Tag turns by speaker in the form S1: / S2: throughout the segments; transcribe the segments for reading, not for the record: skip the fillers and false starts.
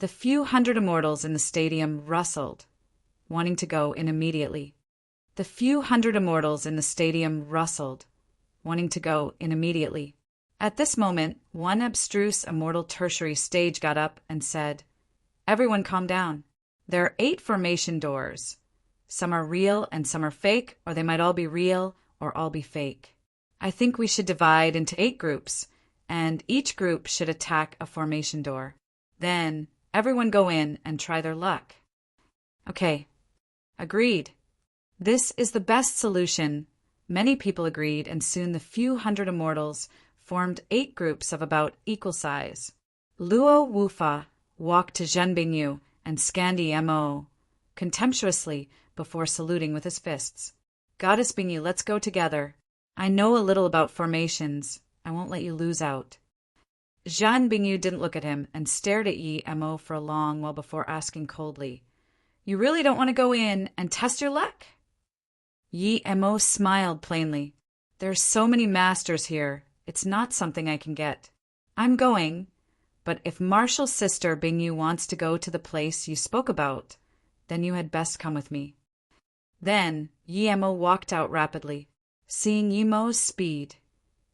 S1: The few hundred immortals in the stadium rustled, wanting to go in immediately. The few hundred immortals in the stadium rustled, wanting to go in immediately. At this moment, one abstruse immortal tertiary stage got up and said, "Everyone calm down. There are 8 formation doors. Some are real and some are fake, or they might all be real or all be fake. I think we should divide into 8 groups, and each group should attack a formation door. Then everyone go in and try their luck." Okay. Agreed. This is the best solution. Many people agreed, and soon the few hundred immortals formed 8 groups of about equal size. Luo Wufa walked to Zhen Bingyu and scanned Mo contemptuously before saluting with his fists. "Goddess Bingyu, let's go together. I know a little about formations. I won't let you lose out." Zhan Bingyu didn't look at him and stared at Mo for a long while before asking coldly, "You really don't want to go in and test your luck?" Mo smiled plainly. "There are so many masters here. It's not something I can get. I'm going, but if Marshall's sister Bingyu wants to go to the place you spoke about, then you had best come with me." Then Mo walked out rapidly. Seeing Mo's speed,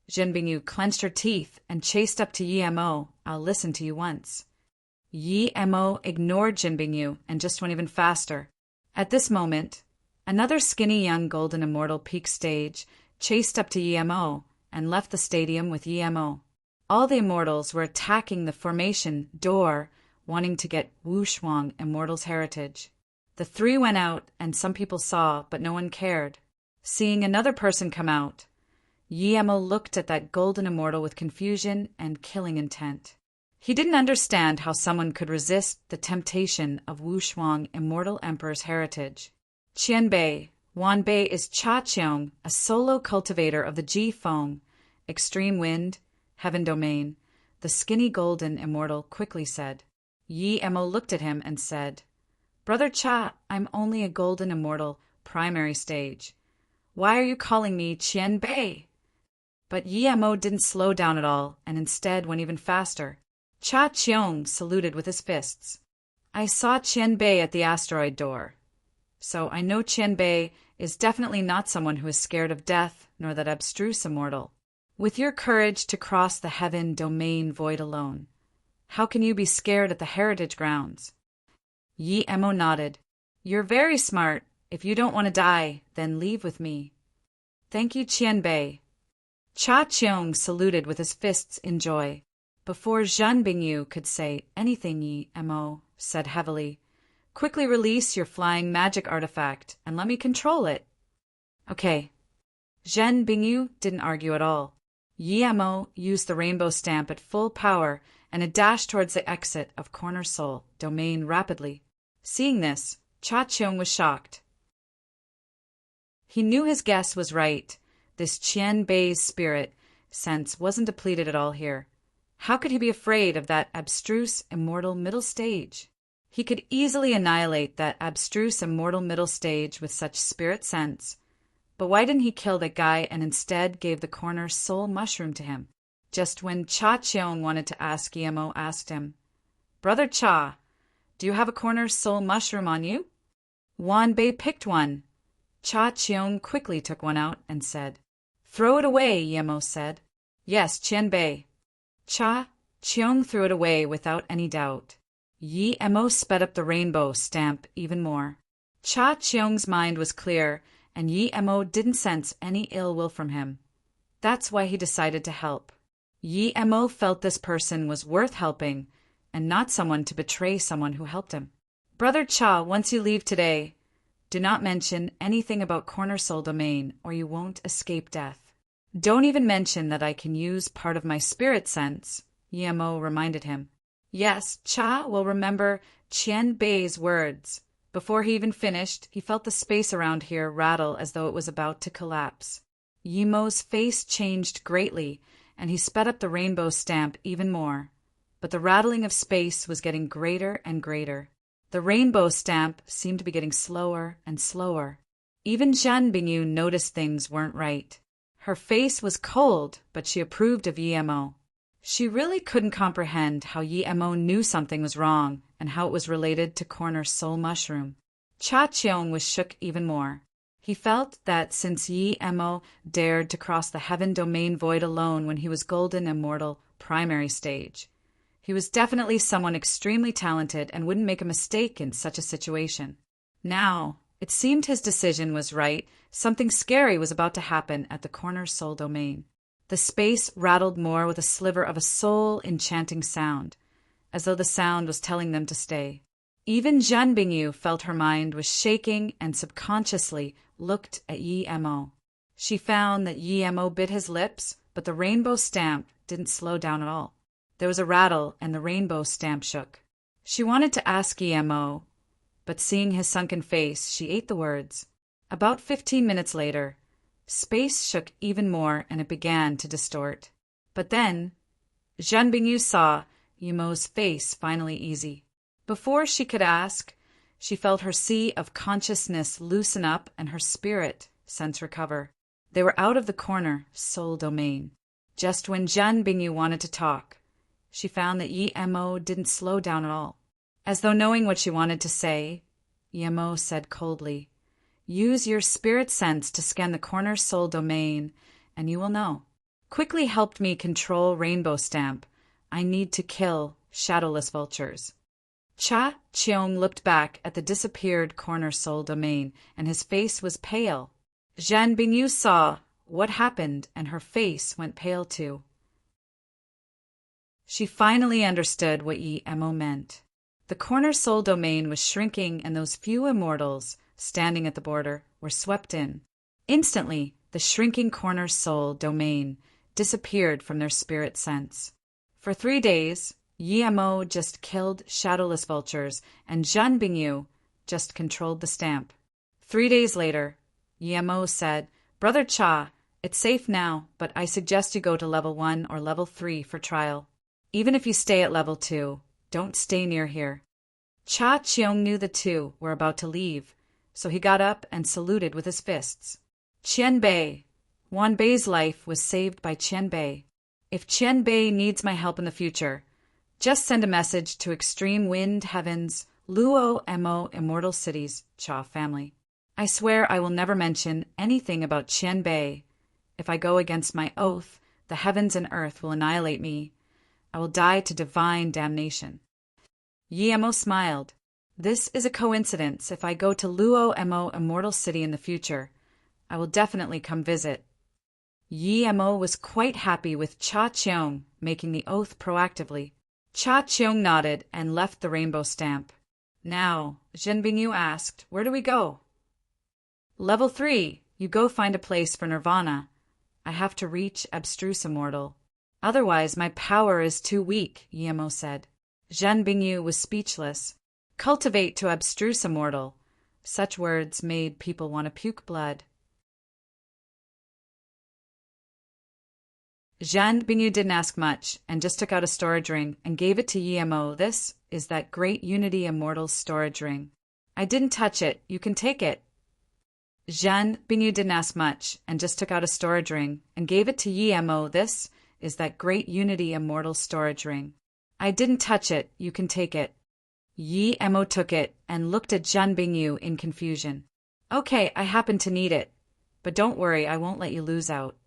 S1: Zhen Bingyu clenched her teeth and chased up to Mo. "I'll listen to you once." Mo ignored Zhen Bingyu and just went even faster. At this moment, another skinny young golden immortal peak stage chased up to Mo and left the stadium with Mo. All the immortals were attacking the formation door, wanting to get Wu Shuang Immortal's heritage. The 3 went out, and some people saw, but no one cared. Seeing another person come out, Mo looked at that golden immortal with confusion and killing intent. He didn't understand how someone could resist the temptation of Wu Shuang Immortal Emperor's heritage. Qianbei, Wanbei is Cha Qiong, a solo cultivator of the Ji Feng, extreme wind, heaven domain, the skinny golden immortal quickly said. Mo looked at him and said, "Brother Cha, I'm only a golden immortal, primary stage. Why are you calling me Qianbei?" But Mo didn't slow down at all, and instead went even faster. Cha Qiong saluted with his fists. "I saw Qianbei at the asteroid door. So I know Qianbei is definitely not someone who is scared of death, nor that abstruse immortal. With your courage to cross the heaven domain void alone, how can you be scared at the heritage grounds?" Mo nodded. "You're very smart. If you don't want to die, then leave with me." "Thank you, Qianbei." Cha Qiong saluted with his fists in joy. Before Zhan Bingyu could say anything, Mo said heavily, "Quickly release your flying magic artifact and let me control it." Okay. Zhen Bingyu didn't argue at all. Mo used the rainbow stamp at full power and had dashed towards the exit of Corner Soul domain rapidly. Seeing this, Cha Qiong was shocked. He knew his guess was right. This Qianbei's spirit sense wasn't depleted at all here. How could he be afraid of that abstruse immortal middle stage? He could easily annihilate that abstruse immortal middle stage with such spirit sense. But why didn't he kill that guy and instead gave the corner soul mushroom to him? Just when Cha Qiong wanted to ask, Mo asked him, "Brother Cha, do you have a corner soul mushroom on you?" Wanbei picked one. Cha Qiong quickly took one out and said, "Throw it away," Mo said. "Yes, Qianbei." Cha Qiong threw it away without any doubt. Mo sped up the rainbow stamp even more. Cha Qiong's mind was clear, and Mo didn't sense any ill will from him. That's why he decided to help. Mo felt this person was worth helping, and not someone to betray someone who helped him. "Brother Cha, once you leave today, do not mention anything about Corner Soul Domain, or you won't escape death. Don't even mention that I can use part of my spirit sense," Mo reminded him. Yes, Cha will remember Qianbei's words. Before he even finished, he felt the space around here rattle as though it was about to collapse. Mo's face changed greatly, and he sped up the rainbow stamp even more. But the rattling of space was getting greater and greater. The rainbow stamp seemed to be getting slower and slower. Even Zhan Bingyu noticed things weren't right. Her face was cold, but she approved of Mo. She really couldn't comprehend how Yi Mo knew something was wrong and how it was related to Corner Soul Mushroom. Cha Cheong was shook even more. He felt that since Yi Mo dared to cross the heaven domain void alone when he was golden immortal primary stage, he was definitely someone extremely talented and wouldn't make a mistake in such a situation. Now, it seemed his decision was right. Something scary was about to happen at the Corner Soul Domain. The space rattled more with a sliver of a soul-enchanting sound, as though the sound was telling them to stay. Even Zhen Bingyu felt her mind was shaking and subconsciously looked at Yi Mo. She found that Yi Mo bit his lips, but the rainbow stamp didn't slow down at all. There was a rattle, and the rainbow stamp shook. She wanted to ask Yi Mo, but seeing his sunken face, she ate the words. About 15 minutes later, space shook even more and it began to distort. But then, Zhen Bingyu saw Yi Mo's face finally easy. Before she could ask, she felt her sea of consciousness loosen up and her spirit sense recover. They were out of the Corner Soul Domain. Just when Zhen Bingyu wanted to talk, she found that Yi Mo didn't slow down at all. As though knowing what she wanted to say, Yi Mo said coldly, "Use your spirit sense to scan the Corner Soul Domain, and you will know. Quickly help me control Rainbow Stamp. I need to kill shadowless vultures." Cha Cheong looked back at the disappeared Corner Soul Domain, and his face was pale. Zhen Bingyu saw what happened, and her face went pale too. She finally understood what Yi Mo meant. The Corner Soul Domain was shrinking, and those few immortals standing at the border were swept in. Instantly, the shrinking Corner Soul Domain disappeared from their spirit sense. For 3 days, Yi Mo just killed shadowless vultures, and Zhen Bingyu just controlled the stamp. 3 days later, Yi Mo said, "Brother Cha, it's safe now, but I suggest you go to level 1 or level 3 for trial. Even if you stay at level 2, don't stay near here." Cha Cheong knew the two were about to leave, so he got up and saluted with his fists. "Qian Bei, Wan Bei's life was saved by Qian Bei. If Qian Bei needs my help in the future, just send a message to Extreme Wind Heaven's Luo Mo Immortal Cities Cha family. I swear I will never mention anything about Qian Bei. If I go against my oath, the heavens and earth will annihilate me. I will die to divine damnation." Yi Mo smiled. "This is a coincidence. If I go to Luo Mo Immortal City in the future, I will definitely come visit." Yi Mo was quite happy with Cha Cheong making the oath proactively. Cha Cheong nodded and left the rainbow stamp. Now, Zhen Bingyu asked, "Where do we go?" "Level 3. You go find a place for Nirvana. I have to reach Abstruse Immortal. Otherwise, my power is too weak," Yi Mo said. Zhen Bingyu was speechless. Cultivate to Abstruse Immortal. Such words made people want to puke blood. Zhen Bingyu didn't ask much and just took out a storage ring and gave it to Yi Mo. "This is that great Unity Immortal storage ring. I didn't touch it. You can take it." Zhen Bingyu didn't ask much and just took out a storage ring and gave it to Yi Mo. "This is that great Unity Immortal storage ring. I didn't touch it. You can take it." Yi Mo took it and looked at Zhen Bingyu in confusion. "Okay, I happen to need it, but don't worry, I won't let you lose out."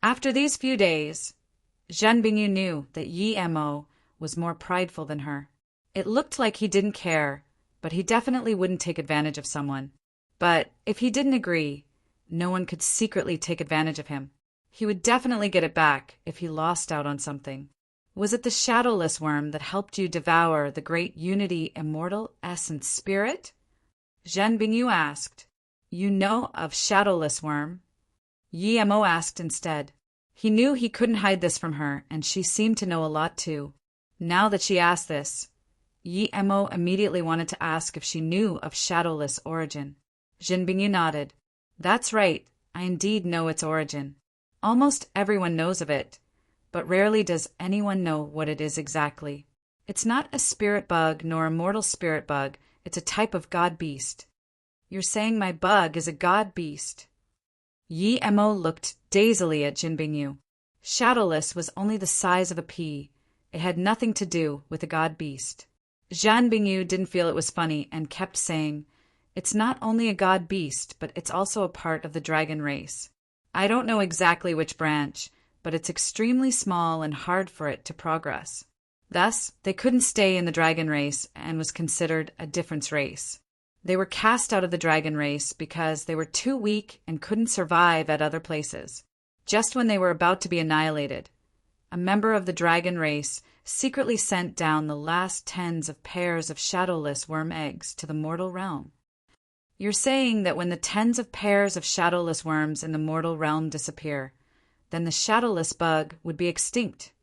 S1: After these few days, Zhen Bingyu knew that Yi Mo was more prideful than her. It looked like he didn't care, but he definitely wouldn't take advantage of someone. But if he didn't agree, no one could secretly take advantage of him. He would definitely get it back if he lost out on something. Was it the shadowless worm that helped you devour the great Unity Immortal Essence Spirit? Zhen Bingyu asked. "You know of shadowless worm?" Yi Mo asked instead. He knew he couldn't hide this from her, and she seemed to know a lot too. Now that she asked this, Yi Mo immediately wanted to ask if she knew of shadowless origin. Zhen Bingyu nodded. "That's right, I indeed know its origin. Almost everyone knows of it, but rarely does anyone know what it is exactly. It's not a spirit bug nor a mortal spirit bug, it's a type of god beast." "You're saying my bug is a god beast?" Yi Mo looked dazedly at Zhen Bingyu. Shadowless was only the size of a pea. It had nothing to do with the god beast. Zhan Bingyu didn't feel it was funny and kept saying, "It's not only a god beast, but it's also a part of the dragon race. I don't know exactly which branch, but it's extremely small and hard for it to progress." Thus, they couldn't stay in the dragon race and was considered a difference race. They were cast out of the dragon race because they were too weak and couldn't survive at other places. Just when they were about to be annihilated, a member of the dragon race secretly sent down the last tens of pairs of shadowless worm eggs to the mortal realm. You're saying that when the tens of pairs of shadowless worms in the mortal realm disappear, then the shadowless bug would be extinct?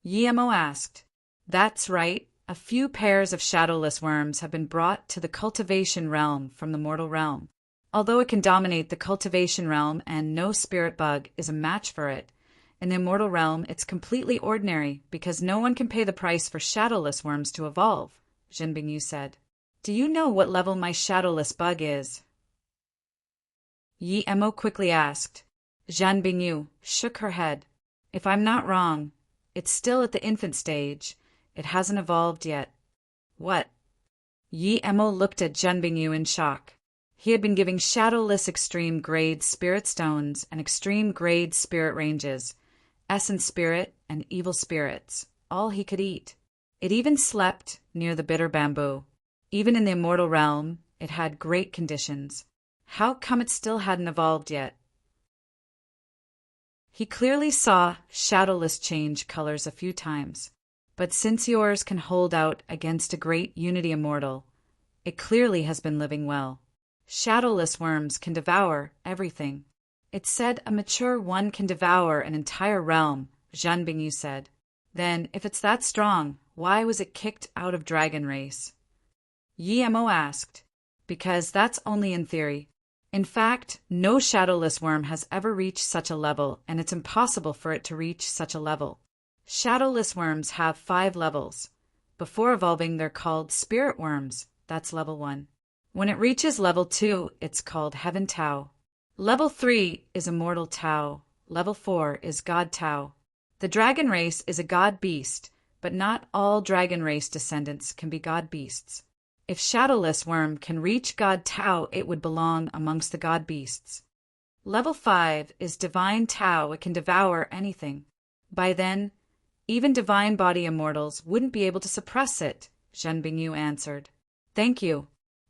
S1: Yemo asked. That's right. A few pairs of shadowless worms have been brought to the cultivation realm from the mortal realm. Although it can dominate the cultivation realm and no spirit bug is a match for it, in the immortal realm it's completely ordinary because no one can pay the price for shadowless worms to evolve, Zhen Bingyu said. Do you know what level my shadowless bug is? Yi Emo quickly asked. Zhan Bingyu shook her head. If I'm not wrong, it's still at the infant stage. It hasn't evolved yet. What? Yi Emo looked at Zhan Bingyu in shock. He had been giving shadowless extreme grade spirit stones and extreme grade spirit ranges, essence spirit and evil spirits, all he could eat. It even slept near the bitter bamboo. Even in the immortal realm, it had great conditions. How come it still hadn't evolved yet? He clearly saw shadowless change colors a few times, but since yours can hold out against a great unity immortal, it clearly has been living well. Shadowless worms can devour everything. It's said a mature one can devour an entire realm, Zhan Bingyu said. Then, if it's that strong, why was it kicked out of dragon race? Yi Mo asked. Because that's only in theory. In fact, no shadowless worm has ever reached such a level, and it's impossible for it to reach such a level. Shadowless worms have 5 levels. Before evolving, they're called spirit worms. That's level 1. When it reaches level 2, it's called Heaven Tao. Level 3 is Immortal Tao. Level 4 is God Tao. The dragon race is a god beast, but not all dragon race descendants can be god beasts. If Shadowless Worm can reach God Tao, it would belong amongst the god beasts. Level 5 is Divine Tao. It can devour anything. By then, even divine body immortals wouldn't be able to suppress it, Zhen Bingyu answered. Thank you.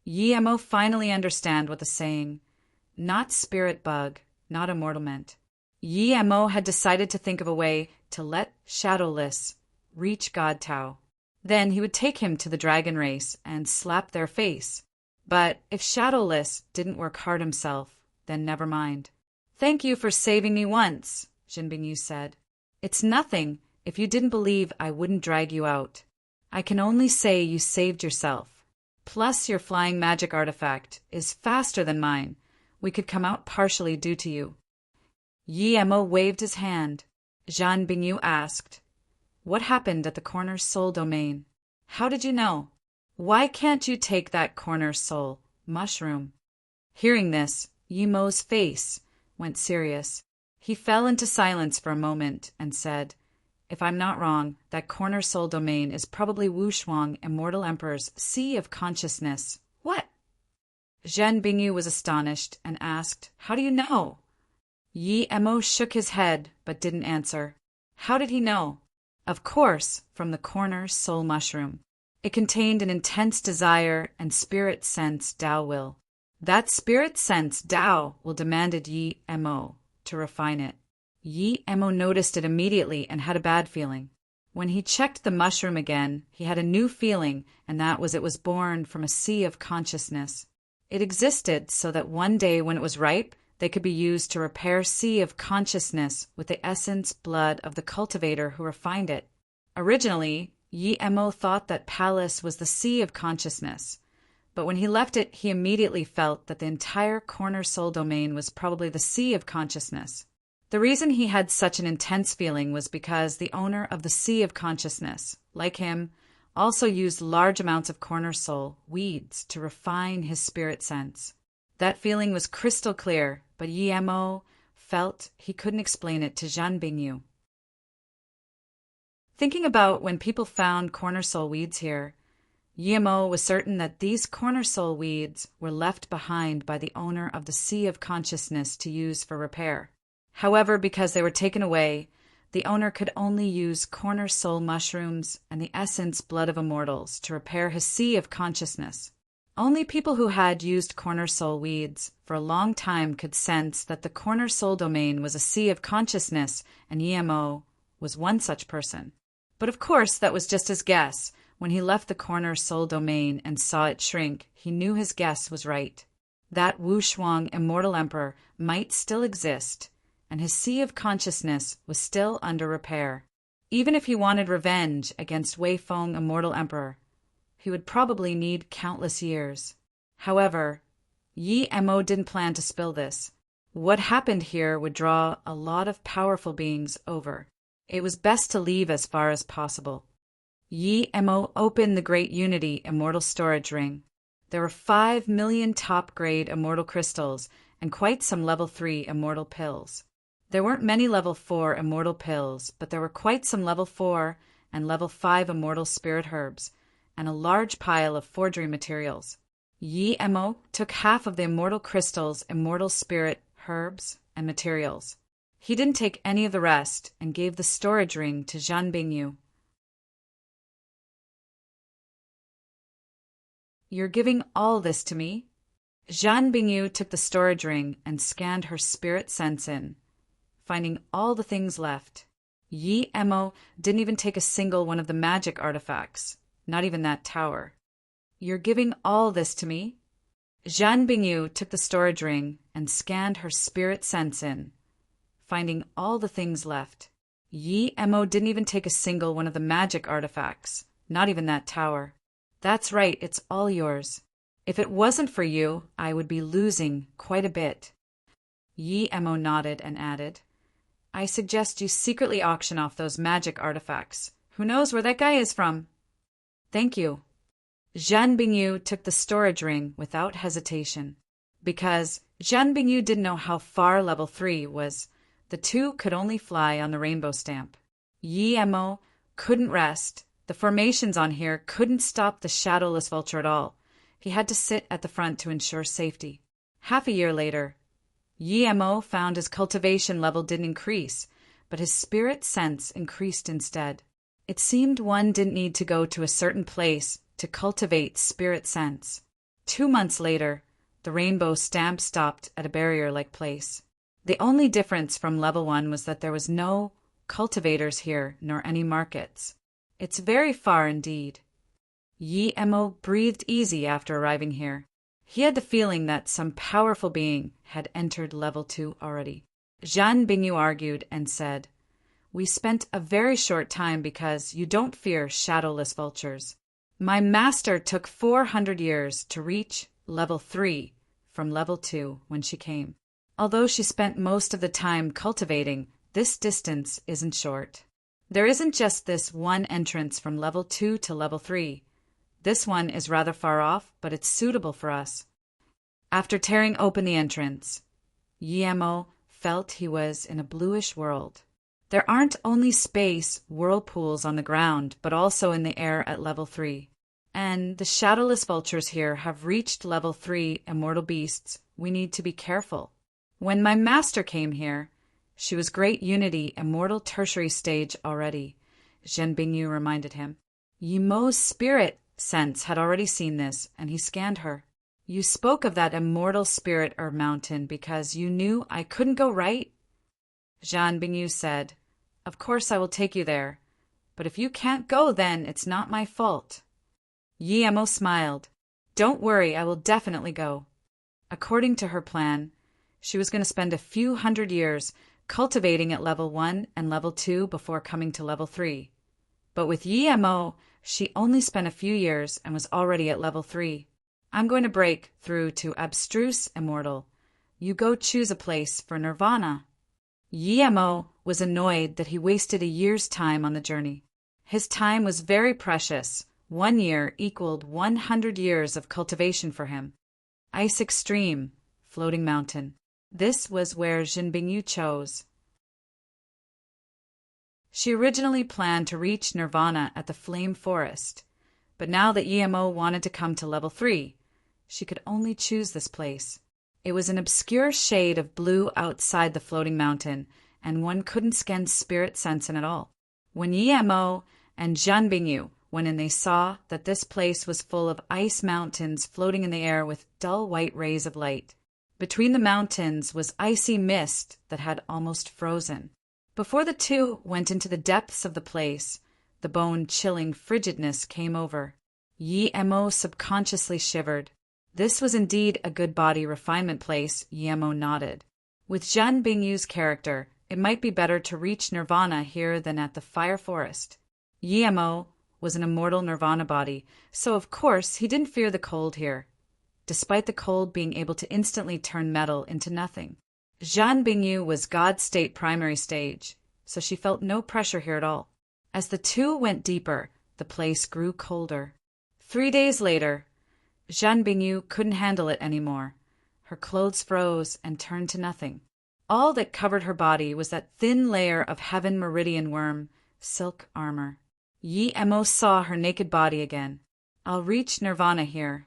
S1: Yi Mo finally understand what the saying, not spirit bug, not immortal meant. Yi Mo had decided to think of a way to let Shadowless reach God Tao. Then he would take him to the dragon race and slap their face. But if Shadowless didn't work hard himself, then never mind. Thank you for saving me once, Zhen Bingyu said. It's nothing. If you didn't believe, I wouldn't drag you out. I can only say you saved yourself. Plus, your flying magic artifact is faster than mine. We could come out partially due to you. Yi Mo waved his hand. Zhan Bingyu asked, What happened at the corner soul domain? How did you know? Why can't you take that corner soul mushroom? Hearing this, Yi Mo's face went serious. He fell into silence for a moment and said, If I'm not wrong, that corner soul domain is probably Wu Shuang, Immortal Emperor's Sea of Consciousness. What? Zhen Bingyu was astonished and asked, How do you know? Yi Mo shook his head but didn't answer. How did he know? Of course, from the corner soul mushroom. It contained an intense desire and spirit sense Tao will. That spirit sense Tao will demanded Yi Mo to refine it. Yi Mo noticed it immediately and had a bad feeling. When he checked the mushroom again, he had a new feeling, and that was it was born from a sea of consciousness. It existed so that one day when it was ripe, they could be used to repair sea of consciousness with the essence blood of the cultivator who refined it. Originally, Yi Mo thought that Palace was the sea of consciousness, but when he left it, he immediately felt that the entire corner soul domain was probably the sea of consciousness. The reason he had such an intense feeling was because the owner of the Sea of Consciousness, like him, also used large amounts of corner soul, weeds, to refine his spirit sense. That feeling was crystal clear, but Yi Mo felt he couldn't explain it to Zhan Bingyu. Thinking about when people found cornerstone weeds here, Yemo was certain that these cornerstone weeds were left behind by the owner of the Sea of Consciousness to use for repair. However, because they were taken away, the owner could only use corner soul mushrooms and the essence blood of immortals to repair his Sea of Consciousness. Only people who had used corner soul weeds for a long time could sense that the corner soul domain was a Sea of Consciousness, and Yemo was one such person. But of course, that was just his guess. When he left the corner soul domain and saw it shrink, he knew his guess was right. That Wu Shuang immortal emperor might still exist, and his Sea of Consciousness was still under repair. Even if he wanted revenge against Wei Feng immortal emperor, he would probably need countless years. However, Yi Mo didn't plan to spill this. What happened here would draw a lot of powerful beings over. It was best to leave as far as possible. Yi Mo opened the Great Unity Immortal Storage Ring. There were 5 million top-grade immortal crystals and quite some level 3 immortal pills. There weren't many level 4 immortal pills, but there were quite some level 4 and level 5 immortal spirit herbs, and a large pile of forgery materials. Yi Mo took half of the immortal crystals, immortal spirit herbs, and materials. He didn't take any of the rest and gave the storage ring to Zhan Bingyu. "You're giving all this to me?" Zhan Bingyu took the storage ring and scanned her spirit sense in, finding all the things left. Yi Mo didn't even take a single one of the magic artifacts, not even that tower. "You're giving all this to me?" Zhan Bingyu took the storage ring and scanned her spirit sense in, finding all the things left. Yi Mo didn't even take a single one of the magic artifacts, not even that tower. "That's right, it's all yours. If it wasn't for you, I would be losing quite a bit." Yi Mo nodded and added, "I suggest you secretly auction off those magic artifacts. Who knows where that guy is from?" "Thank you." Zhan Bingyu took the storage ring without hesitation. Because Zhan Bingyu didn't know how far level 3 was, the two could only fly on the rainbow stamp. Yi Mo couldn't rest. The formations on here couldn't stop the shadowless vulture at all. He had to sit at the front to ensure safety. Half a year later, Yi Mo found his cultivation level didn't increase, but his spirit sense increased instead. It seemed one didn't need to go to a certain place to cultivate spirit sense. 2 months later, the rainbow stamp stopped at a barrier-like place. The only difference from level 1 was that there was no cultivators here nor any markets. It's very far indeed. Yi Mo breathed easy after arriving here. He had the feeling that some powerful being had entered level 2 already. Zhan Bingyu argued and said, "We spent a very short time because you don't fear shadowless vultures. My master took 400 years to reach level 3 from level 2 when she came. Although she spent most of the time cultivating, this distance isn't short. There isn't just this one entrance from level 2 to level 3. This one is rather far off, but it's suitable for us." After tearing open the entrance, Yi Mo felt he was in a bluish world. There aren't only space whirlpools on the ground, but also in the air at level 3. And the shadowless vultures here have reached level 3 immortal beasts. We need to be careful. When my master came here, she was Great Unity immortal tertiary stage already, Zhan Bingyu reminded him. Yi Mo's spirit sense had already seen this, and he scanned her. "You spoke of that immortal spirit or mountain because you knew I couldn't go right?" Zhan Bingyu said, "Of course I will take you there, but if you can't go then it's not my fault." Yi Mo smiled. "Don't worry, I will definitely go." According to her plan, she was going to spend a few hundred years cultivating at level 1 and level 2 before coming to level 3. But with Yi Mo, she only spent a few years and was already at level 3. "I'm going to break through to abstruse immortal. You go choose a place for nirvana." Yi Mo was annoyed that he wasted a year's time on the journey. His time was very precious. 1 year equaled 100 years of cultivation for him. Ice Extreme, Floating Mountain. This was where Zhan Bingyu chose. She originally planned to reach Nirvana at the Flame Forest, but now that Emo wanted to come to level 3, she could only choose this place. It was an obscure shade of blue outside the floating mountain, and one couldn't scan spirit sense in at all. When Emo and Zhan Bingyu went in, they saw that this place was full of ice mountains floating in the air with dull white rays of light. Between the mountains was icy mist that had almost frozen. Before the two went into the depths of the place, the bone-chilling frigidness came over. Emo subconsciously shivered. This was indeed a good body refinement place, Emo nodded. With Zhan Bingyu's character, it might be better to reach Nirvana here than at the Fire Forest. Emo was an immortal Nirvana body, so of course he didn't fear the cold here, despite the cold being able to instantly turn metal into nothing. Zhan Bingyu was God State Primary Stage, so she felt no pressure here at all. As the two went deeper, the place grew colder. 3 days later, Zhan Bingyu couldn't handle it anymore. Her clothes froze and turned to nothing. All that covered her body was that thin layer of heaven meridian worm, silk armor. Emo saw her naked body again. I'll reach Nirvana here.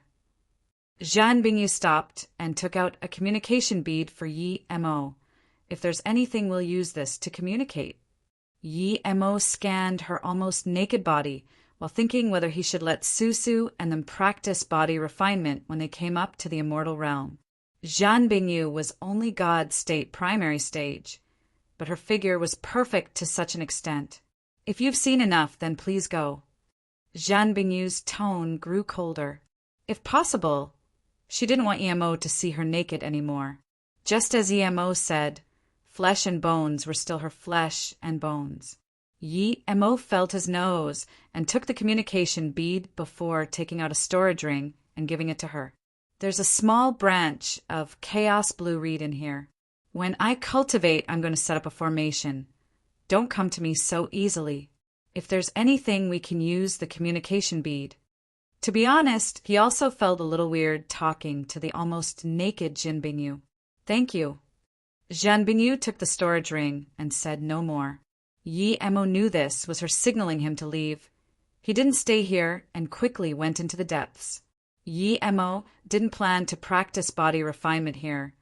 S1: Zhan Bingyu stopped and took out a communication bead for Emo. If there's anything, we'll use this to communicate. Emo scanned her almost naked body while thinking whether he should let Susu and them practice body refinement when they came up to the immortal realm. Zhan Bingyu was only God State Primary Stage, but her figure was perfect to such an extent. If you've seen enough, then please go. Zhan Bingyu's tone grew colder. If possible, she didn't want Emo to see her naked anymore. Just as Emo said, flesh and bones were still her flesh and bones. Emo felt his nose and took the communication bead before taking out a storage ring and giving it to her. There's a small branch of chaos blue reed in here. When I cultivate, I'm going to set up a formation. Don't come to me so easily. If there's anything, we can use the communication bead. To be honest, he also felt a little weird talking to the almost naked Zhan Bingyu. Thank you. Zhan Bingyu took the storage ring and said no more. Emo knew this was her signaling him to leave. He didn't stay here and quickly went into the depths. Emo didn't plan to practice body refinement here.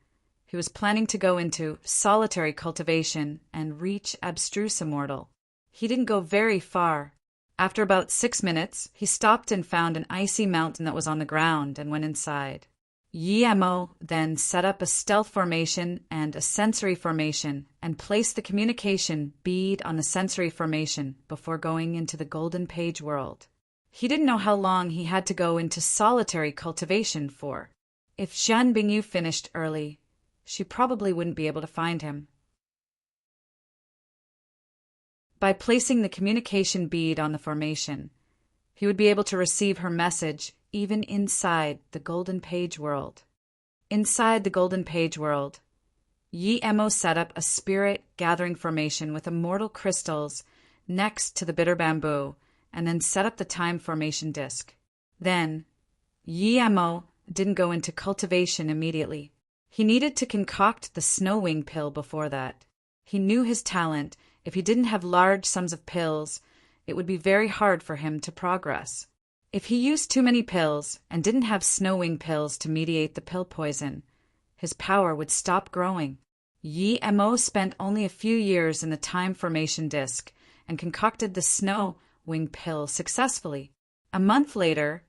S1: He was planning to go into solitary cultivation and reach abstruse immortal. He didn't go very far. After about 6 minutes, he stopped and found an icy mountain that was on the ground and went inside. Emo then set up a stealth formation and a sensory formation and placed the communication bead on the sensory formation before going into the golden page world. He didn't know how long he had to go into solitary cultivation for. If Zhan Bingyu finished early, she probably wouldn't be able to find him. By placing the communication bead on the formation, he would be able to receive her message even inside the Golden Page world. Inside the Golden Page world, Emo set up a spirit gathering formation with immortal crystals next to the bitter bamboo, and then set up the time formation disc. Then, Emo didn't go into cultivation immediately. He needed to concoct the snow wing pill before that. He knew his talent. If he didn't have large sums of pills, it would be very hard for him to progress. If he used too many pills and didn't have snow wing pills to mediate the pill poison, his power would stop growing. Emo spent only a few years in the time formation disc and concocted the snow wing pill successfully. A month later,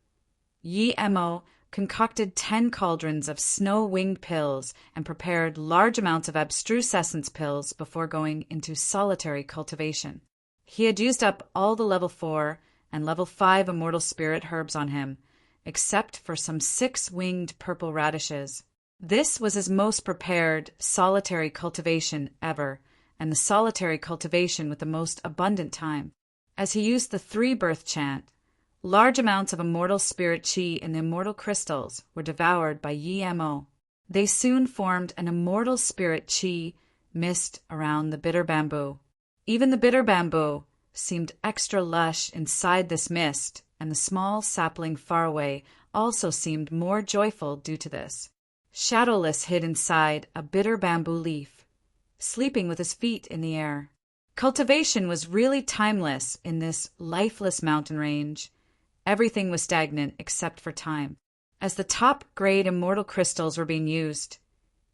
S1: Emo concocted 10 cauldrons of snow-winged pills and prepared large amounts of abstruse essence pills before going into solitary cultivation. He had used up all the level 4 and level 5 immortal spirit herbs on him, except for some 6-winged purple radishes. This was his most prepared solitary cultivation ever, and the solitary cultivation with the most abundant time. As he used the 3-birth chant, large amounts of immortal spirit chi in the immortal crystals were devoured by Emo. They soon formed an immortal spirit chi mist around the bitter bamboo. Even the bitter bamboo seemed extra lush inside this mist, and the small sapling far away also seemed more joyful due to this. Shadowless hid inside a bitter bamboo leaf, sleeping with his feet in the air. Cultivation was really timeless in this lifeless mountain range. Everything was stagnant except for time. As the top-grade immortal crystals were being used,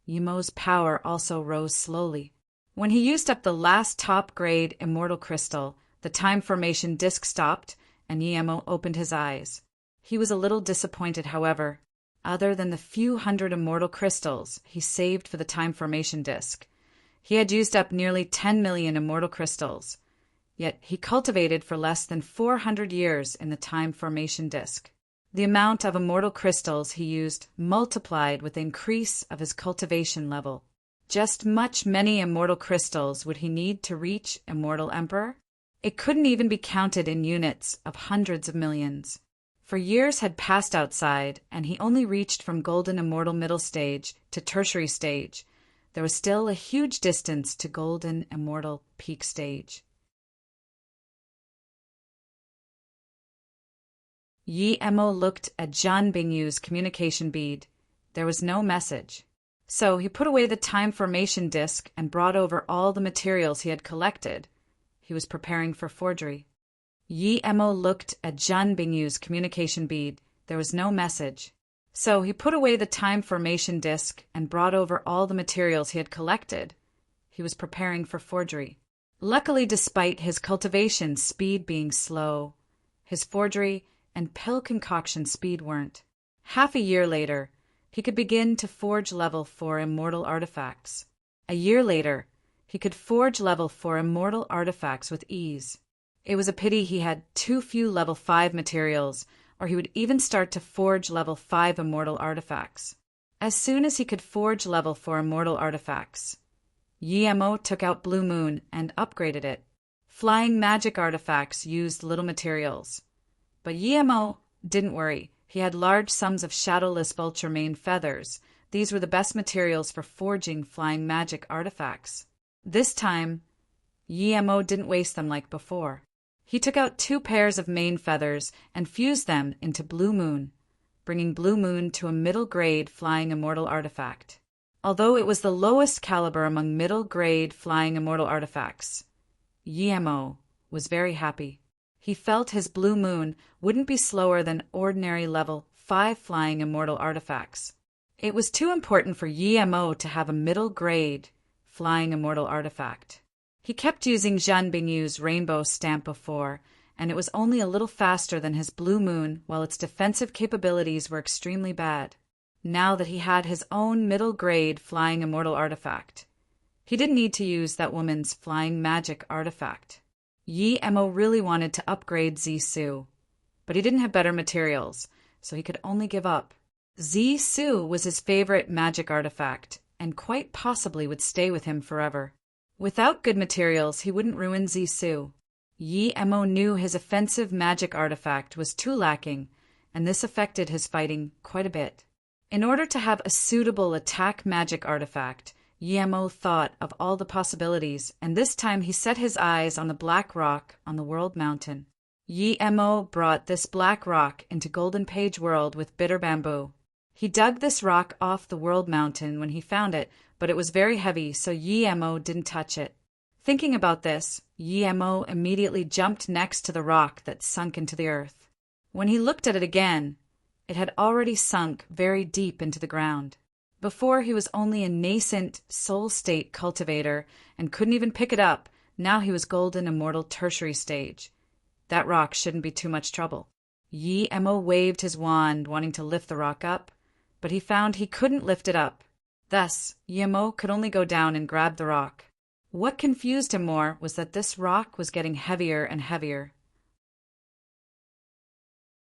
S1: Yemo's power also rose slowly. When he used up the last top-grade immortal crystal, the time formation disk stopped, and Yemo opened his eyes. He was a little disappointed, however. Other than the few hundred immortal crystals he saved for the time formation disk, he had used up nearly 10 million immortal crystals. Yet he cultivated for less than 400 years in the time formation disk. The amount of immortal crystals he used multiplied with the increase of his cultivation level. Just many immortal crystals would he need to reach Immortal Emperor? It couldn't even be counted in units of hundreds of millions. For years had passed outside, and he only reached from Golden Immortal Middle Stage to Tertiary Stage. There was still a huge distance to Golden Immortal Peak Stage. Yemo looked at Zhan Bingyu's communication bead. There was no message. So he put away the time formation disk and brought over all the materials he had collected. He was preparing for forgery. Yemo looked at Zhan Bingyu's communication bead. There was no message. So he put away the time formation disk and brought over all the materials he had collected. He was preparing for forgery. Luckily, despite his cultivation speed being slow, his forgery and pill concoction speed weren't. Half a year later, he could begin to forge level 4 immortal artifacts. A year later, he could forge level 4 immortal artifacts with ease. It was a pity he had too few level 5 materials, or he would even start to forge level 5 immortal artifacts. As soon as he could forge level 4 immortal artifacts, Yemo took out Blue Moon and upgraded it. Flying magic artifacts used little materials. But Yemo didn't worry. He had large sums of shadowless vulture mane feathers. These were the best materials for forging flying magic artifacts. This time, Yemo didn't waste them like before. He took out 2 pairs of mane feathers and fused them into Blue Moon, bringing Blue Moon to a middle-grade flying immortal artifact. Although it was the lowest caliber among middle-grade flying immortal artifacts, Yemo was very happy. He felt his Blue Moon wouldn't be slower than ordinary level 5 flying immortal artifacts. It was too important for Yemo to have a middle-grade flying immortal artifact. He kept using Zhan Bingyu's rainbow stamp before, and it was only a little faster than his Blue Moon, while its defensive capabilities were extremely bad. Now that he had his own middle-grade flying immortal artifact, he didn't need to use that woman's flying magic artifact. Yemo really wanted to upgrade Zisu, but he didn't have better materials, so he could only give up. Zisu was his favorite magic artifact, and quite possibly would stay with him forever. Without good materials, he wouldn't ruin Zisu. Yemo knew his offensive magic artifact was too lacking, and this affected his fighting quite a bit. In order to have a suitable attack magic artifact, Yemo thought of all the possibilities, and this time he set his eyes on the black rock on the World Mountain. Yemo brought this black rock into Golden Page World with bitter bamboo. He dug this rock off the World Mountain when he found it, but it was very heavy, so Yemo didn't touch it. Thinking about this, Yemo immediately jumped next to the rock that sunk into the earth. When he looked at it again, it had already sunk very deep into the ground. Before, he was only a nascent soul state cultivator and couldn't even pick it up. Now he was Golden Immortal Tertiary Stage. That rock shouldn't be too much trouble. Yemo waved his wand, wanting to lift the rock up, but he found he couldn't lift it up. Thus, Yemo could only go down and grab the rock. What confused him more was that this rock was getting heavier and heavier.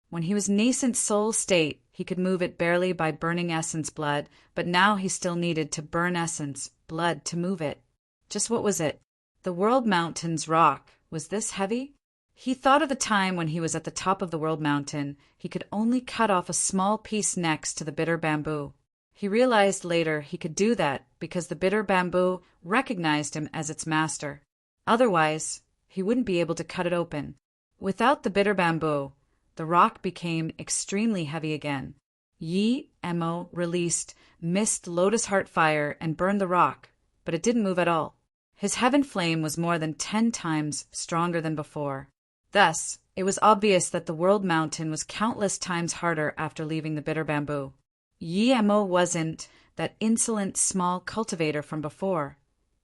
S1: When he was nascent soul state, he could move it barely by burning essence blood, but now he still needed to burn essence blood to move it. Just what was it? The World Mountain's rock. Was this heavy? He thought of the time when he was at the top of the World Mountain. He could only cut off a small piece next to the bitter bamboo. He realized later he could do that because the bitter bamboo recognized him as its master. Otherwise, he wouldn't be able to cut it open. Without the bitter bamboo, the rock became extremely heavy again. Yemo released Mist Lotus Heart Fire and burned the rock, but it didn't move at all. His heaven flame was more than 10 times stronger than before. Thus, it was obvious that the world mountain was countless times harder after leaving the bitter bamboo. Yemo wasn't that insolent small cultivator from before.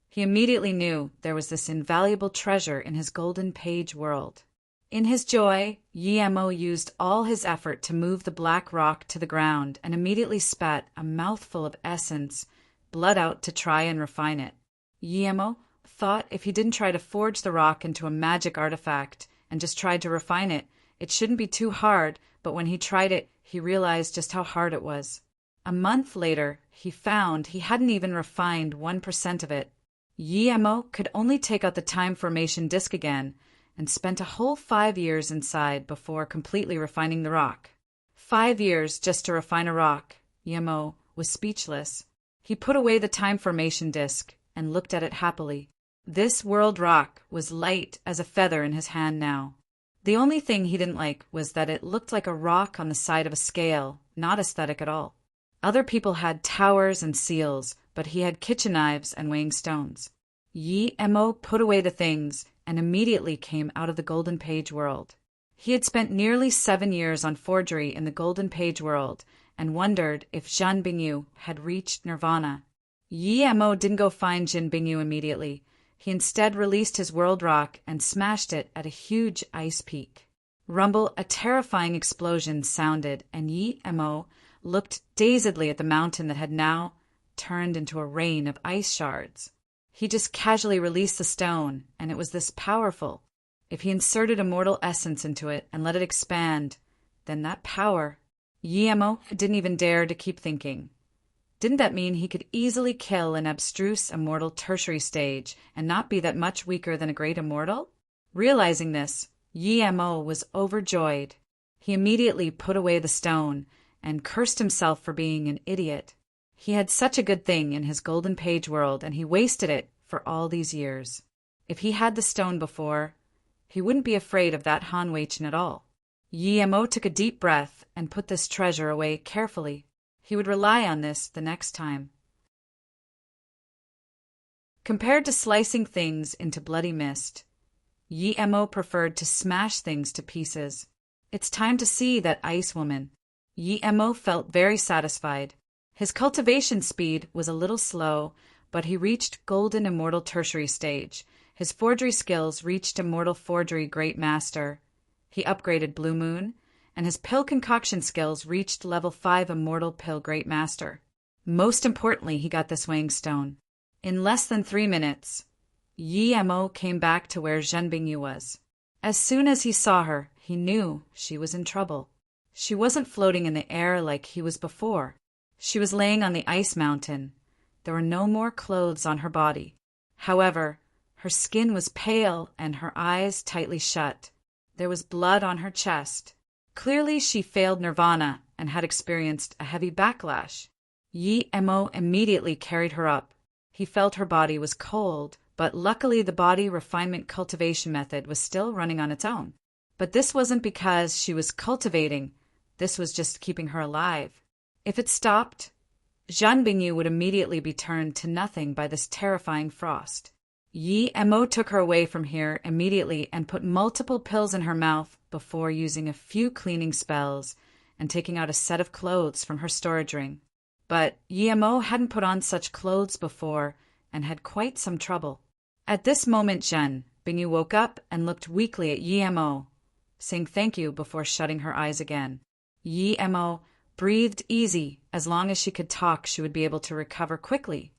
S1: He immediately knew there was this invaluable treasure in his golden page world. In his joy, Yemo used all his effort to move the black rock to the ground and immediately spat a mouthful of essence, blood out to try and refine it. Yemo thought if he didn't try to forge the rock into a magic artifact and just tried to refine it, it shouldn't be too hard, but when he tried it, he realized just how hard it was. A month later, he found he hadn't even refined 1% of it. Yemo could only take out the time formation disk again, and spent a whole 5 years inside before completely refining the rock. 5 years just to refine a rock. Yemo was speechless. He put away the time formation disk and looked at it happily. This world rock was light as a feather in his hand now. The only thing he didn't like was that it looked like a rock on the side of a scale, not aesthetic at all. Other people had towers and seals, but he had kitchen knives and weighing stones. Yemo put away the things and immediately came out of the Golden Page world. He had spent nearly 7 years on forgery in the Golden Page world and wondered if Zhan Bingyu had reached nirvana. Yemo didn't go find Zhan Bingyu immediately. He instead released his world rock and smashed it at a huge ice peak. Rumble, a terrifying explosion sounded, and Yemo looked dazedly at the mountain that had now turned into a rain of ice shards. He just casually released the stone, and it was this powerful. If he inserted immortal essence into it and let it expand, then that power. Yemo didn't even dare to keep thinking. Didn't that mean he could easily kill an abstruse immortal tertiary stage and not be that much weaker than a great immortal? Realizing this, Yemo was overjoyed. He immediately put away the stone and cursed himself for being an idiot. He had such a good thing in his Golden Page world, and he wasted it for all these years. If he had the stone before, he wouldn't be afraid of that Han Weichen at all. Yemo took a deep breath and put this treasure away carefully. He would rely on this the next time. Compared to slicing things into bloody mist, Yemo preferred to smash things to pieces. It's time to see that ice woman. Yemo felt very satisfied. His cultivation speed was a little slow, but he reached Golden Immortal Tertiary stage. His forgery skills reached Immortal Forgery Great Master. He upgraded Blue Moon, and his pill concoction skills reached Level 5 Immortal Pill Great Master. Most importantly, he got this weighing stone. In less than 3 minutes, Yemo came back to where Zhan Bingyu was. As soon as he saw her, he knew she was in trouble. She wasn't floating in the air like he was before. She was laying on the ice mountain. There were no more clothes on her body. However, her skin was pale and her eyes tightly shut. There was blood on her chest. Clearly she failed nirvana and had experienced a heavy backlash. Yemo immediately carried her up. He felt her body was cold, but luckily the body refinement cultivation method was still running on its own. But this wasn't because she was cultivating. This was just keeping her alive. If it stopped, Zhan Bingyu would immediately be turned to nothing by this terrifying frost. Yemo took her away from here immediately and put multiple pills in her mouth before using a few cleaning spells and taking out a set of clothes from her storage ring. But Yemo hadn't put on such clothes before and had quite some trouble. At this moment, Zhan Bingyu woke up and looked weakly at Yemo, saying thank you before shutting her eyes again. Yemo breathed easy. As long as she could talk, she would be able to recover quickly.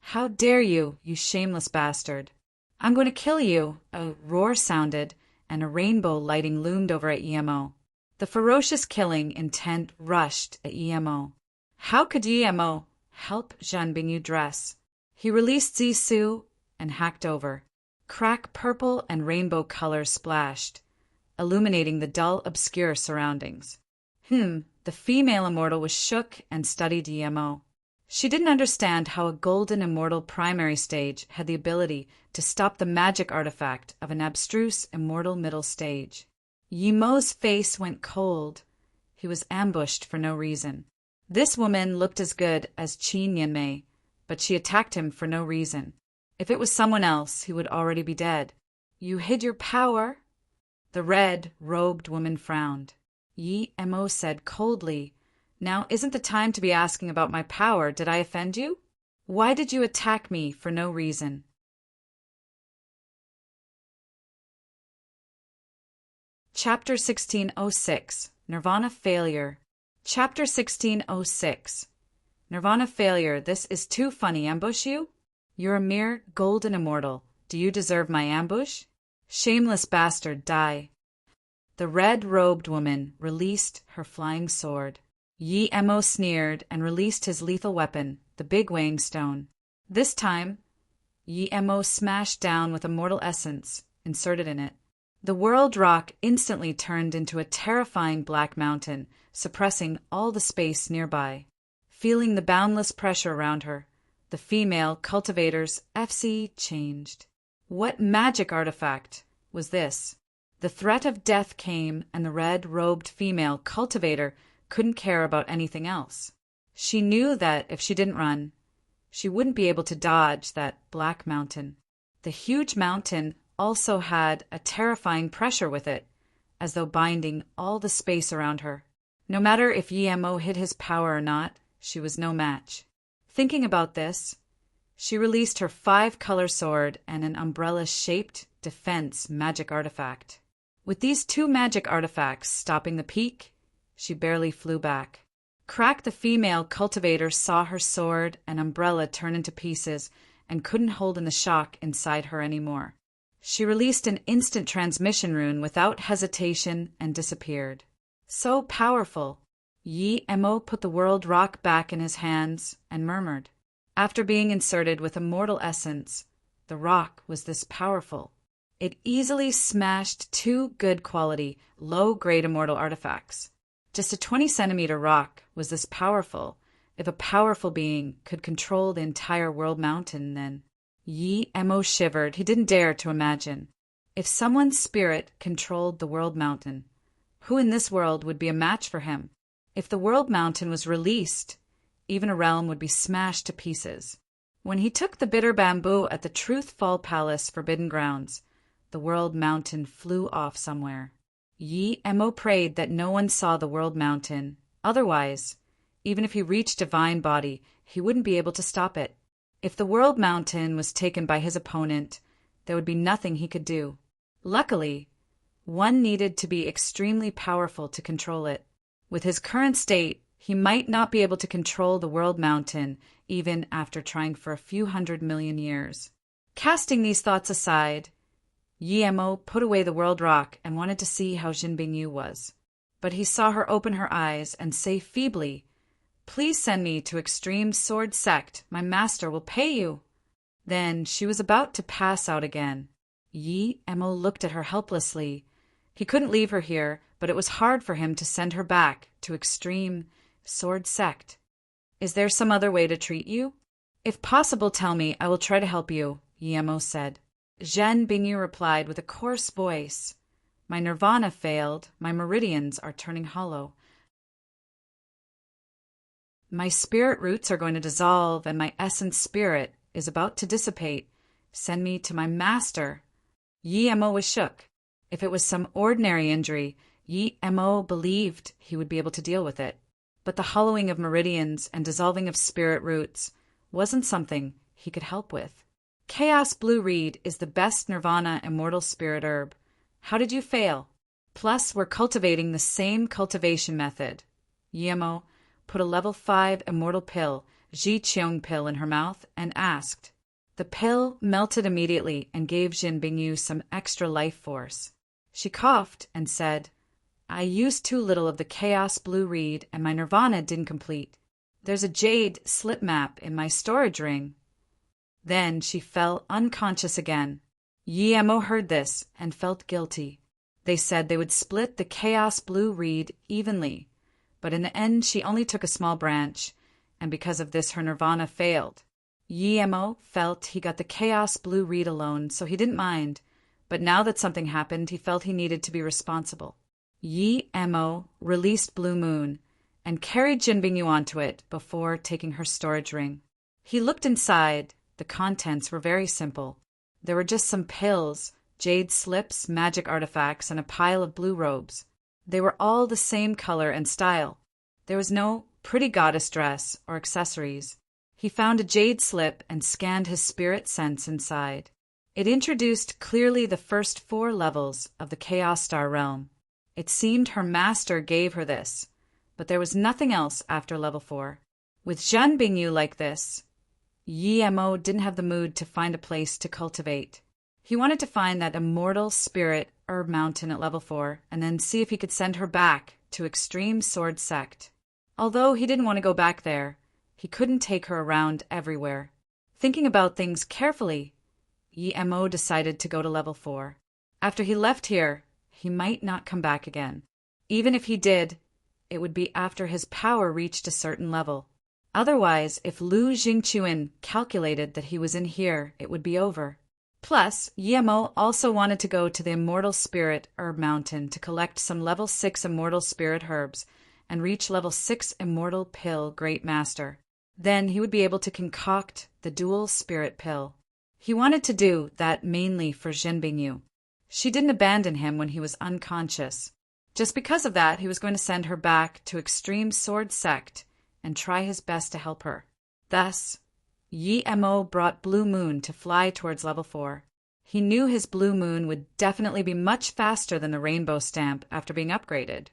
S1: How dare you, you shameless bastard! I'm going to kill you! A roar sounded, and a rainbow lighting loomed over at Yemo. The ferocious killing intent rushed at Yemo. How could Yemo help Zhan Bingyu dress? He released Zisu and hacked over. Crack purple and rainbow colors splashed, illuminating the dull, obscure surroundings. The female immortal was shook and studied Yemo. She didn't understand how a golden immortal primary stage had the ability to stop the magic artifact of an abstruse immortal middle stage. Yemo's face went cold. He was ambushed for no reason. This woman looked as good as Qin Yanmei, but she attacked him for no reason. If it was someone else, he would already be dead. You hid your power? The red-robed woman frowned. Yi Mo said coldly, Now isn't the time to be asking about my power. Did I offend you? Why did you attack me for no reason? Chapter 1606, Nirvana Failure. Chapter 1606. Nirvana Failure. This is too funny. Ambush you? You're a mere golden immortal. Do you deserve my ambush? Shameless bastard, die. The red-robed woman released her flying sword. Yi Mo sneered and released his lethal weapon, the big weighing stone. This time, Yi Mo smashed down with immortal essence inserted in it. The world rock instantly turned into a terrifying black mountain, suppressing all the space nearby. Feeling the boundless pressure around her, the female cultivator's FC changed. What magic artifact was this? The threat of death came, and the red-robed female cultivator couldn't care about anything else. She knew that if she didn't run, she wouldn't be able to dodge that black mountain. The huge mountain also had a terrifying pressure with it, as though binding all the space around her. No matter if Yi Mo hid his power or not, she was no match. Thinking about this, she released her 5-color sword and an umbrella-shaped defense magic artifact. With these 2 magic artifacts stopping the peak, she barely flew back. Crack, the female cultivator saw her sword and umbrella turn into pieces and couldn't hold in the shock inside her anymore. She released an instant transmission rune without hesitation and disappeared. So powerful. Yi Mo put the world rock back in his hands and murmured. After being inserted with immortal essence, the rock was this powerful. It easily smashed 2 good quality, low-grade immortal artifacts. Just a 20-centimeter rock was this powerful. If a powerful being could control the entire world mountain, then... Yi Mo shivered. He didn't dare to imagine. If someone's spirit controlled the world mountain, who in this world would be a match for him? If the world mountain was released, even a realm would be smashed to pieces. When he took the bitter bamboo at the Truthfall Palace Forbidden Grounds, the world mountain flew off somewhere. Yi Mo prayed that no one saw the world mountain. Otherwise, even if he reached divine body, he wouldn't be able to stop it. If the world mountain was taken by his opponent, there would be nothing he could do. Luckily, one needed to be extremely powerful to control it. With his current state, he might not be able to control the world mountain even after trying for a few 100 million years. Casting these thoughts aside, Yi Mo put away the world rock and wanted to see how Jin Bingyu was. But he saw her open her eyes and say feebly, Please send me to Extreme Sword Sect. My master will pay you. Then she was about to pass out again. Yi Mo looked at her helplessly. He couldn't leave her here, but it was hard for him to send her back to Extreme Sword Sect. Is there some other way to treat you? If possible, tell me. I will try to help you, Yi Mo said. Zhen Bingyu replied with a coarse voice. My nirvana failed. My meridians are turning hollow. My spirit roots are going to dissolve, and my essence spirit is about to dissipate. Send me to my master. Yi Mo was shook. If it was some ordinary injury, Yi Mo believed he would be able to deal with it. But the hollowing of meridians and dissolving of spirit roots wasn't something he could help with. Chaos Blue Reed is the best nirvana immortal spirit herb. How did you fail? Plus, we're cultivating the same cultivation method. Yi Mo put a level 5 immortal pill, Ji Qiong pill, in her mouth and asked. The pill melted immediately and gave Jin Bingyu some extra life force. She coughed and said, I used too little of the Chaos Blue Reed and my nirvana didn't complete. There's a jade slip map in my storage ring. Then she fell unconscious again. Yi Mo heard this and felt guilty. They said they would split the Chaos Blue Reed evenly, but in the end she only took a small branch, and because of this her nirvana failed. Yi Mo felt he got the Chaos Blue Reed alone, so he didn't mind, but now that something happened, he felt he needed to be responsible. Yi Mo released Blue Moon and carried Jin Bingyu onto it before taking her storage ring. He looked inside The contents were very simple. There were just some pills, jade slips, magic artifacts, and a pile of blue robes. They were all the same color and style. There was no pretty goddess dress or accessories. He found a jade slip and scanned his spirit sense inside. It introduced clearly the first 4 levels of the Chaos Star realm. It seemed her master gave her this, but there was nothing else after level 4. With Zhen Bingyu like this, Yi Mo didn't have the mood to find a place to cultivate. He wanted to find that immortal spirit herb mountain at level 4 and then see if he could send her back to Extreme Sword Sect. Although he didn't want to go back there, he couldn't take her around everywhere. Thinking about things carefully, Yi Mo decided to go to level 4. After he left here, he might not come back again. Even if he did, it would be after his power reached a certain level. Otherwise, if Lu Jingquan calculated that he was in here, it would be over. Plus, Yi Mo also wanted to go to the Immortal Spirit Herb Mountain to collect some level 6 Immortal Spirit Herbs and reach level 6 Immortal Pill Great Master. Then he would be able to concoct the Dual Spirit Pill. He wanted to do that mainly for Zhen Bingyu. She didn't abandon him when he was unconscious. Just because of that, he was going to send her back to Extreme Sword Sect and try his best to help her. Thus, Yi Mo brought Blue Moon to fly towards level 4. He knew his Blue Moon would definitely be much faster than the Rainbow Stamp after being upgraded,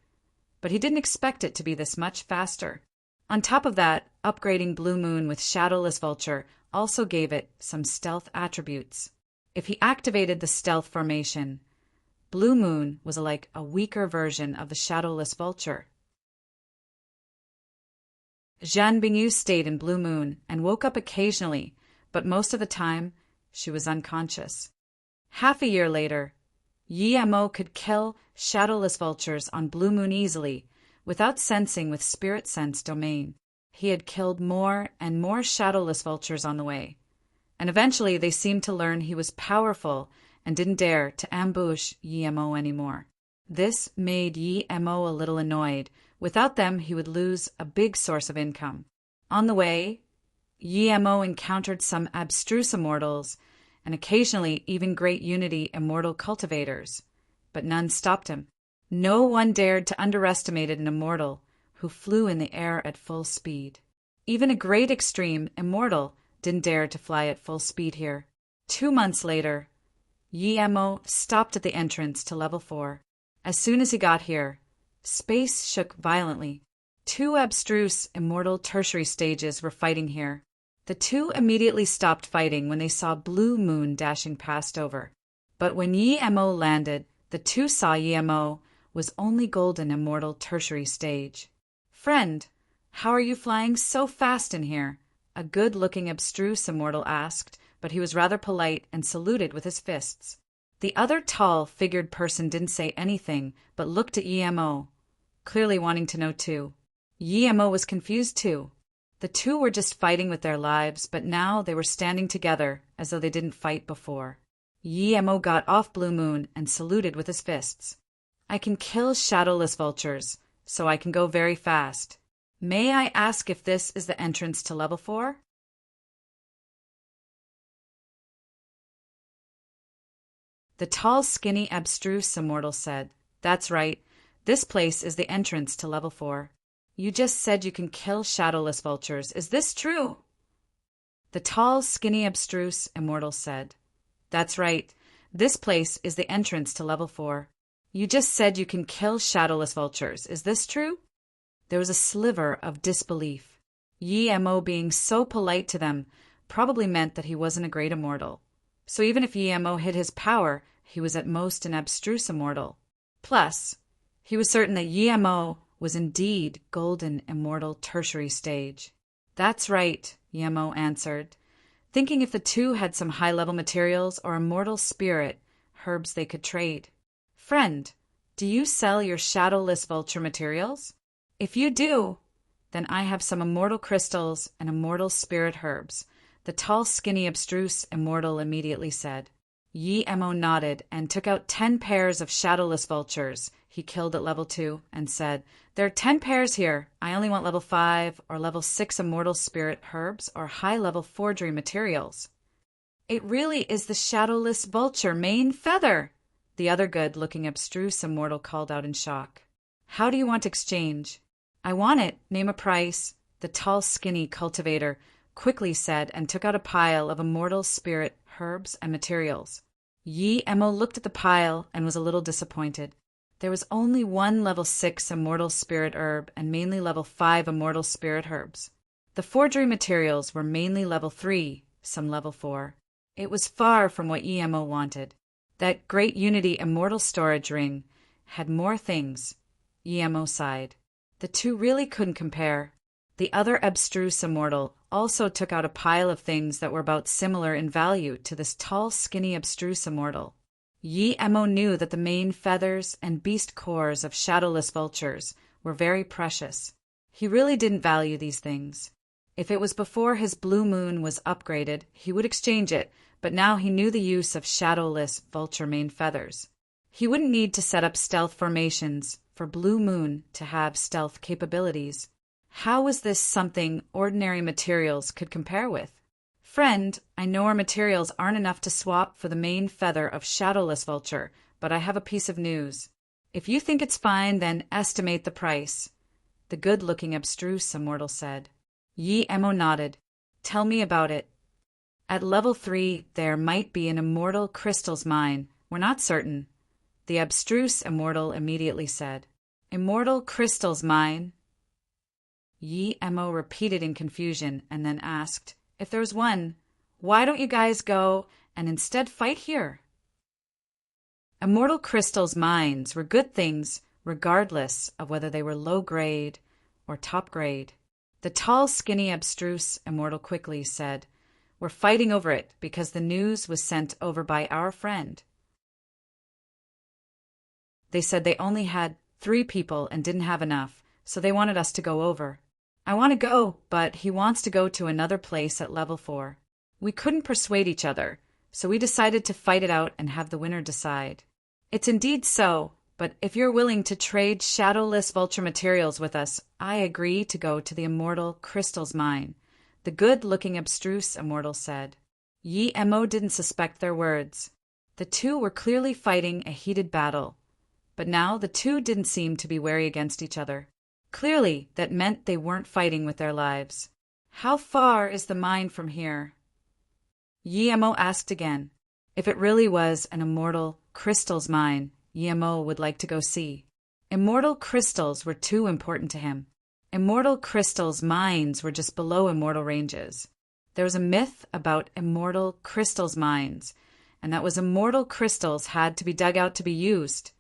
S1: but he didn't expect it to be this much faster. On top of that, upgrading Blue Moon with Shadowless Vulture also gave it some stealth attributes. If he activated the stealth formation, Blue Moon was like a weaker version of the Shadowless Vulture. Zhen Bingyu stayed in Blue Moon and woke up occasionally, but most of the time, she was unconscious. Half a year later, Yi Mo could kill Shadowless Vultures on Blue Moon easily, without sensing with Spirit Sense Domain. He had killed more and more Shadowless Vultures on the way, and eventually they seemed to learn he was powerful and didn't dare to ambush Yi Mo anymore. This made Yi Mo a little annoyed. Without them, he would lose a big source of income. On the way, Yi Mo encountered some abstruse immortals and occasionally even great Unity immortal cultivators, but none stopped him. No one dared to underestimate an immortal who flew in the air at full speed. Even a great extreme immortal didn't dare to fly at full speed here. 2 months later, Yi Mo stopped at the entrance to level 4. As soon as he got here, space shook violently. 2 abstruse immortal tertiary stages were fighting here. The 2 immediately stopped fighting when they saw Blue Moon dashing past over. But when Yi Mo landed, the 2 saw Yi Mo was only golden immortal tertiary stage. "Friend, how are you flying so fast in here?" a good-looking abstruse immortal asked, but he was rather polite and saluted with his fists. The other tall, figured person didn't say anything, but looked at Yi Mo, clearly wanting to know too. Yi Mo was confused too. The 2 were just fighting with their lives, but now they were standing together as though they didn't fight before. Yi Mo got off Blue Moon and saluted with his fists. "I can kill Shadowless Vultures, so I can go very fast. May I ask if this is the entrance to level 4? The tall, skinny, abstruse immortal said, "That's right. This place is the entrance to level 4. You just said you can kill Shadowless Vultures. Is this true?" The tall, skinny, abstruse immortal said, "That's right. This place is the entrance to level 4. You just said you can kill Shadowless Vultures. Is this true?" There was a sliver of disbelief. Yi Mo being so polite to them probably meant that he wasn't a great immortal. So even if Yi Mo hid his power, he was at most an abstruse immortal. Plus, he was certain that Yi Mo was indeed golden immortal tertiary stage. "That's right," Yi Mo answered, thinking if the 2 had some high-level materials or immortal spirit herbs they could trade. "Friend, do you sell your Shadowless Vulture materials? If you do, then I have some immortal crystals and immortal spirit herbs," the tall, skinny, abstruse immortal immediately said. Yi Mo nodded and took out 10 pairs of shadowless vultures he killed at level 2 and said, "There are 10 pairs here. I only want level 5 or level 6 immortal spirit herbs or high-level forgery materials." "It really is the shadowless vulture main feather," the other good-looking abstruse immortal called out in shock. "How do you want to exchange?" "I want it. Name a price," the tall, skinny cultivator quickly said and took out a pile of immortal spirit herbs and materials. Yi Mo looked at the pile and was a little disappointed. There was only one level 6 immortal spirit herb and mainly level 5 immortal spirit herbs. The forgery materials were mainly level 3, some level 4. It was far from what Yi Mo wanted. That Great Unity immortal storage ring had more things. Yi Mo sighed. The two really couldn't compare. The other abstruse immortal also took out a pile of things that were about similar in value to this tall, skinny abstruse immortal. Yi Mo knew that the mane feathers and beast cores of shadowless vultures were very precious. He really didn't value these things. If it was before his blue moon was upgraded, he would exchange it, but now he knew the use of shadowless vulture mane feathers. He wouldn't need to set up stealth formations for blue moon to have stealth capabilities. How was this something ordinary materials could compare with? "Friend, I know our materials aren't enough to swap for the main feather of shadowless vulture, but I have a piece of news. If you think it's fine, then estimate the price," the good-looking abstruse immortal said. Yi Mo nodded. "Tell me about it." "At level 3, there might be an immortal crystals mine. We're not certain," the abstruse immortal immediately said. "Immortal crystals mine?" Yi Mo repeated in confusion and then asked, "If there's one, why don't you guys go and instead fight here?" Immortal crystals mines were good things regardless of whether they were low grade or top grade. The tall, skinny, abstruse immortal quickly said, "We're fighting over it because the news was sent over by our friend. They said they only had 3 people and didn't have enough, so they wanted us to go over. I want to go, but he wants to go to another place at level 4. We couldn't persuade each other, so we decided to fight it out and have the winner decide. It's indeed so, but if you're willing to trade shadowless vulture materials with us, I agree to go to the immortal crystals mine," the good-looking abstruse immortal said. Yi Mo didn't suspect their words. The two were clearly fighting a heated battle, but now the two didn't seem to be wary against each other. Clearly, that meant they weren't fighting with their lives. "How far is the mine from here?" Yi Mo asked again. If it really was an immortal crystals mine, Yi Mo would like to go see. Immortal crystals were too important to him. Immortal crystals mines were just below immortal ranges. There was a myth about immortal crystals mines, and that was immortal crystals had to be dug out to be used,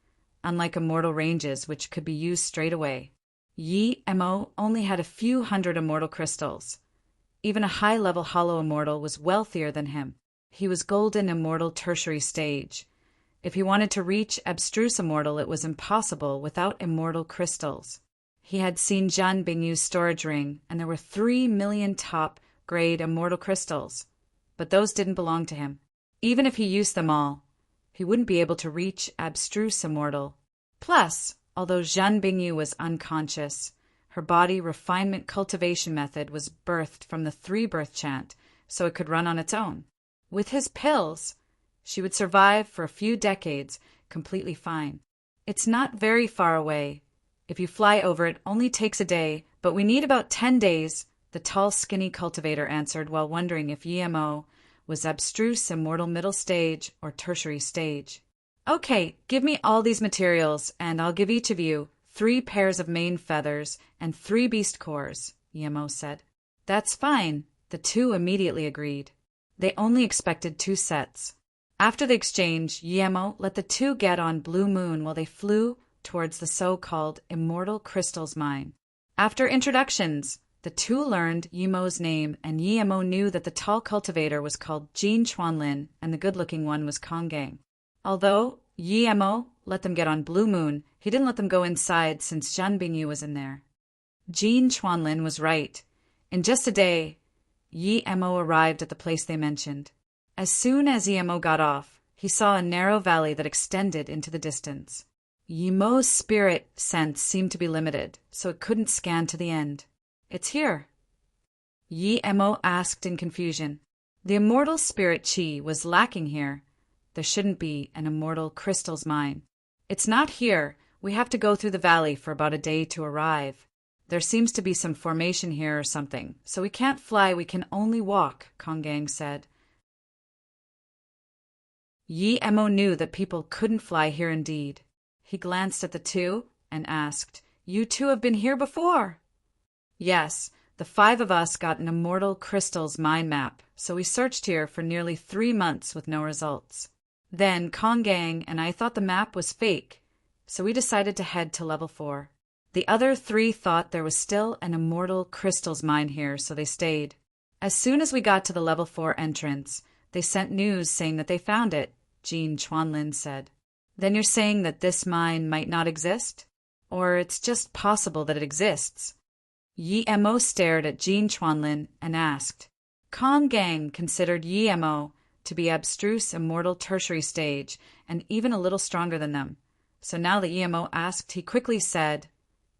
S1: unlike immortal ranges which could be used straight away. Yi Mo only had a few hundred immortal crystals. Even a high-level hollow immortal was wealthier than him. He was golden immortal tertiary stage. If he wanted to reach abstruse immortal, it was impossible without immortal crystals. He had seen Zhan Bingyu's storage ring, and there were 3 million top-grade immortal crystals, but those didn't belong to him. Even if he used them all, he wouldn't be able to reach abstruse immortal. Plus, although Zhan Bingyu was unconscious, her body refinement cultivation method was birthed from the 3-birth chant, so it could run on its own. With his pills, she would survive for a few decades completely fine. "It's not very far away. If you fly over it, only takes a day, but we need about 10 days, the tall, skinny cultivator answered while wondering if Yi Mo was abstruse immortal middle stage or tertiary stage. "Okay, give me all these materials, and I'll give each of you 3 pairs of mane feathers and 3 beast cores," Yi Mo said. "That's fine," the two immediately agreed. They only expected 2 sets. After the exchange, Yi Mo let the two get on Blue Moon while they flew towards the so-called Immortal Crystals Mine. After introductions, the two learned Yi Mo's name, and Yi Mo knew that the tall cultivator was called Jin Chuanlin and the good-looking one was Konggang. Although Yi Mo let them get on Blue Moon, he didn't let them go inside since Zhan Bingyu was in there. Jin Chuanlin was right. In just a day, Yi Mo arrived at the place they mentioned. As soon as Yi Mo got off, he saw a narrow valley that extended into the distance. Yi Mo's spirit sense seemed to be limited, so it couldn't scan to the end. "It's here," Yi Mo asked in confusion. The immortal spirit chi was lacking here. There shouldn't be an immortal crystal's mine. "It's not here. We have to go through the valley for about a day to arrive. There seems to be some formation here or something, so we can't fly, we can only walk," Kongang said. Yi Mo knew that people couldn't fly here indeed. He glanced at the two and asked, "You two have been here before?" "Yes, the 5 of us got an immortal crystal's mind map, so we searched here for nearly 3 months with no results. Then Kongang and I thought the map was fake, so we decided to head to level 4. The other 3 thought there was still an immortal crystal's mine here, so they stayed. As soon as we got to the level 4 entrance, they sent news saying that they found it," Jean Chuanlin said. "Then you're saying that this mine might not exist? Or it's just possible that it exists?" Yi Mo stared at Jean Chuanlin and asked. Kongang considered Yi Mo to be abstruse immortal tertiary stage and even a little stronger than them. So now that Yi Mo asked, he quickly said,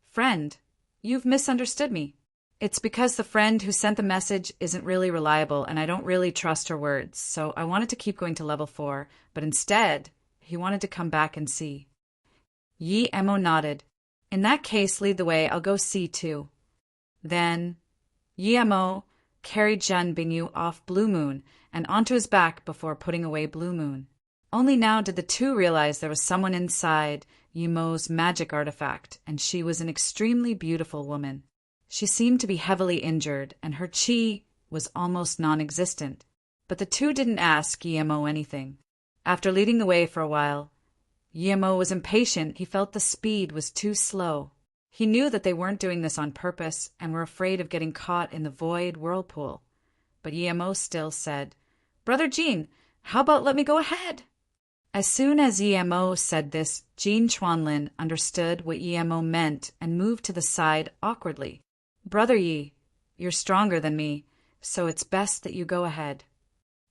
S1: "Friend, you've misunderstood me. It's because the friend who sent the message isn't really reliable and I don't really trust her words, so I wanted to keep going to level 4, but instead, he wanted to come back and see." Yi Mo nodded. "In that case, lead the way, I'll go see too." Then, Yi Mo carried Zhen Bingyu off Blue Moon and onto his back before putting away Blue Moon. Only now did the two realize there was someone inside Yi Mo's magic artifact, and she was an extremely beautiful woman. She seemed to be heavily injured, and her chi was almost non-existent. But the two didn't ask Yi Mo anything. After leading the way for a while, Yi Mo was impatient. He felt the speed was too slow. He knew that they weren't doing this on purpose and were afraid of getting caught in the void whirlpool. But Yi Mo still said, "Brother Jean, how about let me go ahead?" As soon as Yi Mo said this, Jean Chuanlin understood what Yi Mo meant and moved to the side awkwardly. "Brother Yi, you're stronger than me, so it's best that you go ahead."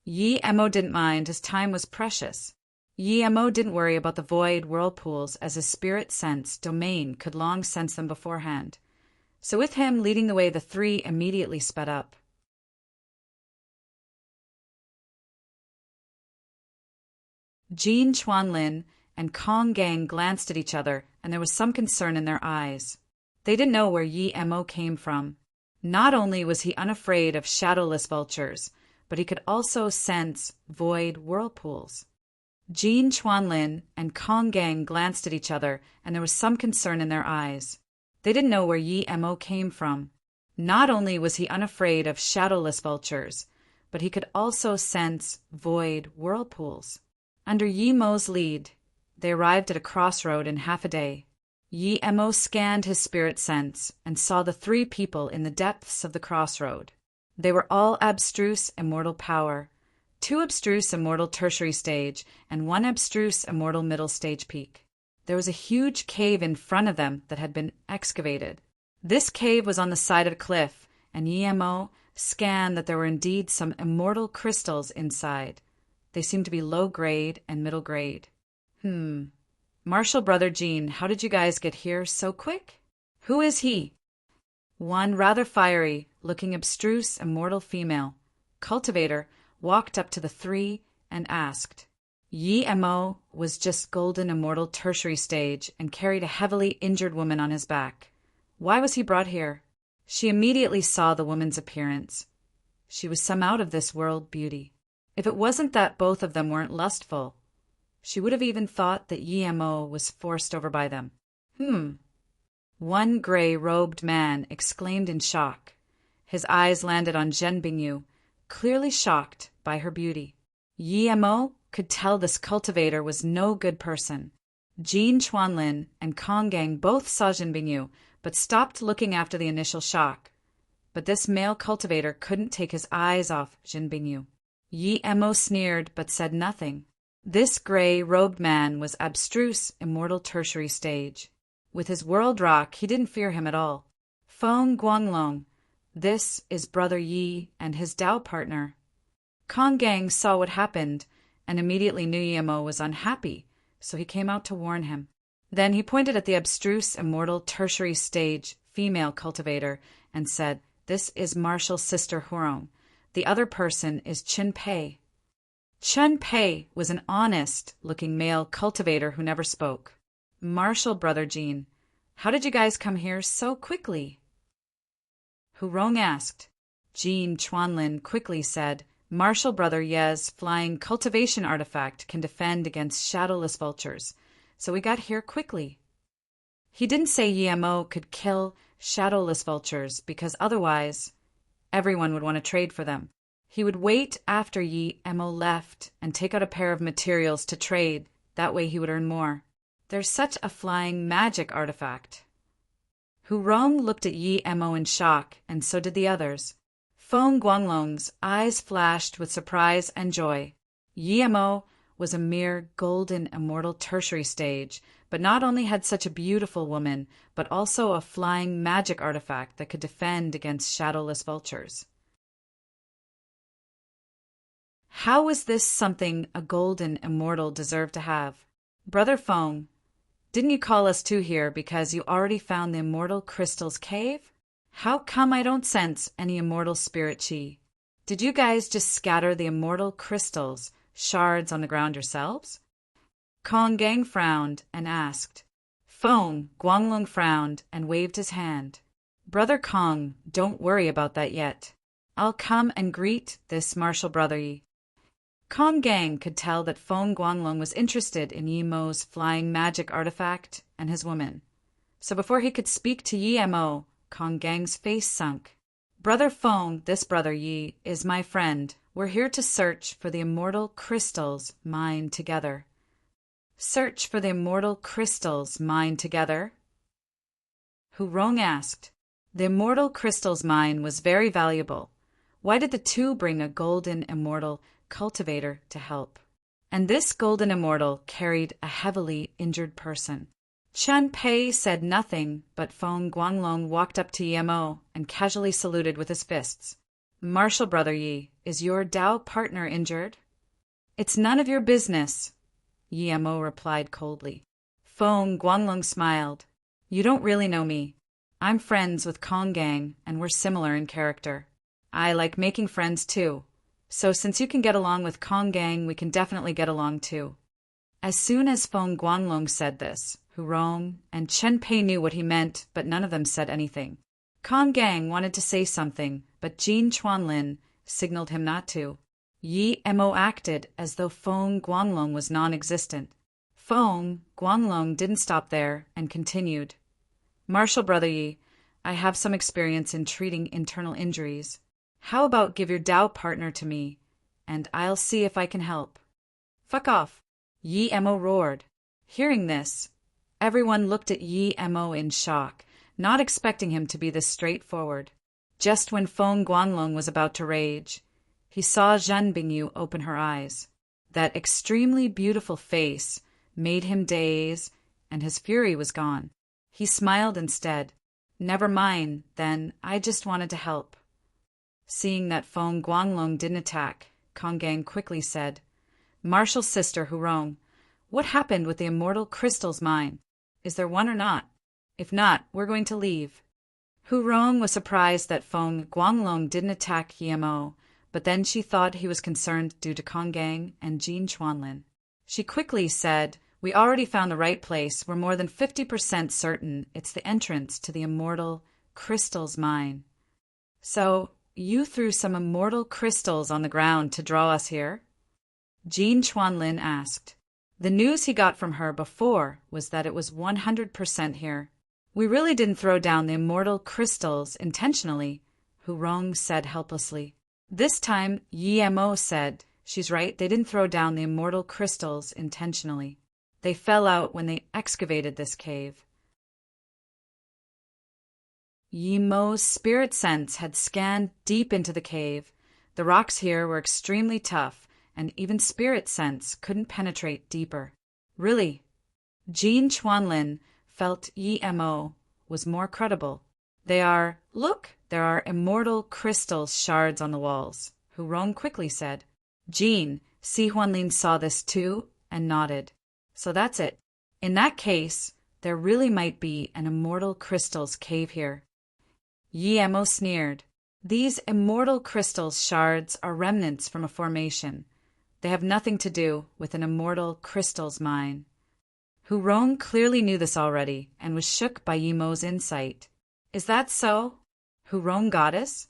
S1: Yi Mo didn't mind, his time was precious. Yi Mo didn't worry about the void whirlpools as his spirit sense domain could long sense them beforehand. So with him leading the way, the 3 immediately sped up. Jean Chuanlin and Kongang glanced at each other, and there was some concern in their eyes. They didn't know where Yi Mo came from. Not only was he unafraid of shadowless vultures, but he could also sense void whirlpools. Jean Chuanlin and Kongang glanced at each other, and there was some concern in their eyes. They didn't know where Yi Mo came from. Not only was he unafraid of shadowless vultures, but he could also sense void whirlpools. Under Yi Mo's lead, they arrived at a crossroad in half a day. Yi Mo scanned his spirit sense and saw the 3 people in the depths of the crossroad. They were all abstruse immortal power, 2 abstruse immortal tertiary stage, and 1 abstruse immortal middle stage peak. There was a huge cave in front of them that had been excavated. This cave was on the side of a cliff, and Yi Mo scanned that there were indeed some immortal crystals inside. They seemed to be low grade and middle grade. Marshall Brother Jean, how did you guys get here so quick? Who is he? One rather fiery, looking abstruse immortal female, cultivator, walked up to the 3 and asked. Yi Mo was just golden immortal tertiary stage and carried a heavily injured woman on his back. Why was he brought here? She immediately saw the woman's appearance. She was some out-of-this-world beauty. If it wasn't that both of them weren't lustful, she would have even thought that Yi Mo was forced over by them. One gray-robed man exclaimed in shock. His eyes landed on Zhen Bingyu, clearly shocked by her beauty. Yi Mo could tell this cultivator was no good person. Jean Chuanlin and Kongang both saw Zhen Bingyu, but stopped looking after the initial shock. But this male cultivator couldn't take his eyes off Zhen Bingyu. Yi Mo sneered but said nothing. This gray-robed man was abstruse immortal tertiary stage. With his world rock, he didn't fear him at all. Feng Guanglong, this is Brother Yi and his Tao partner. Kongang saw what happened and immediately knew Yemo was unhappy, so he came out to warn him. Then he pointed at the abstruse immortal tertiary stage female cultivator and said, "This is Marshall's sister Hurong. The other person is Chen Pei." Chen Pei was an honest-looking male cultivator who never spoke. "Marshall, Brother Jean, how did you guys come here so quickly?" Hurong asked. Jean Chuanlin quickly said, "Marshall Brother Ye's flying cultivation artifact can defend against shadowless vultures, so we got here quickly." He didn't say Yemo could kill shadowless vultures because otherwise everyone would want to trade for them. He would wait after Yemo left and take out a pair of materials to trade, that way he would earn more. There's such a flying magic artifact. Hurong looked at Yemo in shock, and so did the others. Feng Guanglong's eyes flashed with surprise and joy. Yemo was a mere golden immortal tertiary stage, but not only had such a beautiful woman, but also a flying magic artifact that could defend against shadowless vultures. How was this something a golden immortal deserved to have? Brother Feng, didn't you call us two here because you already found the immortal crystal's cave? How come I don't sense any immortal spirit chi? Did you guys just scatter the immortal crystals, shards on the ground yourselves? Kong Gang frowned and asked. Feng Guanglong frowned and waved his hand. Brother Kong, don't worry about that yet. I'll come and greet this Marshall Brother Yi. Kong Gang could tell that Feng Guanglong was interested in Yemo's flying magic artifact and his woman. So before he could speak to Yemo, Kong Gang's face sunk. Brother Feng, this Brother Yi, is my friend. We're here to search for the immortal crystals mine together. Search for the immortal crystals mine together? Hurong asked. The immortal crystals mine was very valuable. Why did the two bring a golden immortal cultivator to help? And this golden immortal carried a heavily injured person. Chen Pei said nothing, but Feng Guanglong walked up to Yemo and casually saluted with his fists. Marshall Brother Yi, is your Dao partner injured? It's none of your business, Yemo replied coldly. Feng Guanglong smiled. You don't really know me. I'm friends with Kong Gang, and we're similar in character. I like making friends too. So since you can get along with Kong Gang, we can definitely get along too. As soon as Feng Guanglong said this, Hurong and Chen Pei knew what he meant, but none of them said anything. Kong Gang wanted to say something, but Jean Chuanlin signaled him not to. Yemo acted as though Feng Guanglong was non-existent. Feng Guanglong didn't stop there and continued. Marshall Brother Yi, I have some experience in treating internal injuries. How about give your Dao partner to me, and I'll see if I can help. Fuck off, Yemo roared. Hearing this, everyone looked at Yemo in shock, not expecting him to be this straightforward. Just when Feng Guanglong was about to rage, he saw Zhen Bingyu open her eyes. That extremely beautiful face made him daze, and his fury was gone. He smiled instead. Never mind, then, I just wanted to help. Seeing that Feng Guanglong didn't attack, Kong Gang quickly said, Marshall's sister Hurong, what happened with the immortal crystals mine? Is there one or not? If not, we're going to leave. Hurong was surprised that Feng Guanglong didn't attack Yemo, but then she thought he was concerned due to Kong Gang and Jean Chuanlin. She quickly said, We already found the right place. We're more than 50% certain it's the entrance to the immortal crystals mine. So, you threw some immortal crystals on the ground to draw us here? Jean Chuanlin asked. The news he got from her before was that it was 100% here. We really didn't throw down the immortal crystals intentionally, Hurong said helplessly. This time, Yemo said, She's right, they didn't throw down the immortal crystals intentionally. They fell out when they excavated this cave. Yemo's spirit sense had scanned deep into the cave. The rocks here were extremely tough, and even spirit sense couldn't penetrate deeper. Really? Jean Chuanlin felt Yemo was more credible. Look, there are immortal crystal shards on the walls, Hurong quickly said. Jean, Si Huanlin saw this too and nodded. So that's it. In that case, there really might be an immortal crystals cave here. Yi Mo sneered. These immortal crystals shards are remnants from a formation. They have nothing to do with an immortal crystals mine. Hu Rong clearly knew this already and was shook by Yi Mo's insight. Is that so? Hu Rong goddess?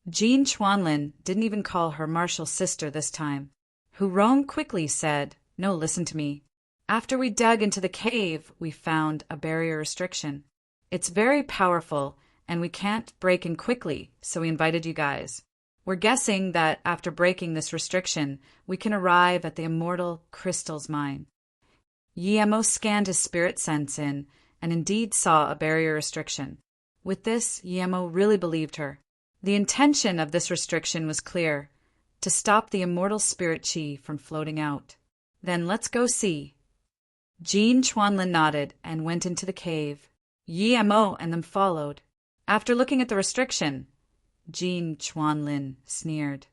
S1: Jean Chuanlin didn't even call her martial sister this time. Hu Rong quickly said, "No, listen to me. After we dug into the cave, we found a barrier restriction. It's very powerful, and we can't break in quickly, so we invited you guys. We're guessing that after breaking this restriction, we can arrive at the immortal crystals mine." Yi Mo scanned his spirit sense in, and indeed saw a barrier restriction. With this, Yi Mo really believed her. The intention of this restriction was clear, to stop the immortal spirit chi from floating out. Then let's go see. Jean Chuanlin nodded and went into the cave. Yi Mo and them followed. After looking at the restriction, Jean Chuanlin sneered.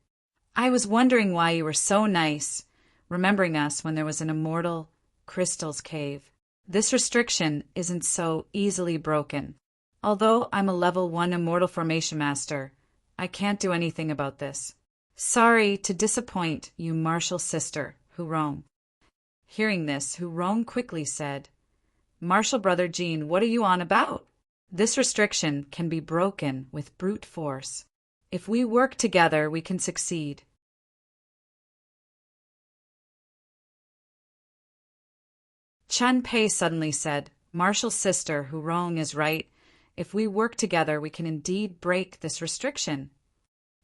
S1: "I was wondering why you were so nice, remembering us when there was an immortal crystals cave. This restriction isn't so easily broken. Although I'm a level 1 immortal formation master, I can't do anything about this. Sorry to disappoint you, martial sister, Hu Rong." Hearing this, Hu Rong quickly said, "Martial brother Jean, what are you on about? This restriction can be broken with brute force. If we work together, we can succeed." Chen Pei suddenly said, "Martial sister, Hu Rong is right. If we work together, we can indeed break this restriction."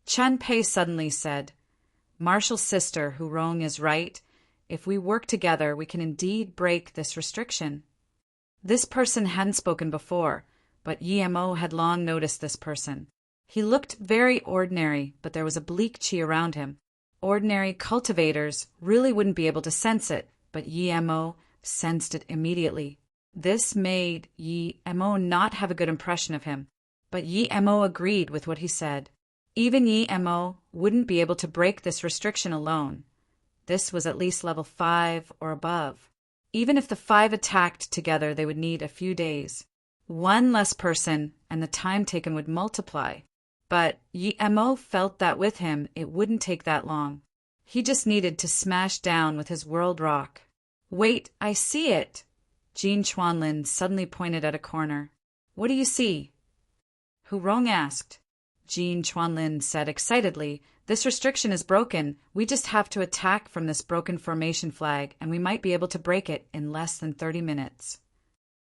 S1: Chen Pei suddenly said, "Martial sister, Hu Rong is right. If we work together, we can indeed break this restriction." This person hadn't spoken before, but Yi Mo had long noticed this person. He looked very ordinary, but there was a bleak chi around him. Ordinary cultivators really wouldn't be able to sense it, but Yi Mo sensed it immediately. This made Yi Mo not have a good impression of him, but Yi Mo agreed with what he said. Even Yi Mo wouldn't be able to break this restriction alone. This was at least level 5 or above. Even if the 5 attacked together, they would need a few days. One less person, and the time taken would multiply. But Yi Mo felt that with him, it wouldn't take that long. He just needed to smash down with his world rock. "Wait, I see it!" Jean Chuanlin suddenly pointed at a corner. "What do you see?" Hu Rong asked. Jean Chuanlin said excitedly, "This restriction is broken. We just have to attack from this broken formation flag, and we might be able to break it in less than 30 minutes.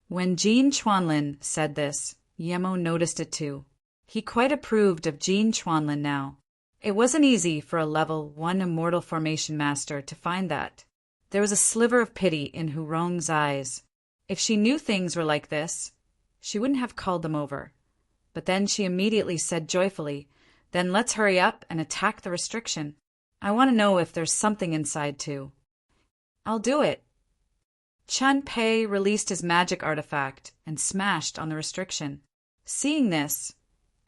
S1: When Jean Chuanlin said this, Yi Mo noticed it too. He quite approved of Jean Chuanlin now. It wasn't easy for a level 1 immortal formation master to find that. There was a sliver of pity in Hu Rong's eyes. If she knew things were like this, she wouldn't have called them over. But then she immediately said joyfully, "Then let's hurry up and attack the restriction. I want to know if there's something inside too." "I'll do it." Chen Pei released his magic artifact and smashed on the restriction. Seeing this,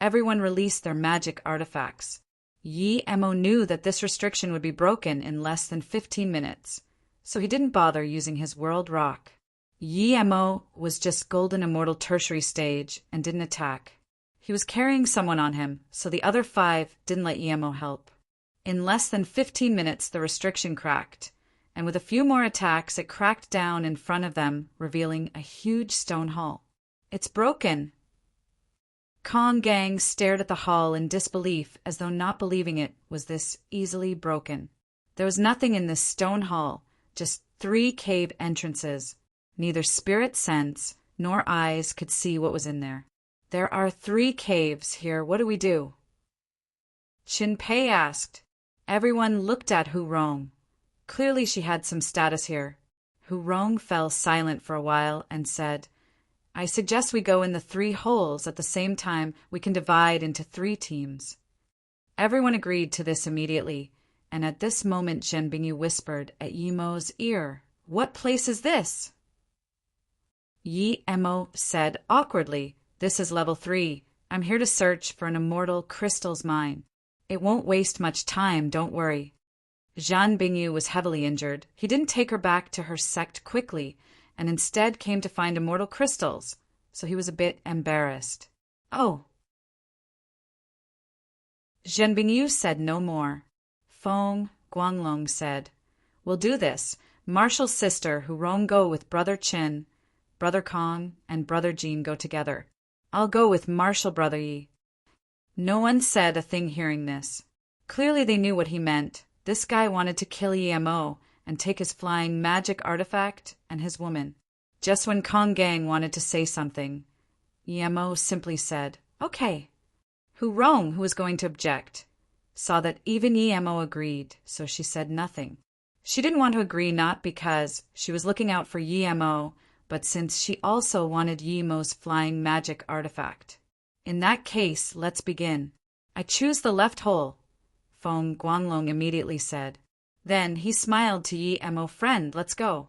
S1: everyone released their magic artifacts. Yi Mo knew that this restriction would be broken in less than 15 minutes, so he didn't bother using his world rock. Yi Mo was just golden immortal tertiary stage and didn't attack. He was carrying someone on him, so the other 5 didn't let Yi Mo help. In less than 15 minutes, the restriction cracked, and with a few more attacks, it cracked down in front of them, revealing a huge stone hall. "It's broken." Kong Gang stared at the hall in disbelief, as though not believing it was this easily broken. There was nothing in this stone hall, just 3 cave entrances. Neither spirit sense nor eyes could see what was in there. "There are 3 caves here. What do we do?" Chen Pei asked. Everyone looked at Hu Rong. Clearly she had some status here. Hu Rong fell silent for a while and said, "I suggest we go in the 3 holes at the same time. We can divide into 3 teams." Everyone agreed to this immediately, and at this moment Zhen Bingyu whispered at Yi Mo's ear, "What place is this?" Yi Mo said awkwardly, "This is level 3. I'm here to search for an immortal crystals mine. It won't waste much time, don't worry." Zhan Bingyu was heavily injured. He didn't take her back to her sect quickly, and instead came to find immortal crystals, so he was a bit embarrassed. Oh. Zhan Bingyu said no more. Feng Guanglong said, "We'll do this. Marshall's sister, Hu Rong, go with Brother Qin. Brother Kong and Brother Jean go together. I'll go with Marshall Brother Yi." No one said a thing hearing this. Clearly they knew what he meant. This guy wanted to kill Yemo and take his flying magic artifact and his woman. Just when Kong Gang wanted to say something, Yemo simply said, "Okay." Hu Rong, who was going to object, saw that even Yemo agreed, so she said nothing. She didn't want to agree not because she was looking out for Yemo, but since she also wanted Yemo's flying magic artifact. "In that case, let's begin. I choose the left hole," Feng Guanglong immediately said. Then he smiled to Yemo, "Friend, let's go."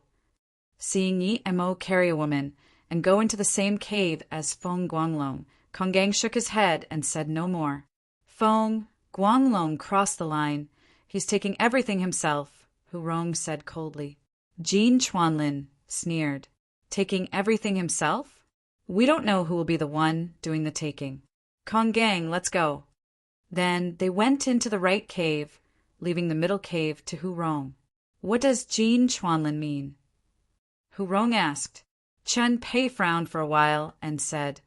S1: Seeing Yemo carry a woman and go into the same cave as Feng Guanglong, Kong Gang shook his head and said no more. Feng Guanglong crossed the line. "He's taking everything himself," Hu Rong said coldly. Jean Chuanlin sneered. "Taking everything himself? We don't know who will be the one doing the taking. Kong Gang, let's go." Then they went into the right cave, leaving the middle cave to Hu Rong. "What does Jean Chuanlin mean?" Hu Rong asked. Chen Pei frowned for a while and said,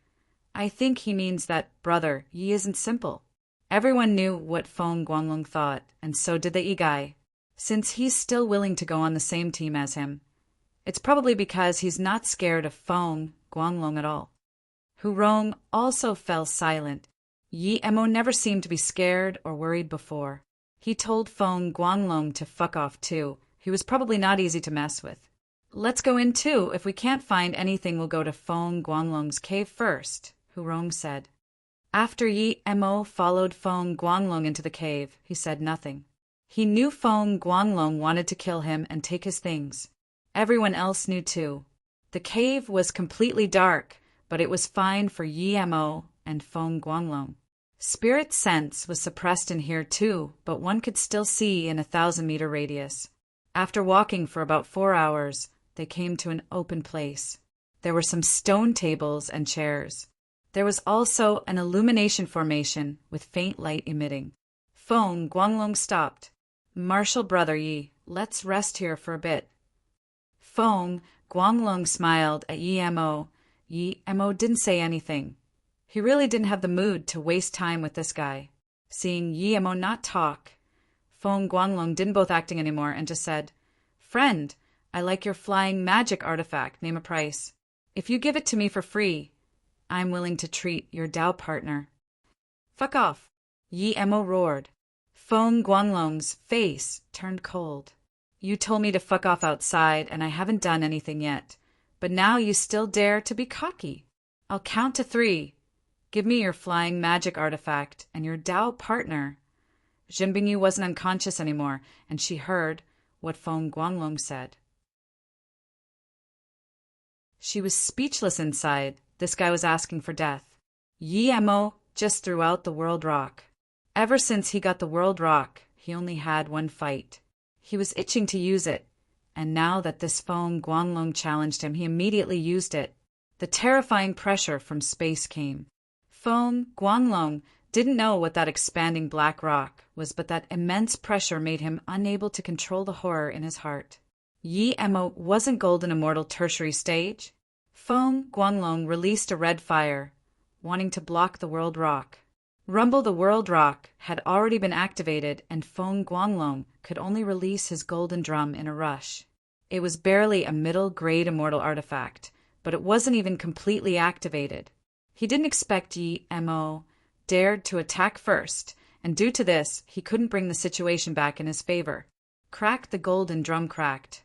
S1: "I think he means that Brother Yi isn't simple." Everyone knew what Feng Guanglong thought, and so did the Yigai. Since he's still willing to go on the same team as him, it's probably because he's not scared of Feng Guanglong at all. Hu Rong also fell silent. Yemo never seemed to be scared or worried before. He told Feng Guanglong to fuck off too. He was probably not easy to mess with. "Let's go in too. If we can't find anything, we'll go to Feng Guanglong's cave first," Hu Rong said. After Yemo followed Feng Guanglong into the cave, he said nothing. He knew Feng Guanglong wanted to kill him and take his things. Everyone else knew too. The cave was completely dark, but it was fine for Yemo and Feng Guanglong. Spirit sense was suppressed in here too, but one could still see in a 1,000-meter radius. After walking for about 4 hours, they came to an open place. There were some stone tables and chairs. There was also an illumination formation with faint light emitting. Feng Guanglong stopped. "Marshall Brother Yi, let's rest here for a bit." Feng Guanglong smiled at Yemo. Yemo didn't say anything. He really didn't have the mood to waste time with this guy. Seeing Yemo not talk, Feng Guanglong didn't bother acting anymore and just said, "Friend, I like your flying magic artifact. Name a price. If you give it to me for free, I'm willing to treat your Dao partner." "Fuck off," Yemo roared. Feng Guanglong's face turned cold. "You told me to fuck off outside, and I haven't done anything yet. But now you still dare to be cocky. I'll count to 3. Give me your flying magic artifact and your Dao partner." Zhan Bingyu wasn't unconscious anymore, and she heard what Feng Guanglong said. She was speechless inside. This guy was asking for death. Yemo just threw out the World Rock. Ever since he got the World Rock, he only had one fight. He was itching to use it, and now that this Feng Guanglong challenged him, he immediately used it. The terrifying pressure from space came. Feng Guanglong didn't know what that expanding black rock was, but that immense pressure made him unable to control the horror in his heart. Yemo wasn't golden immortal tertiary stage. Feng Guanglong released a red fire, wanting to block the World Rock. Rumble the World Rock had already been activated, and Feng Guanglong could only release his golden drum in a rush. It was barely a middle-grade immortal artifact, but it wasn't even completely activated. He didn't expect Yemo dared to attack first, and due to this, he couldn't bring the situation back in his favor. Crack the golden drum cracked.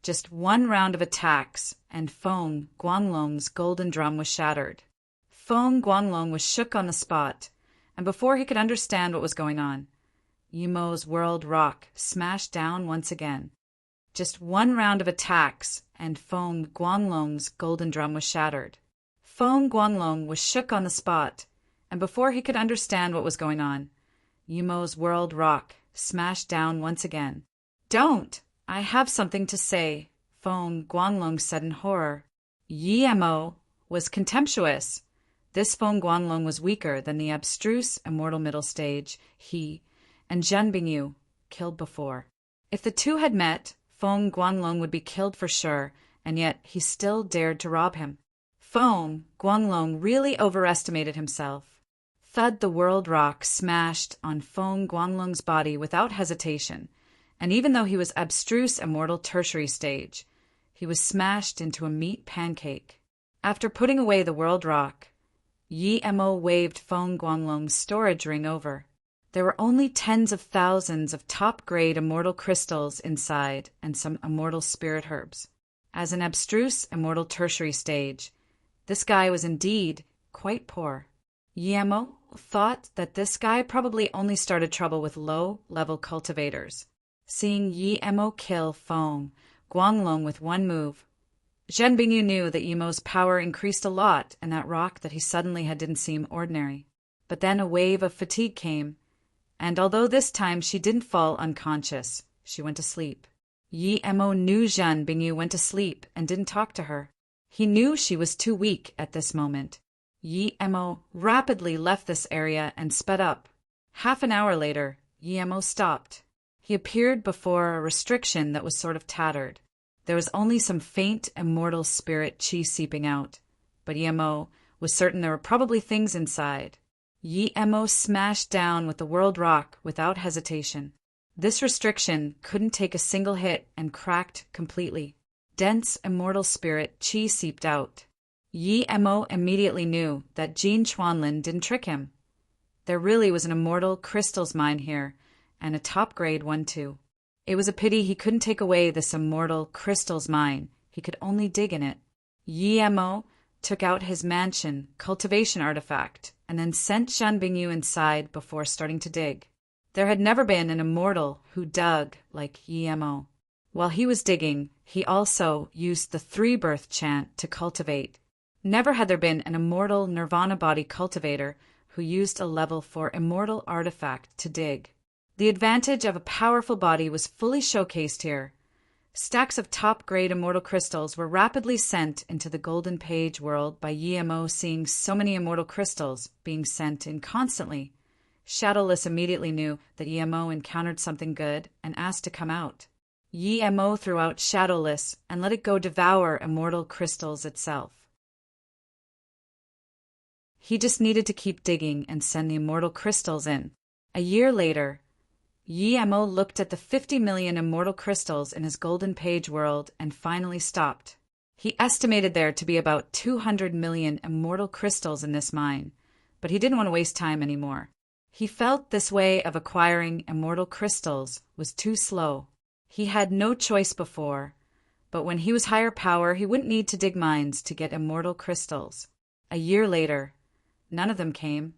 S1: Just one round of attacks, and Feng Guanglong's golden drum was shattered. Feng Guanglong was shook on the spot, and before he could understand what was going on, Yemo's World Rock smashed down once again. Just one round of attacks, and Feng Guanglong's golden drum was shattered. Feng Guanglong was shook on the spot, and before he could understand what was going on, Yimo's world rock smashed down once again. "Don't! I have something to say," Feng Guanglong said in horror. Yimo was contemptuous. This Feng Guanglong was weaker than the abstruse immortal middle stage he and Zhen Bingyu killed before. If the two had met, Feng Guanglong would be killed for sure, and yet he still dared to rob him. Feng Guanglong really overestimated himself. Thud, the world rock smashed on Feng Guanglong's body without hesitation, and even though he was abstruse immortal tertiary stage, he was smashed into a meat pancake. After putting away the world rock, Yimo waved Feng Guanglong's storage ring over. There were only tens of thousands of top-grade immortal crystals inside and some immortal spirit herbs. As an abstruse immortal tertiary stage, this guy was indeed quite poor. Yimo thought that this guy probably only started trouble with low-level cultivators. Seeing Yimo kill Feng Guanglong with one move, Zhen Bingyu knew that Yimo's power increased a lot and that rock that he suddenly had didn't seem ordinary. But then a wave of fatigue came, and although this time she didn't fall unconscious, she went to sleep. Yimo knew Zhen Bingyu went to sleep and didn't talk to her. He knew she was too weak at this moment. Yimo rapidly left this area and sped up. Half an hour later, Yimo stopped. He appeared before a restriction that was sort of tattered. There was only some faint immortal spirit chi seeping out, but Yimo was certain there were probably things inside. Yimo smashed down with the world rock without hesitation. This restriction couldn't take a single hit and cracked completely. Dense immortal spirit chi seeped out. Yimo immediately knew that Jin Chuanlin didn't trick him. There really was an immortal crystals mine here, and a top-grade one too. It was a pity he couldn't take away this immortal crystals mine. He could only dig in it. Yimo took out his mansion cultivation artifact and then sent Zhen Bingyu inside before starting to dig. There had never been an immortal who dug like Yimo. While he was digging, he also used the three-birth chant to cultivate. Never had there been an immortal nirvana body cultivator who used a level 4 immortal artifact to dig. The advantage of a powerful body was fully showcased here. Stacks of top-grade immortal crystals were rapidly sent into the Golden Page world by Yimo, seeing so many immortal crystals being sent in constantly. Shadowless immediately knew that Yimo encountered something good and asked to come out. Yimo threw out Shadowless and let it go devour immortal crystals itself. He just needed to keep digging and send the immortal crystals in. A year later, Yimo looked at the 50 million immortal crystals in his Golden Page world and finally stopped. He estimated there to be about 200 million immortal crystals in this mine, but he didn't want to waste time anymore. He felt this way of acquiring immortal crystals was too slow. He had no choice before, but when he was higher power, he wouldn't need to dig mines to get immortal crystals. A year later, none of them came.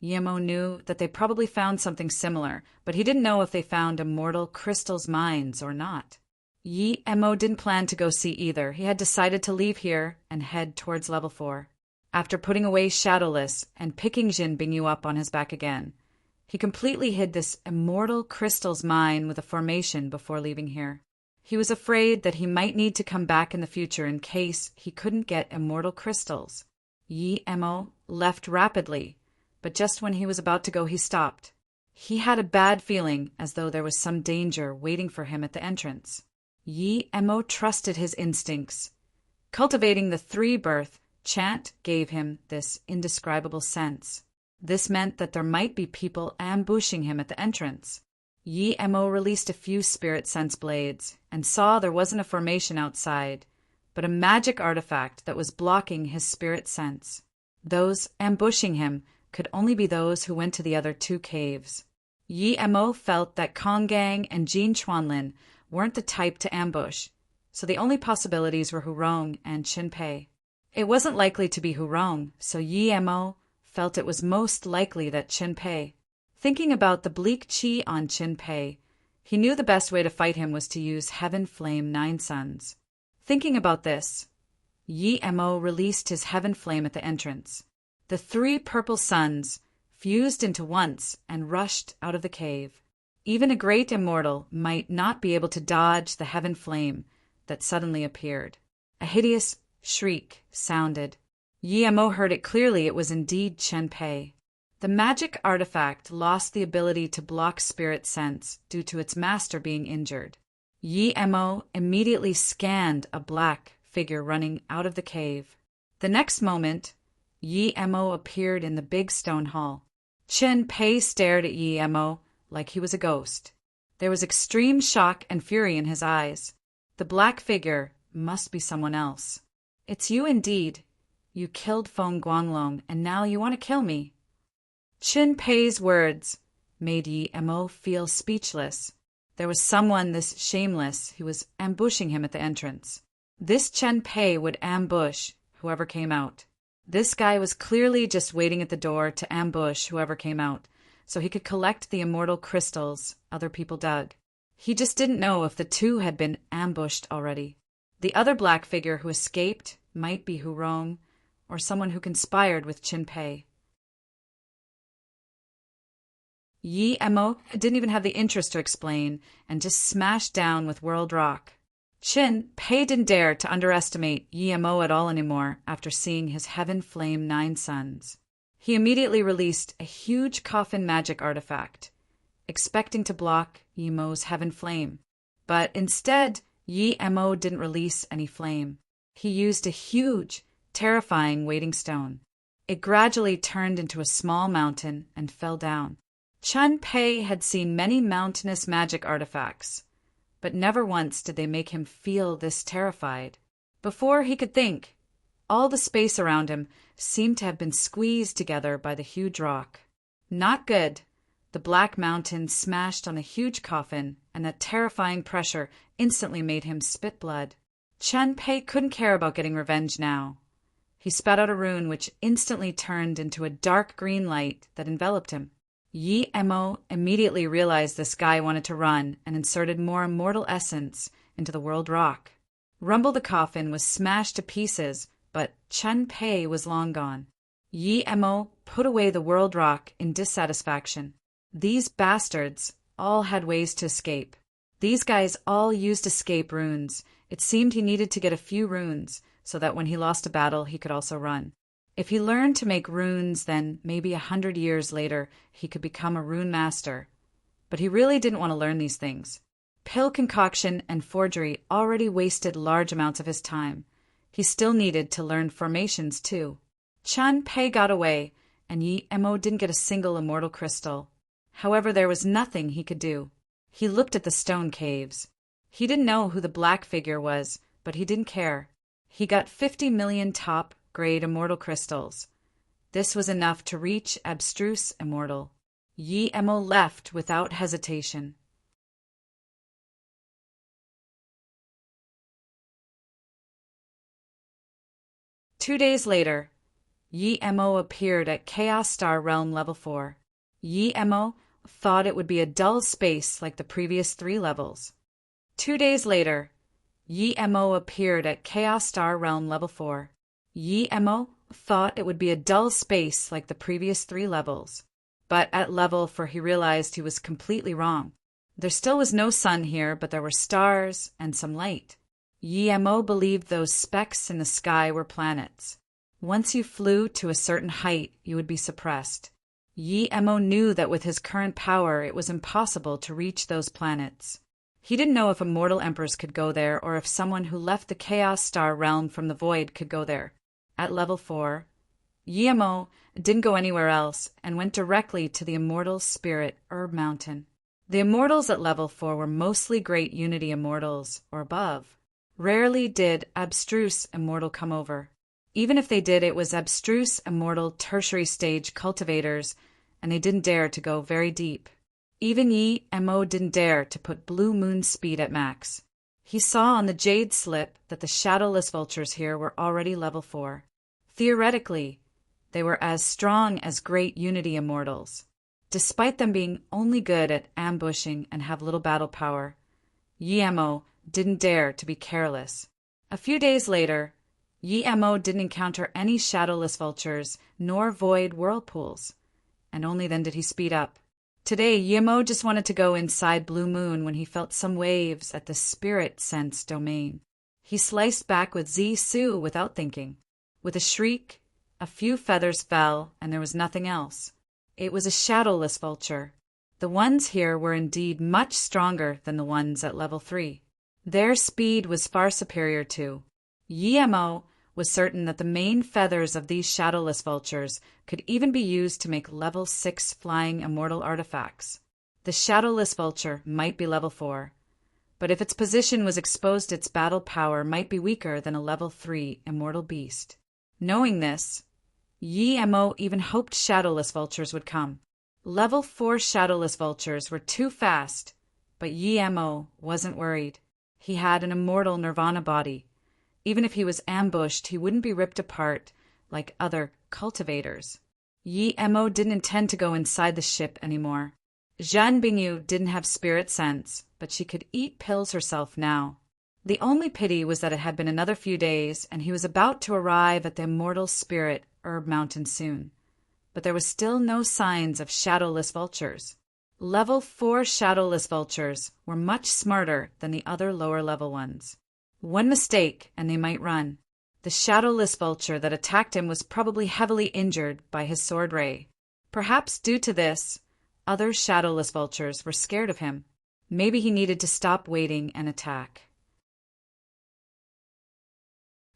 S1: Yimo knew that they probably found something similar, but he didn't know if they found immortal crystals mines or not. Yimo didn't plan to go see either. He had decided to leave here and head towards level 4. After putting away Shadowless and picking Zhen Bingyu up on his back again, he completely hid this immortal crystals mine with a formation before leaving here. He was afraid that he might need to come back in the future in case he couldn't get immortal crystals. Yimo left rapidly, but just when he was about to go, he stopped. He had a bad feeling as though there was some danger waiting for him at the entrance. Yimo trusted his instincts. Cultivating the three-birth chant gave him this indescribable sense. This meant that there might be people ambushing him at the entrance. Yimo released a few spirit sense blades and saw there wasn't a formation outside, but a magic artifact that was blocking his spirit sense. Those ambushing him could only be those who went to the other 2 caves. Yimo felt that Konggang and Jin Chuanlin weren't the type to ambush, so the only possibilities were Hurong and Qinpei. It wasn't likely to be Hurong, so Yimo felt it was most likely that Qinpei. Thinking about the bleak chi on Qinpei, he knew the best way to fight him was to use Heaven Flame 9 Suns. Thinking about this, Yimo released his Heaven Flame at the entrance. The 3 purple suns fused into once and rushed out of the cave. Even a great immortal might not be able to dodge the heaven flame that suddenly appeared. A hideous shriek sounded. Yi Mo heard it clearly. It was indeed Chen Pei. The magic artifact lost the ability to block spirit sense due to its master being injured. Yi Mo immediately scanned a black figure running out of the cave. The next moment, Yi Mo appeared in the big stone hall. Chen Pei stared at Yi Mo like he was a ghost. There was extreme shock and fury in his eyes. The black figure must be someone else. It's you indeed. You killed Feng Guanglong, and now you want to kill me. Chen Pei's words made Yi Mo feel speechless. There was someone this shameless who was ambushing him at the entrance. This Chen Pei would ambush whoever came out. This guy was clearly just waiting at the door to ambush whoever came out, so he could collect the immortal crystals other people dug. He just didn't know if the 2 had been ambushed already. The other black figure who escaped might be Hurong, or someone who conspired with Chen Pei. Yi Mo didn't even have the interest to explain and just smashed down with World Rock. Chen Pei didn't dare to underestimate Yi Mo at all anymore after seeing his Heaven Flame 9 suns. He immediately released a huge coffin magic artifact, expecting to block Yi Mo's Heaven Flame. But instead, Yi Mo didn't release any flame. He used a huge, terrifying waiting stone. It gradually turned into a small mountain and fell down. Chen Pei had seen many mountainous magic artifacts, but never once did they make him feel this terrified. Before he could think, all the space around him seemed to have been squeezed together by the huge rock. Not good. The black mountain smashed on a huge coffin, and that terrifying pressure instantly made him spit blood. Chen Pei couldn't care about getting revenge now. He spat out a rune which instantly turned into a dark green light that enveloped him. Yi Mo immediately realized this guy wanted to run and inserted more immortal essence into the World Rock. Rumble the coffin was smashed to pieces, but Chen Pei was long gone. Yi Mo put away the World Rock in dissatisfaction. These bastards all had ways to escape. These guys all used escape runes. It seemed he needed to get a few runes so that when he lost a battle he could also run. If he learned to make runes, then maybe 100 years later he could become a rune master. But he really didn't want to learn these things. Pill concoction and forgery already wasted large amounts of his time. He still needed to learn formations too. Chen Pei got away, and Yi Mo didn't get a single immortal crystal. However, there was nothing he could do. He looked at the stone caves. He didn't know who the black figure was, but he didn't care. He got 50 million top-grade immortal crystals. This was enough to reach abstruse immortal. Yi Mo left without hesitation. Two days later, Yi Mo appeared at Chaos Star Realm Level 4. Yi Mo thought it would be a dull space like the previous 3 levels. 2 days later, Yi Mo appeared at Chaos Star Realm Level 4. Yi Mo thought it would be a dull space like the previous 3 levels. But at level 4 he realized he was completely wrong. There still was no sun here, but there were stars and some light. Yi Mo believed those specks in the sky were planets. Once you flew to a certain height, you would be suppressed. Yi Mo knew that with his current power it was impossible to reach those planets. He didn't know if immortal emperors could go there or if someone who left the Chaos Star realm from the void could go there. At level 4, Yi Mo didn't go anywhere else and went directly to the immortal spirit Herb Mountain. The immortals at level 4 were mostly great unity immortals or above. Rarely did abstruse immortal come over. Even if they did, it was abstruse immortal tertiary stage cultivators, and they didn't dare to go very deep. Even Yi Mo didn't dare to put blue moon speed at max. He saw on the jade slip that the shadowless vultures here were already level 4. Theoretically, they were as strong as great unity immortals. Despite them being only good at ambushing and have little battle power, Yi Mo didn't dare to be careless. A few days later, Yi-Mo didn't encounter any shadowless vultures nor void whirlpools, and only then did he speed up. Today, Yi-Mo just wanted to go inside Blue Moon when he felt some waves at the spirit sense domain. He sliced back with Zi-Su without thinking. With a shriek, a few feathers fell, and there was nothing else. It was a shadowless vulture. The ones here were indeed much stronger than the ones at level 3. Their speed was far superior to. Yi-Mo was certain that the main feathers of these shadowless vultures could even be used to make level 6 flying immortal artifacts. The shadowless vulture might be level 4, but if its position was exposed, its battle power might be weaker than a level 3 immortal beast. Knowing this, Yi-Mo even hoped shadowless vultures would come. Level 4 shadowless vultures were too fast, but Yi-Mo wasn't worried. He had an immortal nirvana body. Even if he was ambushed, he wouldn't be ripped apart like other cultivators. Yi-Mo didn't intend to go inside the ship anymore. Zhan Bingyu didn't have spirit sense, but she could eat pills herself now. The only pity was that it had been another few days, and he was about to arrive at the immortal spirit Herb Mountain soon. But there was still no signs of shadowless vultures. Level 4 shadowless vultures were much smarter than the other lower level ones. One mistake, and they might run. The shadowless vulture that attacked him was probably heavily injured by his sword ray. Perhaps due to this, other shadowless vultures were scared of him. Maybe he needed to stop waiting and attack.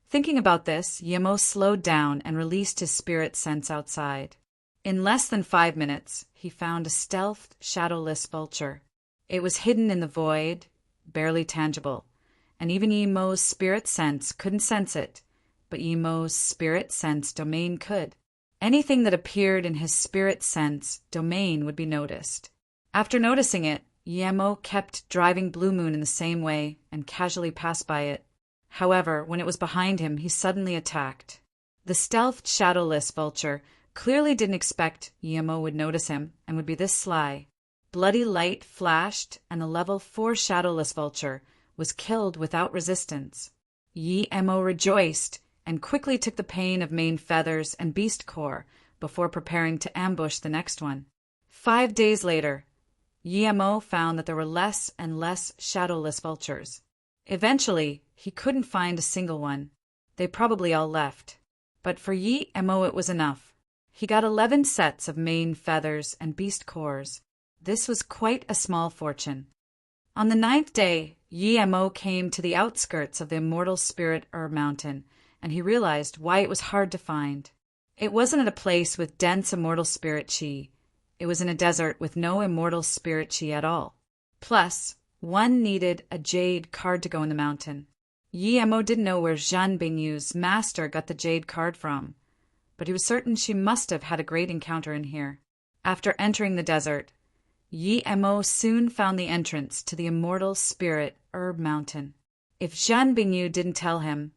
S1: Thinking about this, Yi-Mo slowed down and released his spirit sense outside. In less than 5 minutes, he found a stealthed, shadowless vulture. It was hidden in the void, barely tangible, and even Yi-Mo's spirit sense couldn't sense it, but Yi-Mo's spirit sense domain could. Anything that appeared in his spirit sense domain would be noticed. After noticing it, Yi-Mo kept driving Blue Moon in the same way and casually passed by it. However, when it was behind him, he suddenly attacked. The stealthed shadowless vulture clearly didn't expect Yi-Mo would notice him and would be this sly. Bloody light flashed, and the level 4 shadowless vulture was killed without resistance. Yi-Mo rejoiced and quickly took the pain of main feathers and beast core before preparing to ambush the next one. 5 days later, Yi-Mo found that there were less and less shadowless vultures. Eventually, he couldn't find a single one. They probably all left. But for Yi-Mo it was enough. He got 11 sets of main feathers and beast cores. This was quite a small fortune. On the 9th day, Yi-Mo came to the outskirts of the immortal spirit Herb Mountain, and he realized why it was hard to find. It wasn't at a place with dense immortal spirit chi. It was in a desert with no immortal spirit chi at all. Plus, one needed a jade card to go in the mountain. Yi-Mo didn't know where Zhan Bingyu's master got the jade card from, but he was certain she must have had a great encounter in here. After entering the desert, Yi-Mo soon found the entrance to the immortal spirit Herb Mountain. If Zhan Bingyu didn't tell him,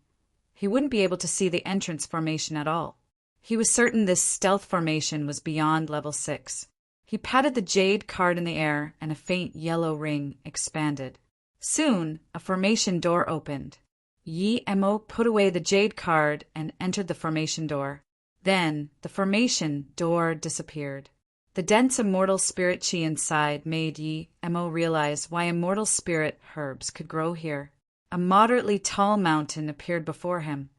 S1: he wouldn't be able to see the entrance formation at all. He was certain this stealth formation was beyond level 6. He patted the jade card in the air, and a faint yellow ring expanded. Soon, a formation door opened. Yi-Mo put away the jade card and entered the formation door. Then, the formation door disappeared. The dense immortal spirit chi inside made Yi-Mo realize why immortal spirit herbs could grow here. A moderately tall mountain appeared before him.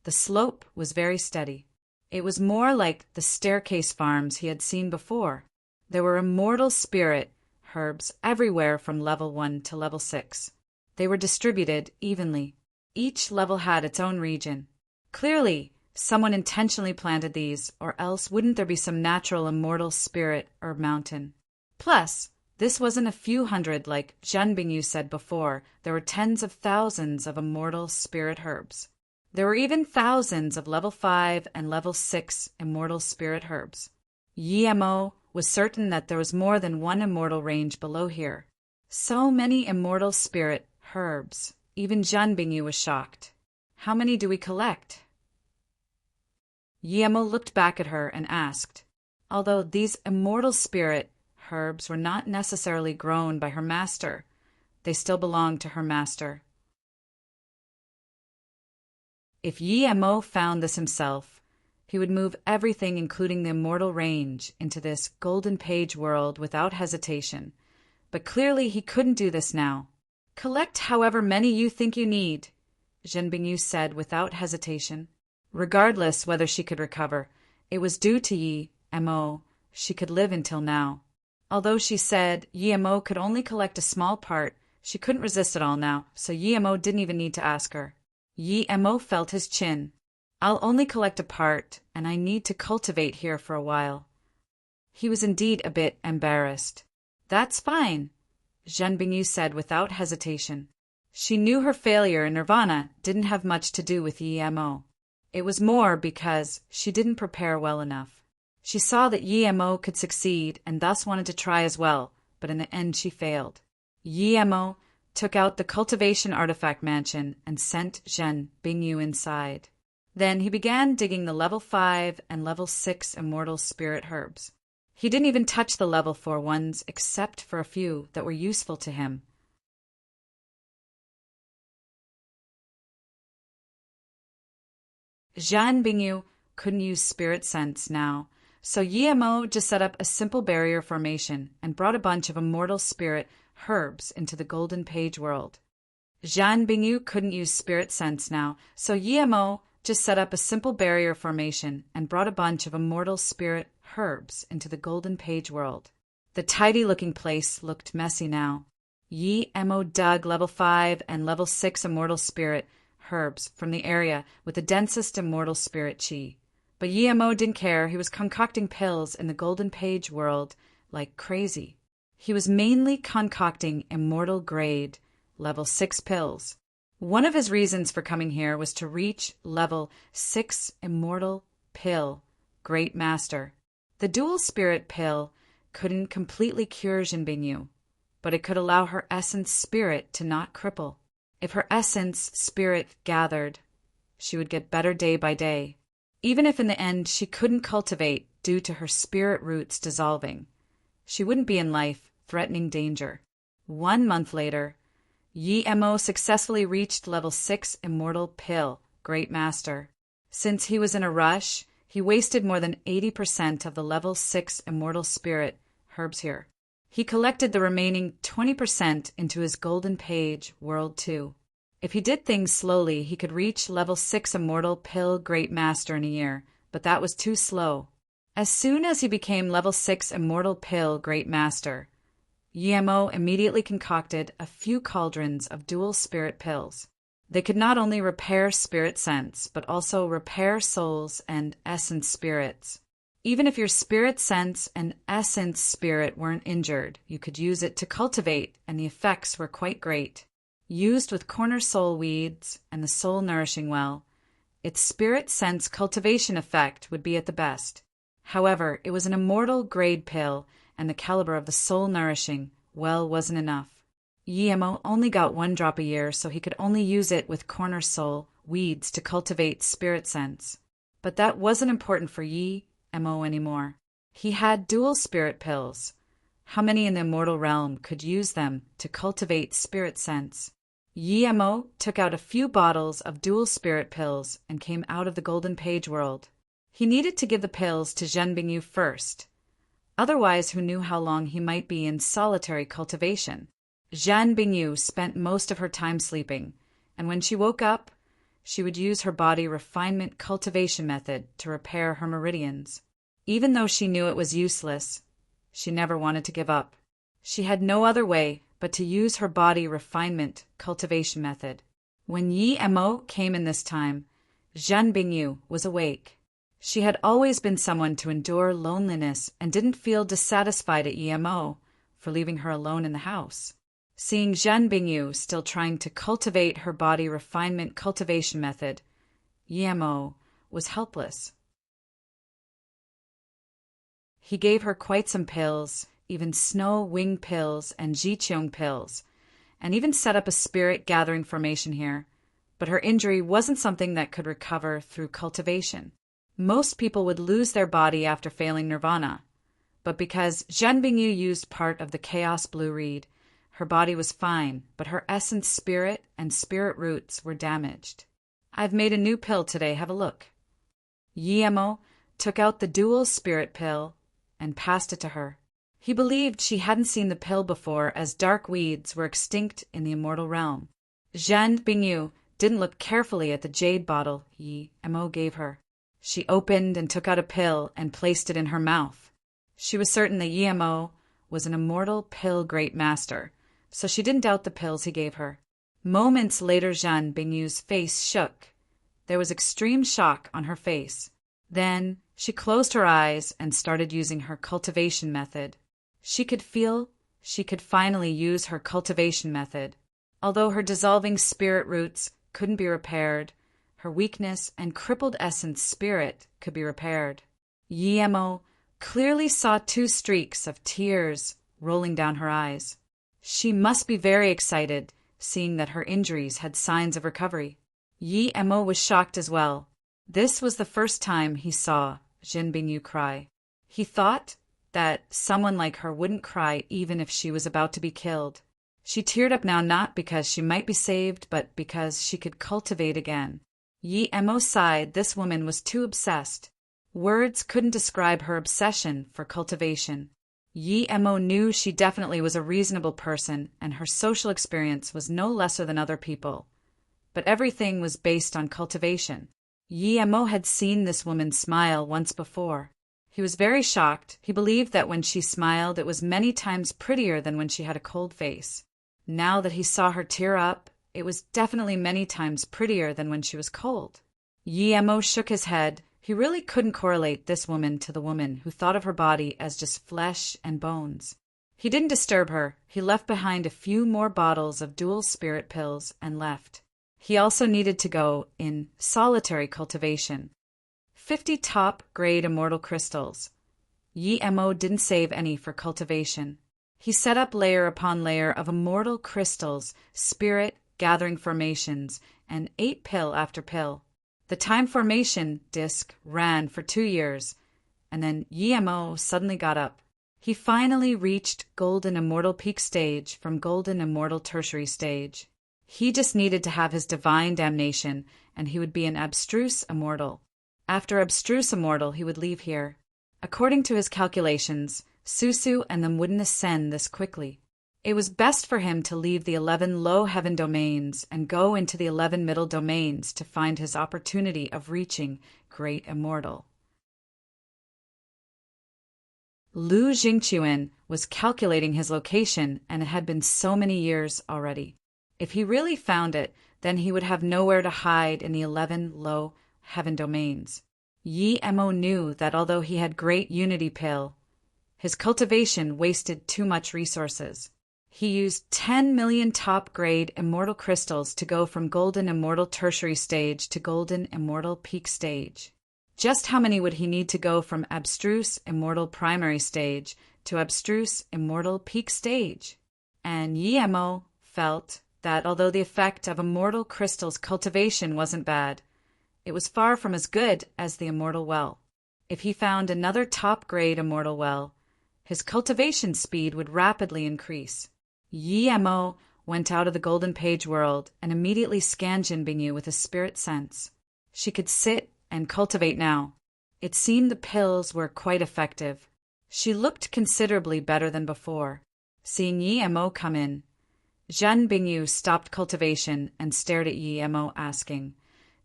S1: The slope was very steady. It was more like the staircase farms he had seen before. There were immortal spirit herbs everywhere from level 1 to level 6. They were distributed evenly. Each level had its own region. Clearly, someone intentionally planted these, or else wouldn't there be some natural immortal spirit Herb Mountain? Plus, this wasn't a few hundred like Zhan Bingyu said before. There were tens of thousands of immortal spirit herbs. There were even thousands of level 5 and level 6 immortal spirit herbs. Yi-Mo was certain that there was more than one immortal range below here. So many immortal spirit herbs. Even Zhan Bingyu was shocked. How many do we collect? Yi-Mo looked back at her and asked. Although these immortal spirit herbs were not necessarily grown by her master, they still belonged to her master. If Yi Mo found this himself, he would move everything, including the immortal range, into this golden page world without hesitation. But clearly he couldn't do this now. Collect however many you think you need, Zhen Bingyu said without hesitation. Regardless whether she could recover, it was due to Yi Mo. She could live until now. Although she said Yi Mo could only collect a small part, she couldn't resist it all now, so Yi Mo didn't even need to ask her. Yi Mo felt his chin. I'll only collect a part, and I need to cultivate here for a while. He was indeed a bit embarrassed. That's fine, Zhen Bingyu said without hesitation. She knew her failure in Nirvana didn't have much to do with Yi Mo. It was more because she didn't prepare well enough. She saw that Yi Mo could succeed and thus wanted to try as well, but in the end she failed. Yi Mo took out the cultivation artifact mansion and sent Zhen Bingyu inside. Then he began digging the level 5 and level 6 immortal spirit herbs. He didn't even touch the level 4 ones except for a few that were useful to him. Zhen Bingyu couldn't use spirit sense now, so Yi Mo just set up a simple barrier formation and brought a bunch of immortal spirit herbs into the golden page world. Zhen Bingyu couldn't use spirit sense now, so Yi Mo just set up a simple barrier formation and brought a bunch of immortal spirit herbs into the golden page world. The tidy-looking place looked messy now. Yi Mo dug level 5 and level 6 immortal spirit herbs from the area with the densest immortal spirit chi. But Yi Mo didn't care. He was concocting pills in the golden page world like crazy. He was mainly concocting immortal grade level 6 pills. One of his reasons for coming here was to reach level 6 immortal pill, Great Master. The dual spirit pill couldn't completely cure Zhen Bingyu, but it could allow her essence spirit to not cripple. If her essence spirit gathered, she would get better day by day, even if in the end she couldn't cultivate due to her spirit roots dissolving. She wouldn't be in life-threatening danger. 1 month later, Yi Mo successfully reached level 6 immortal pill, Great Master. Since he was in a rush, he wasted more than 80% of the level 6 immortal spirit herbs here. He collected the remaining 20% into his golden page, World 2. If he did things slowly, he could reach level 6 immortal pill Great Master in a year, but that was too slow. As soon as he became level 6 immortal pill Great Master, Yi Mo immediately concocted a few cauldrons of dual spirit pills. They could not only repair spirit sense, but also repair souls and essence spirits. Even if your spirit sense and essence spirit weren't injured, you could use it to cultivate, and the effects were quite great. Used with corner soul weeds and the soul nourishing well, its spirit sense cultivation effect would be at the best. However, it was an immortal grade pill, and the caliber of the soul nourishing well wasn't enough. Yi Mo only got 1 drop a year, so he could only use it with corner soul weeds to cultivate spirit sense. But that wasn't important for Yi Mo anymore. He had dual spirit pills. How many in the immortal realm could use them to cultivate spirit sense? Yi Mo took out a few bottles of dual spirit pills and came out of the golden page world. He needed to give the pills to Zhen Bingyu first. Otherwise, who knew how long he might be in solitary cultivation? Zhen Bingyu spent most of her time sleeping, and when she woke up, she would use her body refinement cultivation method to repair her meridians. Even though she knew it was useless, she never wanted to give up. She had no other way but to use her body refinement cultivation method. When Yi Mo came in this time, Zhen Bingyu was awake. She had always been someone to endure loneliness and didn't feel dissatisfied at Yi Mo for leaving her alone in the house. Seeing Zhen Bingyu still trying to cultivate her body refinement cultivation method, Yi Mo was helpless. He gave her quite some pills, even snow wing pills and jiqiong pills, and even set up a spirit gathering formation here. But her injury wasn't something that could recover through cultivation. Most people would lose their body after failing nirvana, but because Zhen Bingyu used part of the chaos blue reed, her body was fine, but her essence spirit and spirit roots were damaged. I've made a new pill today, have a look. Yemo took out the dual spirit pill and passed it to her. He believed she hadn't seen the pill before, as dark weeds were extinct in the immortal realm. Zhen Bingyu didn't look carefully at the jade bottle Yemo gave her. She opened and took out a pill and placed it in her mouth. She was certain that Yemo was an immortal pill great master, so she didn't doubt the pills he gave her. Moments later, Zhen Bingyu's face shook. There was extreme shock on her face. Then she closed her eyes and started using her cultivation method. She could feel she could finally use her cultivation method. Although her dissolving spirit roots couldn't be repaired, her weakness and crippled essence spirit could be repaired. Yemo clearly saw 2 streaks of tears rolling down her eyes. She must be very excited, seeing that her injuries had signs of recovery. Yemo was shocked as well. This was the first time he saw Zhen Bingyu cry. He thought that someone like her wouldn't cry even if she was about to be killed. She teared up now, not because she might be saved, but because she could cultivate again. Yemo sighed. This woman was too obsessed. Words couldn't describe her obsession for cultivation. Yemo knew she definitely was a reasonable person, and her social experience was no lesser than other people. But everything was based on cultivation. Yemo had seen this woman smile once before. He was very shocked. He believed that when she smiled, it was many times prettier than when she had a cold face. Now that he saw her tear up, it was definitely many times prettier than when she was cold. Yemo shook his head. He really couldn't correlate this woman to the woman who thought of her body as just flesh and bones. He didn't disturb her. He left behind a few more bottles of dual spirit pills and left. He also needed to go in solitary cultivation. 50 top-grade immortal crystals. Yemo didn't save any for cultivation. He set up layer upon layer of immortal crystals, spirit-gathering formations, and ate pill after pill. The time formation disc ran for 2 years, and then Yemo suddenly got up. He finally reached Golden Immortal Peak Stage from Golden Immortal Tertiary Stage. He just needed to have his divine damnation, and he would be an abstruse immortal. After abstruse immortal, he would leave here. According to his calculations, Susu and them wouldn't ascend this quickly. It was best for him to leave the 11 low heaven domains and go into the 11 middle domains to find his opportunity of reaching great immortal. Lu Jingquan was calculating his location, and it had been so many years already. If he really found it, then he would have nowhere to hide in the 11 low heaven domains. Yemo knew that although he had great unity pill, his cultivation wasted too much resources. He used 10 million top-grade immortal crystals to go from Golden Immortal Tertiary Stage to Golden Immortal Peak Stage. Just how many would he need to go from Abstruse Immortal Primary Stage to Abstruse Immortal Peak Stage? And Yemo felt that although the effect of immortal crystals cultivation wasn't bad, it was far from as good as the immortal well. If he found another top-grade immortal well, his cultivation speed would rapidly increase. Yemo went out of the Golden Page world and immediately scanned Zhen Bingyu with a spirit sense. She could sit and cultivate now. It seemed the pills were quite effective. She looked considerably better than before. Seeing Yemo come in, Zhen Bingyu stopped cultivation and stared at Yemo, asking,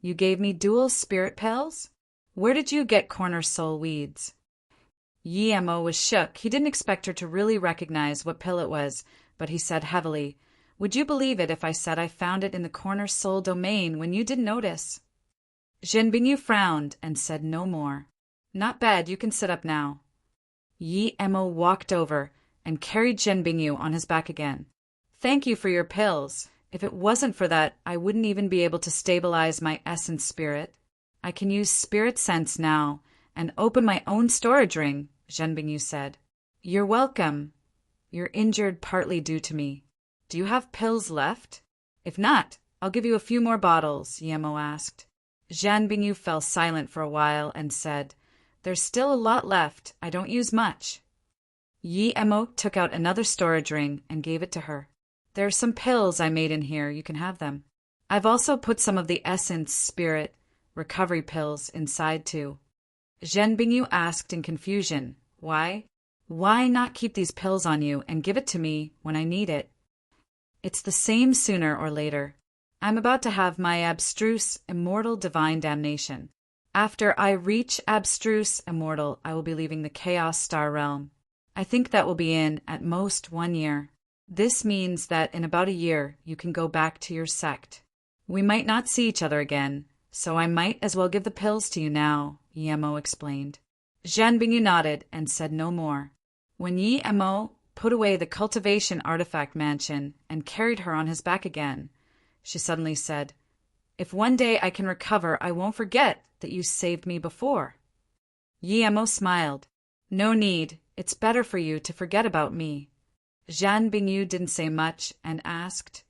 S1: "You gave me dual spirit pills? Where did you get corner soul weeds?" Yemo was shook. He didn't expect her to really recognize what pill it was, but he said heavily, "Would you believe it if I said I found it in the corner soul domain when you didn't notice?" Zhen Bingyu frowned and said no more. "Not bad, you can sit up now." Yemo walked over and carried Zhen Bingyu on his back again. "Thank you for your pills. If it wasn't for that, I wouldn't even be able to stabilize my essence spirit. I can use spirit sense now and open my own storage ring," Zhen Bingyu said. "You're welcome. You're injured partly due to me. Do you have pills left? If not, I'll give you a few more bottles," Yemo asked. Zhen Bingyu fell silent for a while and said, "There's still a lot left. I don't use much." Yemo took out another storage ring and gave it to her. "There are some pills I made in here. You can have them." I've also put some of the essence spirit recovery pills inside too. Zhen Bingyu asked in confusion, Why? Why not keep these pills on you and give it to me when I need it? It's the same sooner or later. I'm about to have my abstruse, immortal divine damnation. After I reach abstruse, immortal, I will be leaving the Chaos Star realm. I think that will be in, at most, 1 year. This means that in about a year, you can go back to your sect. We might not see each other again, so I might as well give the pills to you now, Yi Mo explained. Zhan Bingyu nodded and said no more. When Yi Mo put away the cultivation artifact mansion and carried her on his back again, she suddenly said, If one day I can recover, I won't forget that you saved me before. Yi Mo smiled. No need. It's better for you to forget about me. Zhan Bingyu didn't say much and asked,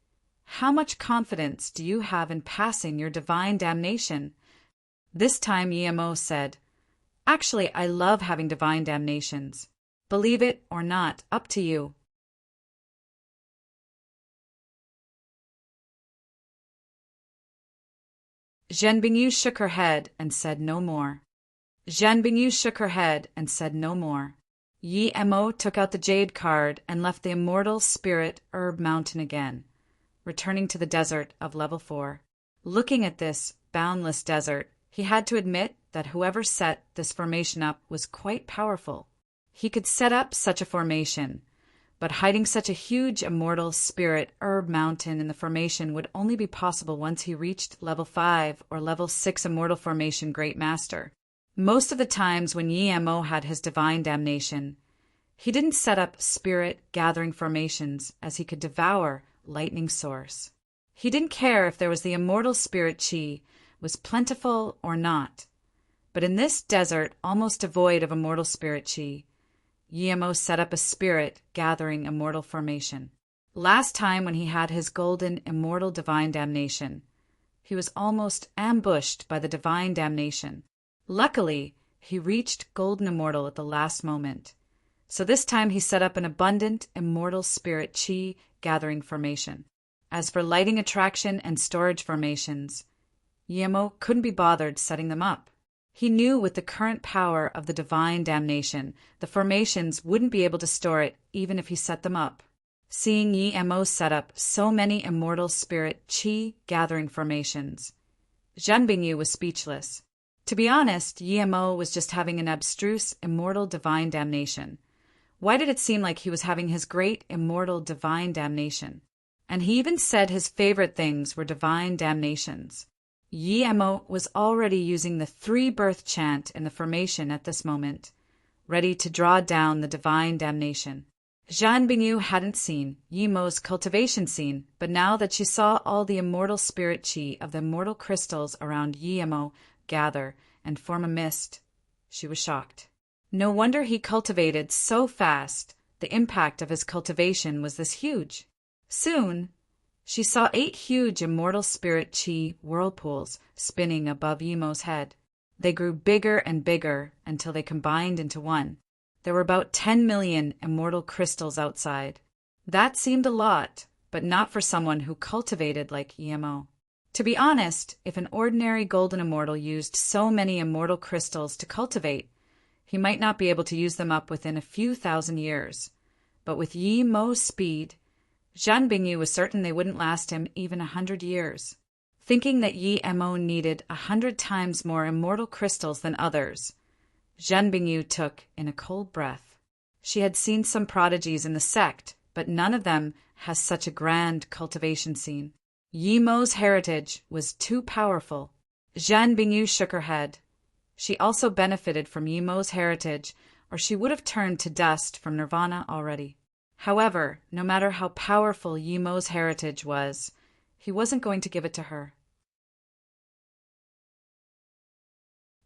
S1: How much confidence do you have in passing your divine damnation? This time Yi Mo said, Actually, I love having divine damnations. Believe it or not, up to you. Zhen Bingyu shook her head and said no more. Zhen Bingyu shook her head and said no more. Yi Mo took out the jade card and left the immortal spirit herb mountain again, returning to the desert of level 4. Looking at this boundless desert, he had to admit that whoever set this formation up was quite powerful. He could set up such a formation, but hiding such a huge immortal spirit herb mountain in the formation would only be possible once he reached level 5 or level 6 immortal formation Great Master. Most of the times when Yi Mo had his divine damnation, he didn't set up spirit gathering formations as he could devour lightning source. He didn't care if there was the immortal spirit chi was plentiful or not. But in this desert almost devoid of immortal spirit chi, Yi Mo set up a spirit gathering immortal formation. Last time when he had his golden immortal divine damnation, he was almost ambushed by the divine damnation. Luckily, he reached golden immortal at the last moment. So this time he set up an abundant immortal spirit chi gathering formation. As for lighting attraction and storage formations, Yi Mo couldn't be bothered setting them up. He knew with the current power of the divine damnation, the formations wouldn't be able to store it even if he set them up. Seeing Yi Mo set up so many immortal spirit chi gathering formations, Zhan Bingyu was speechless. To be honest, Yi Mo was just having an abstruse immortal divine damnation. Why did it seem like he was having his great immortal divine damnation? And he even said his favorite things were divine damnations. Yi Mo was already using the 3-birth chant in the formation at this moment, ready to draw down the divine damnation. Zhan Bingyu hadn't seen Yi Mo's cultivation scene, but now that she saw all the immortal spirit chi of the immortal crystals around Yi Mo gather and form a mist, she was shocked. No wonder he cultivated so fast. The impact of his cultivation was this huge. Soon, she saw 8 huge immortal spirit chi whirlpools spinning above Yi Mo's head. They grew bigger and bigger until they combined into one. There were about 10 million immortal crystals outside. That seemed a lot, but not for someone who cultivated like Yi Mo. To be honest, if an ordinary golden immortal used so many immortal crystals to cultivate, he might not be able to use them up within a few thousand years. But with Yi Mo's speed, Zhan Bingyu was certain they wouldn't last him even 100 years. Thinking that Yi Mo needed 100 times more immortal crystals than others, Zhan Bingyu took in a cold breath. She had seen some prodigies in the sect, but none of them has such a grand cultivation scene. Yi Mo's heritage was too powerful. Zhan Bingyu shook her head. She also benefited from Yi Mo's heritage, or she would have turned to dust from nirvana already. However, no matter how powerful Yi Mo's heritage was, he wasn't going to give it to her.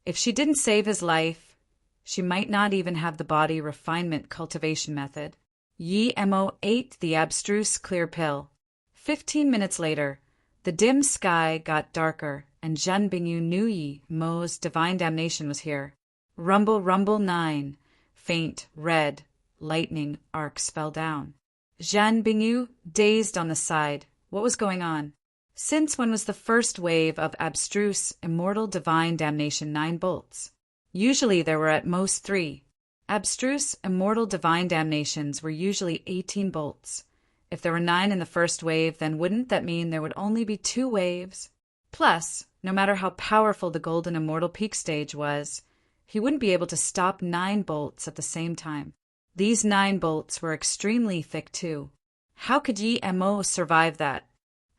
S1: If she didn't save his life, she might not even have the body refinement cultivation method. Yi Mo ate the abstruse clear pill. 15 minutes later, the dim sky got darker, and Zhan Bingyu knew Yi Mo's divine damnation was here. Rumble, rumble 9. Faint, red, lightning arcs fell down. Zhan Bingyu, dazed on the side. What was going on? Since when was the first wave of abstruse, immortal divine damnation 9 bolts? Usually there were at most 3. Abstruse, immortal divine damnations were usually 18 bolts. If there were 9 in the first wave, then wouldn't that mean there would only be 2 waves? Plus, no matter how powerful the golden immortal peak stage was, he wouldn't be able to stop 9 bolts at the same time. These 9 bolts were extremely thick too. How could Yi Mo survive that?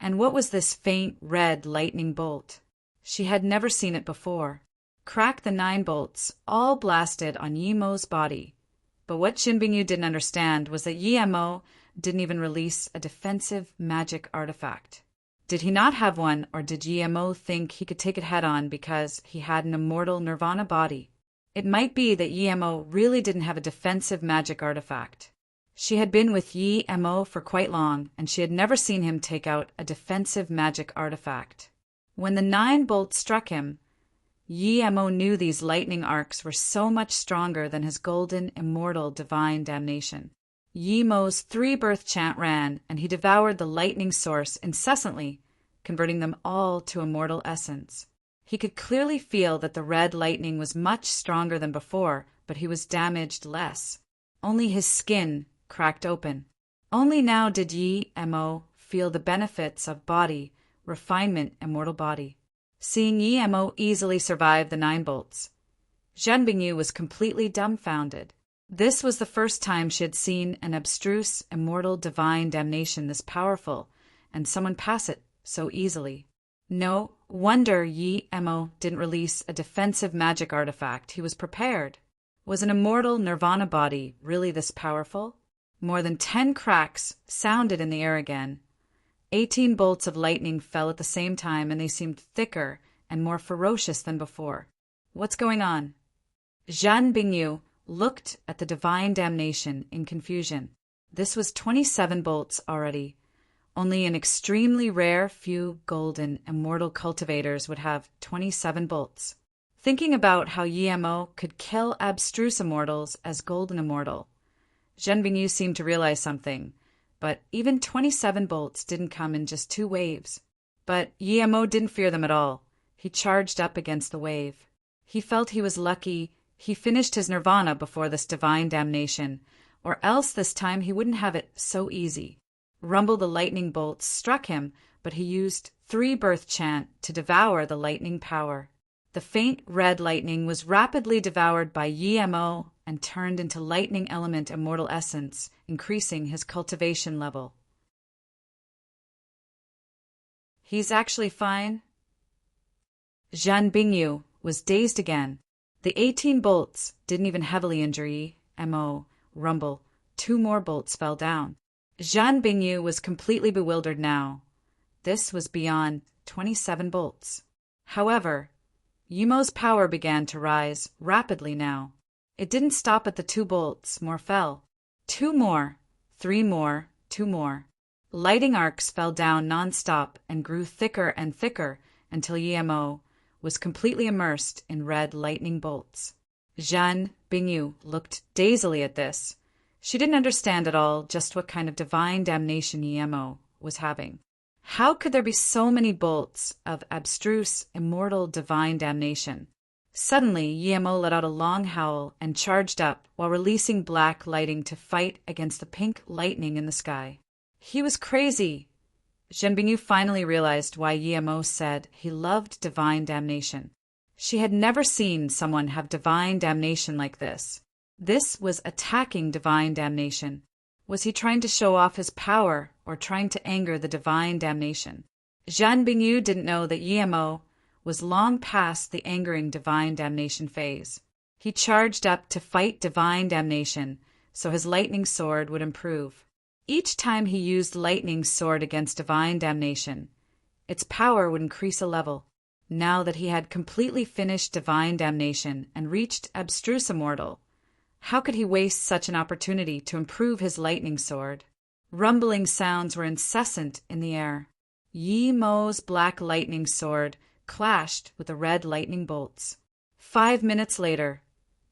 S1: And what was this faint red lightning bolt? She had never seen it before. Crack the 9 bolts, all blasted on Yi Mo's body. But what Jin Bingyu didn't understand was that Yi Mo didn't even release a defensive magic artifact. Did he not have one, or did Yi Mo think he could take it head-on because he had an immortal nirvana body? It might be that Yi Mo really didn't have a defensive magic artifact. She had been with Yi Mo for quite long, and she had never seen him take out a defensive magic artifact. When the 9 bolts struck him, Yi Mo knew these lightning arcs were so much stronger than his golden, immortal, divine damnation. Yi Mo's 3-birth chant ran, and he devoured the lightning source incessantly, converting them all to immortal essence. He could clearly feel that the red lightning was much stronger than before, but he was damaged less. Only his skin cracked open. Only now did Yi Mo feel the benefits of body, refinement, immortal body. Seeing Yi Mo easily survive the 9 bolts, Zhen Bingyu was completely dumbfounded. This was the first time she had seen an abstruse, immortal, divine damnation this powerful, and someone pass it so easily. No wonder Yi Mo didn't release a defensive magic artifact. He was prepared. Was an immortal nirvana body really this powerful? More than 10 cracks sounded in the air again. 18 bolts of lightning fell at the same time, and they seemed thicker and more ferocious than before. What's going on? Zhen Bingyu looked at the divine damnation in confusion. This was 27 bolts already. Only an extremely rare few golden immortal cultivators would have 27 bolts. Thinking about how Yi Mo could kill abstruse immortals as golden immortal, Zhen Bingyu seemed to realize something, but even 27 bolts didn't come in just 2 waves. But Yi Mo didn't fear them at all. He charged up against the wave. He felt he was lucky he finished his nirvana before this divine damnation, or else this time he wouldn't have it so easy. Rumble the lightning bolts struck him, but he used 3-birth chant to devour the lightning power. The faint red lightning was rapidly devoured by Yi Mo and turned into lightning element immortal essence, increasing his cultivation level. He's actually fine? Zhen Bingyu was dazed again. The 18 bolts didn't even heavily injure Yi Mo. Rumble. 2 more bolts fell down. Zhen Bingyu was completely bewildered now. This was beyond 27 bolts. However, Yi Mo's power began to rise rapidly now. It didn't stop at the 2 bolts, more fell. 2 more, 3 more, 2 more. Lighting arcs fell down non-stop and grew thicker and thicker until Yi Mo was completely immersed in red lightning bolts. Zhen Bingyu looked dazedly at this. She didn't understand at all just what kind of divine damnation Yi Mo was having. How could there be so many bolts of abstruse, immortal, divine damnation? Suddenly, Yi Mo let out a long howl and charged up while releasing black lighting to fight against the pink lightning in the sky. He was crazy. Zhen Bingyu finally realized why Yi Mo said he loved divine damnation. She had never seen someone have divine damnation like this. This was attacking divine damnation. Was he trying to show off his power or trying to anger the divine damnation? Zhen Bingyu didn't know that Yi Mo was long past the angering divine damnation phase. He charged up to fight divine damnation so his lightning sword would improve. Each time he used lightning sword against divine damnation, its power would increase a level. Now that he had completely finished divine damnation and reached abstruse immortal, how could he waste such an opportunity to improve his lightning sword? Rumbling sounds were incessant in the air. Yi Mo's black lightning sword clashed with the red lightning bolts. 5 minutes later,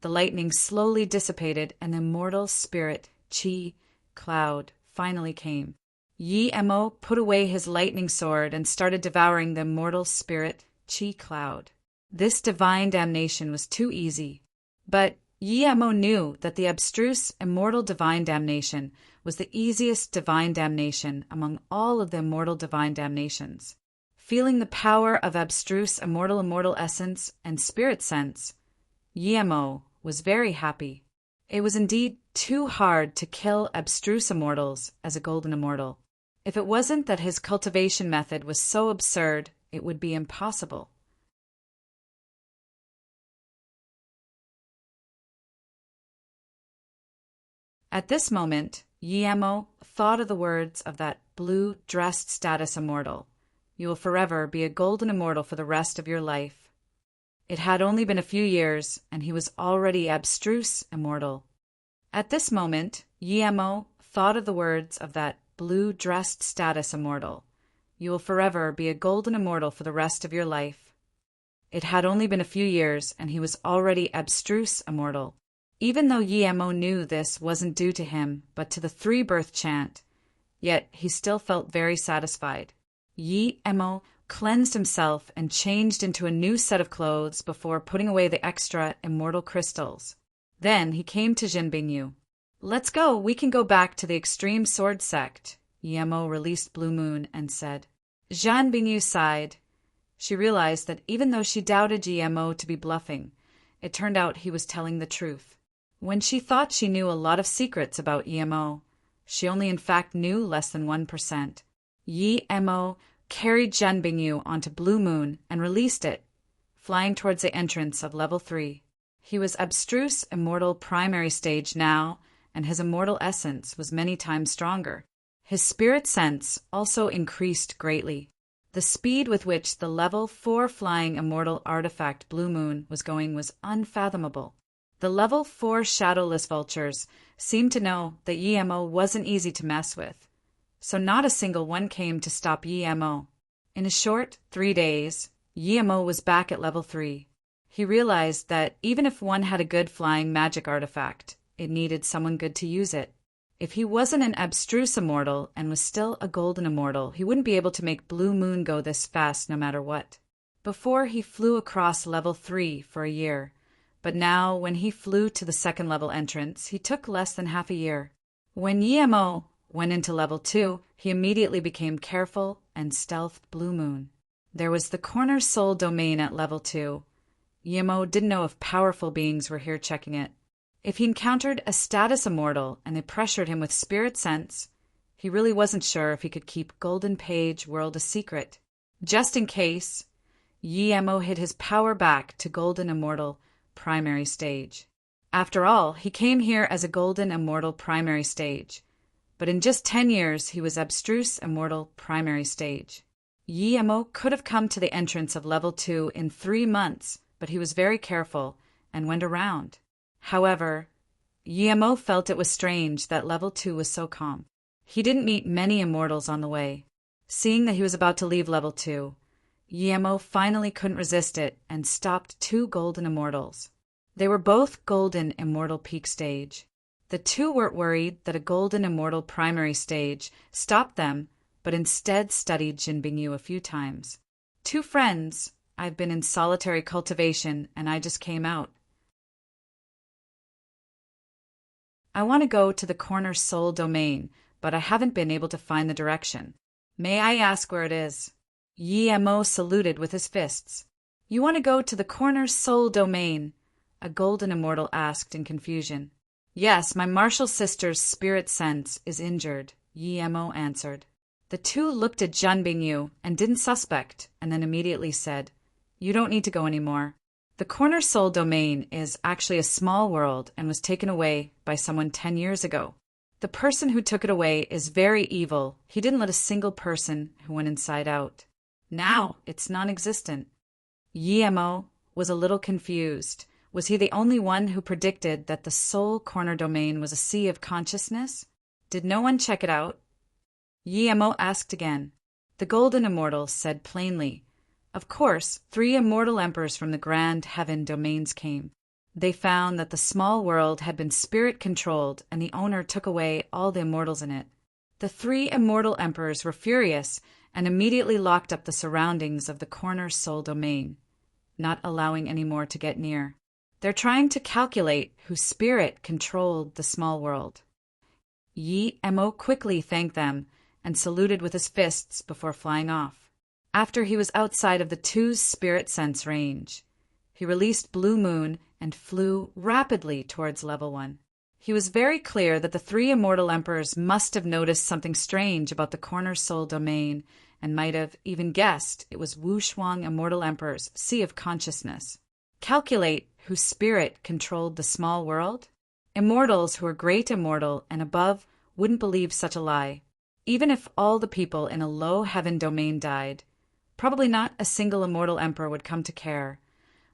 S1: the lightning slowly dissipated and the immortal spirit, Qi, cloud, finally came. Yi-Mo put away his lightning sword and started devouring the immortal spirit Chi cloud. This divine damnation was too easy. But Yi-Mo knew that the abstruse, immortal divine damnation was the easiest divine damnation among all of the immortal divine damnations. Feeling the power of abstruse, immortal essence and spirit sense, Yi-Mo was very happy. It was indeed too hard to kill abstruse immortals as a golden immortal. If it wasn't that his cultivation method was so absurd, it would be impossible. At this moment, Yi-Mo thought of the words of that blue-dressed status immortal. You will forever be a golden immortal for the rest of your life. It had only been a few years, and he was already abstruse immortal. At this moment, Yi-Mo thought of the words of that blue-dressed status immortal. You will forever be a golden immortal for the rest of your life. It had only been a few years, and he was already abstruse immortal. Even though Yi-Mo knew this wasn't due to him, but to the three-birth chant, yet he still felt very satisfied. Yi-Mo cleansed himself and changed into a new set of clothes before putting away the extra immortal crystals. Then he came to Jinbingyu. Let's go, we can go back to the extreme sword sect. Yi-Mo released Blue Moon and said. Jinbingyu sighed. She realized that even though she doubted Yi-Mo to be bluffing, it turned out he was telling the truth. When she thought she knew a lot of secrets about Yi-Mo, she only in fact knew less than 1%. Yi-Mo carried Jinbingyu onto Blue Moon and released it, flying towards the entrance of level 3. He was abstruse immortal primary stage now, and his immortal essence was many times stronger. His spirit sense also increased greatly. The speed with which the level 4 flying immortal artifact Blue Moon was going was unfathomable. The level 4 shadowless vultures seemed to know that Yi-Mo wasn't easy to mess with, so not a single one came to stop Yi-Mo. In a short 3 days, Yi-Mo was back at level 3. He realized that even if one had a good flying magic artifact, it needed someone good to use it. If he wasn't an abstruse immortal and was still a golden immortal, he wouldn't be able to make Blue Moon go this fast no matter what. Before, he flew across level 3 for a year, but now when he flew to the second level entrance, he took less than half a year. When Yi-Mo went into level 2, he immediately became careful and stealthed Blue Moon. There was the corner soul domain at level 2. Yi-Mo didn't know if powerful beings were here checking it. If he encountered a status immortal and they pressured him with spirit sense, he really wasn't sure if he could keep Golden Page World a secret. Just in case, Yi-Mo hid his power back to Golden Immortal primary stage. After all, he came here as a Golden Immortal primary stage, but in just 10 years he was Abstruse Immortal primary stage. Yi-Mo could have come to the entrance of level 2 in 3 months, but he was very careful and went around. However, Yi-Mo felt it was strange that level 2 was so calm. He didn't meet many immortals on the way. Seeing that he was about to leave level 2, Yi-Mo finally couldn't resist it and stopped 2 golden immortals. They were both golden immortal peak stage. The 2 weren't worried that a golden immortal primary stage stopped them, but instead studied Jinbingyu a few times. 2 friends, I've been in solitary cultivation and I just came out. I want to go to the corner soul domain, but I haven't been able to find the direction. May I ask where it is? Yi-Mo saluted with his fists. You want to go to the corner soul domain? A golden immortal asked in confusion. Yes, my martial sister's spirit sense is injured, Yi-Mo answered. The 2 looked at Jinbingyu and didn't suspect, and then immediately said, You don't need to go anymore. The corner soul domain is actually a small world and was taken away by someone 10 years ago. The person who took it away is very evil. He didn't let a single person who went inside out. Now it's non-existent. Yi-Mo was a little confused. Was he the only one who predicted that the soul corner domain was a sea of consciousness? Did no one check it out? Yi-Mo asked again. The golden immortal said plainly, Of course, 3 immortal emperors from the grand heaven domains came. They found that the small world had been spirit-controlled and the owner took away all the immortals in it. The three immortal emperors were furious and immediately locked up the surroundings of the corner soul domain, not allowing any more to get near. They're trying to calculate whose spirit controlled the small world. Yi Mo quickly thanked them and saluted with his fists before flying off. After he was outside of the two's spirit sense range, he released Blue Moon and flew rapidly towards level 1. He was very clear that the three immortal emperors must have noticed something strange about the corner soul domain and might have even guessed it was Wu Shuang Immortal Emperor's Sea of Consciousness. Calculate whose spirit controlled the small world? Immortals who are great immortal and above wouldn't believe such a lie. Even if all the people in a low heaven domain died, probably not a single immortal emperor would come to care,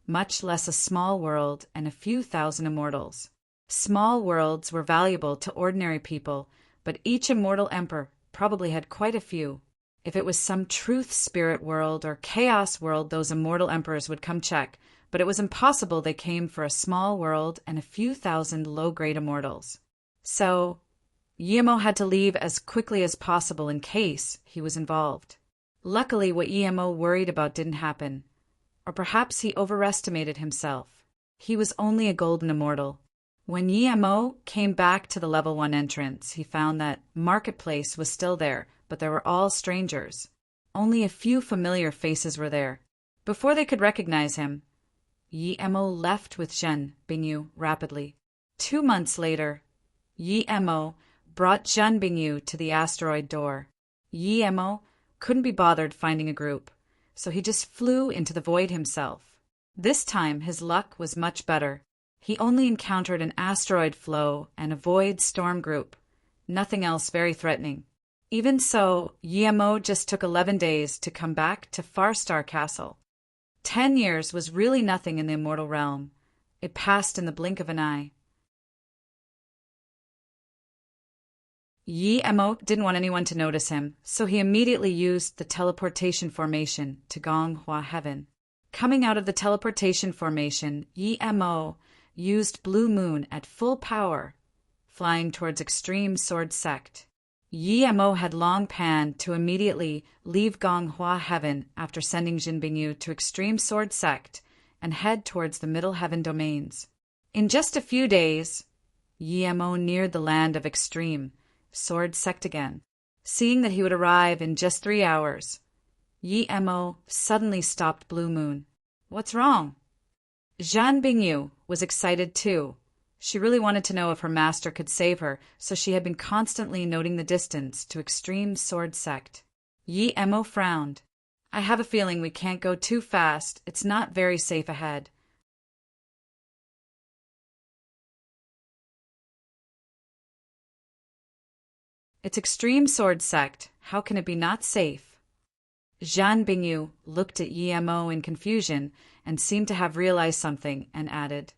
S1: much less a small world and a few thousand immortals. Small worlds were valuable to ordinary people, but each immortal emperor probably had quite a few. If it was some truth spirit world or chaos world, those immortal emperors would come check, but it was impossible they came for a small world and a few thousand low-grade immortals. So, Yi Mo had to leave as quickly as possible in case he was involved. Luckily, what Yi Mo worried about didn't happen, or perhaps he overestimated himself. He was only a golden immortal. When Yi Mo came back to the level 1 entrance, he found that Marketplace was still there, but they were all strangers. Only a few familiar faces were there. Before they could recognize him, Yi Mo left with Zhen Bingyu rapidly. 2 months later, Yi Mo brought Zhen Bingyu to the asteroid door. Yi Mo couldn't be bothered finding a group, so he just flew into the void himself. This time his luck was much better. He only encountered an asteroid flow and a void storm group, nothing else very threatening. Even so, Yi Mo just took 11 days to come back to Farstar Castle. 10 years was really nothing in the immortal realm. It passed in the blink of an eye. Yi Mo didn't want anyone to notice him, so he immediately used the teleportation formation to Gonghua Heaven. Coming out of the teleportation formation, Yi Mo used Blue Moon at full power, flying towards Extreme Sword Sect. Yi Mo had long planned to immediately leave Gonghua Heaven after sending Jin Bingyu to Extreme Sword Sect and head towards the Middle Heaven domains. In just a few days, Yi Mo neared the land of Extreme Sword Sect again. Seeing that he would arrive in just 3 hours, Yi Mo suddenly stopped Blue Moon. "What's wrong?" Zhan Bingyu was excited too. She really wanted to know if her master could save her, so she had been constantly noting the distance to Extreme Sword Sect. Yi Mo frowned. "I have a feeling we can't go too fast. It's not very safe ahead." "It's Extreme Sword Sect. How can it be not safe?" Zhan Bingyu looked at Yi Mo in confusion and seemed to have realized something and added,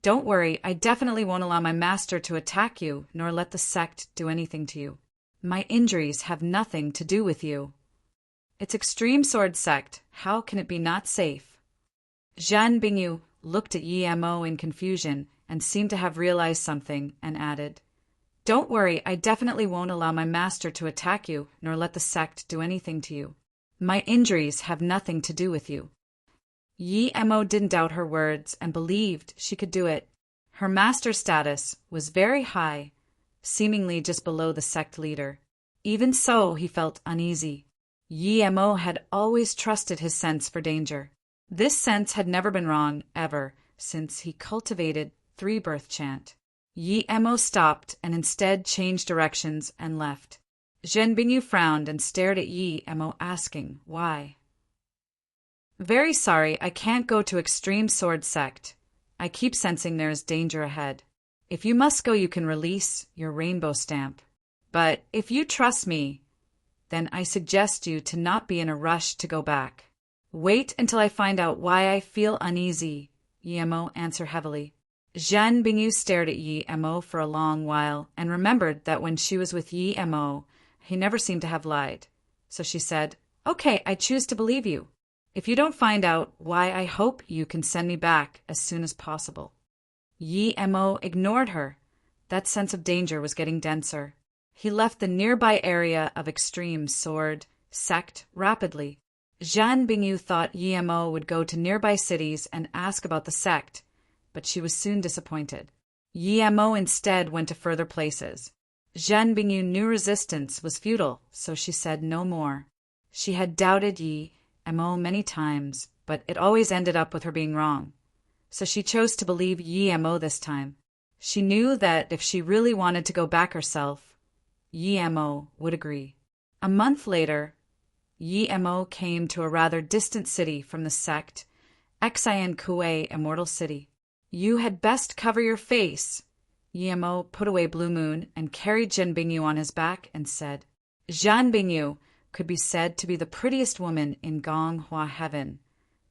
S1: "Don't worry, I definitely won't allow my master to attack you nor let the sect do anything to you. My injuries have nothing to do with you." "It's Extreme Sword Sect. How can it be not safe?" Zhan Bingyu looked at Yi Mo in confusion and seemed to have realized something and added, "Don't worry, I definitely won't allow my master to attack you nor let the sect do anything to you. My injuries have nothing to do with you." Yi Mo didn't doubt her words and believed she could do it. Her master status was very high, seemingly just below the sect leader. Even so, he felt uneasy. Yi Mo had always trusted his sense for danger. This sense had never been wrong, ever, since he cultivated three-birth chant. Yi Mo stopped and instead changed directions and left. Zhen Bingyu frowned and stared at Yi Mo, asking, "Why?" "Very sorry, I can't go to Extreme Sword Sect. I keep sensing there is danger ahead. If you must go, you can release your rainbow stamp. But if you trust me, then I suggest you to not be in a rush to go back. Wait until I find out why I feel uneasy," Yi Mo answered heavily. Zhan Bingyu stared at Yi Mo for a long while and remembered that when she was with Yi Mo, he never seemed to have lied. So she said, "Okay, I choose to believe you. If you don't find out why, I hope you can send me back as soon as possible." Yi Mo ignored her. That sense of danger was getting denser. He left the nearby area of extreme sword sect rapidly. Zhan Bingyu thought Yi Mo would go to nearby cities and ask about the sect, but she was soon disappointed. Yi Mo instead went to further places. Zhan Bingyu knew resistance was futile, so she said no more. She had doubted Yi Mo many times, but it always ended up with her being wrong. So she chose to believe Yi Mo this time. She knew that if she really wanted to go back herself, Yi Mo would agree. A month later, Yi Mo came to a rather distant city from the sect, Xian Kuei Immortal City. You had best cover your face. Yi Mo put away Blue Moon and carried Zhan Bingyu on his back and said, Zhan Bingyu could be said to be the prettiest woman in Gonghua Heaven.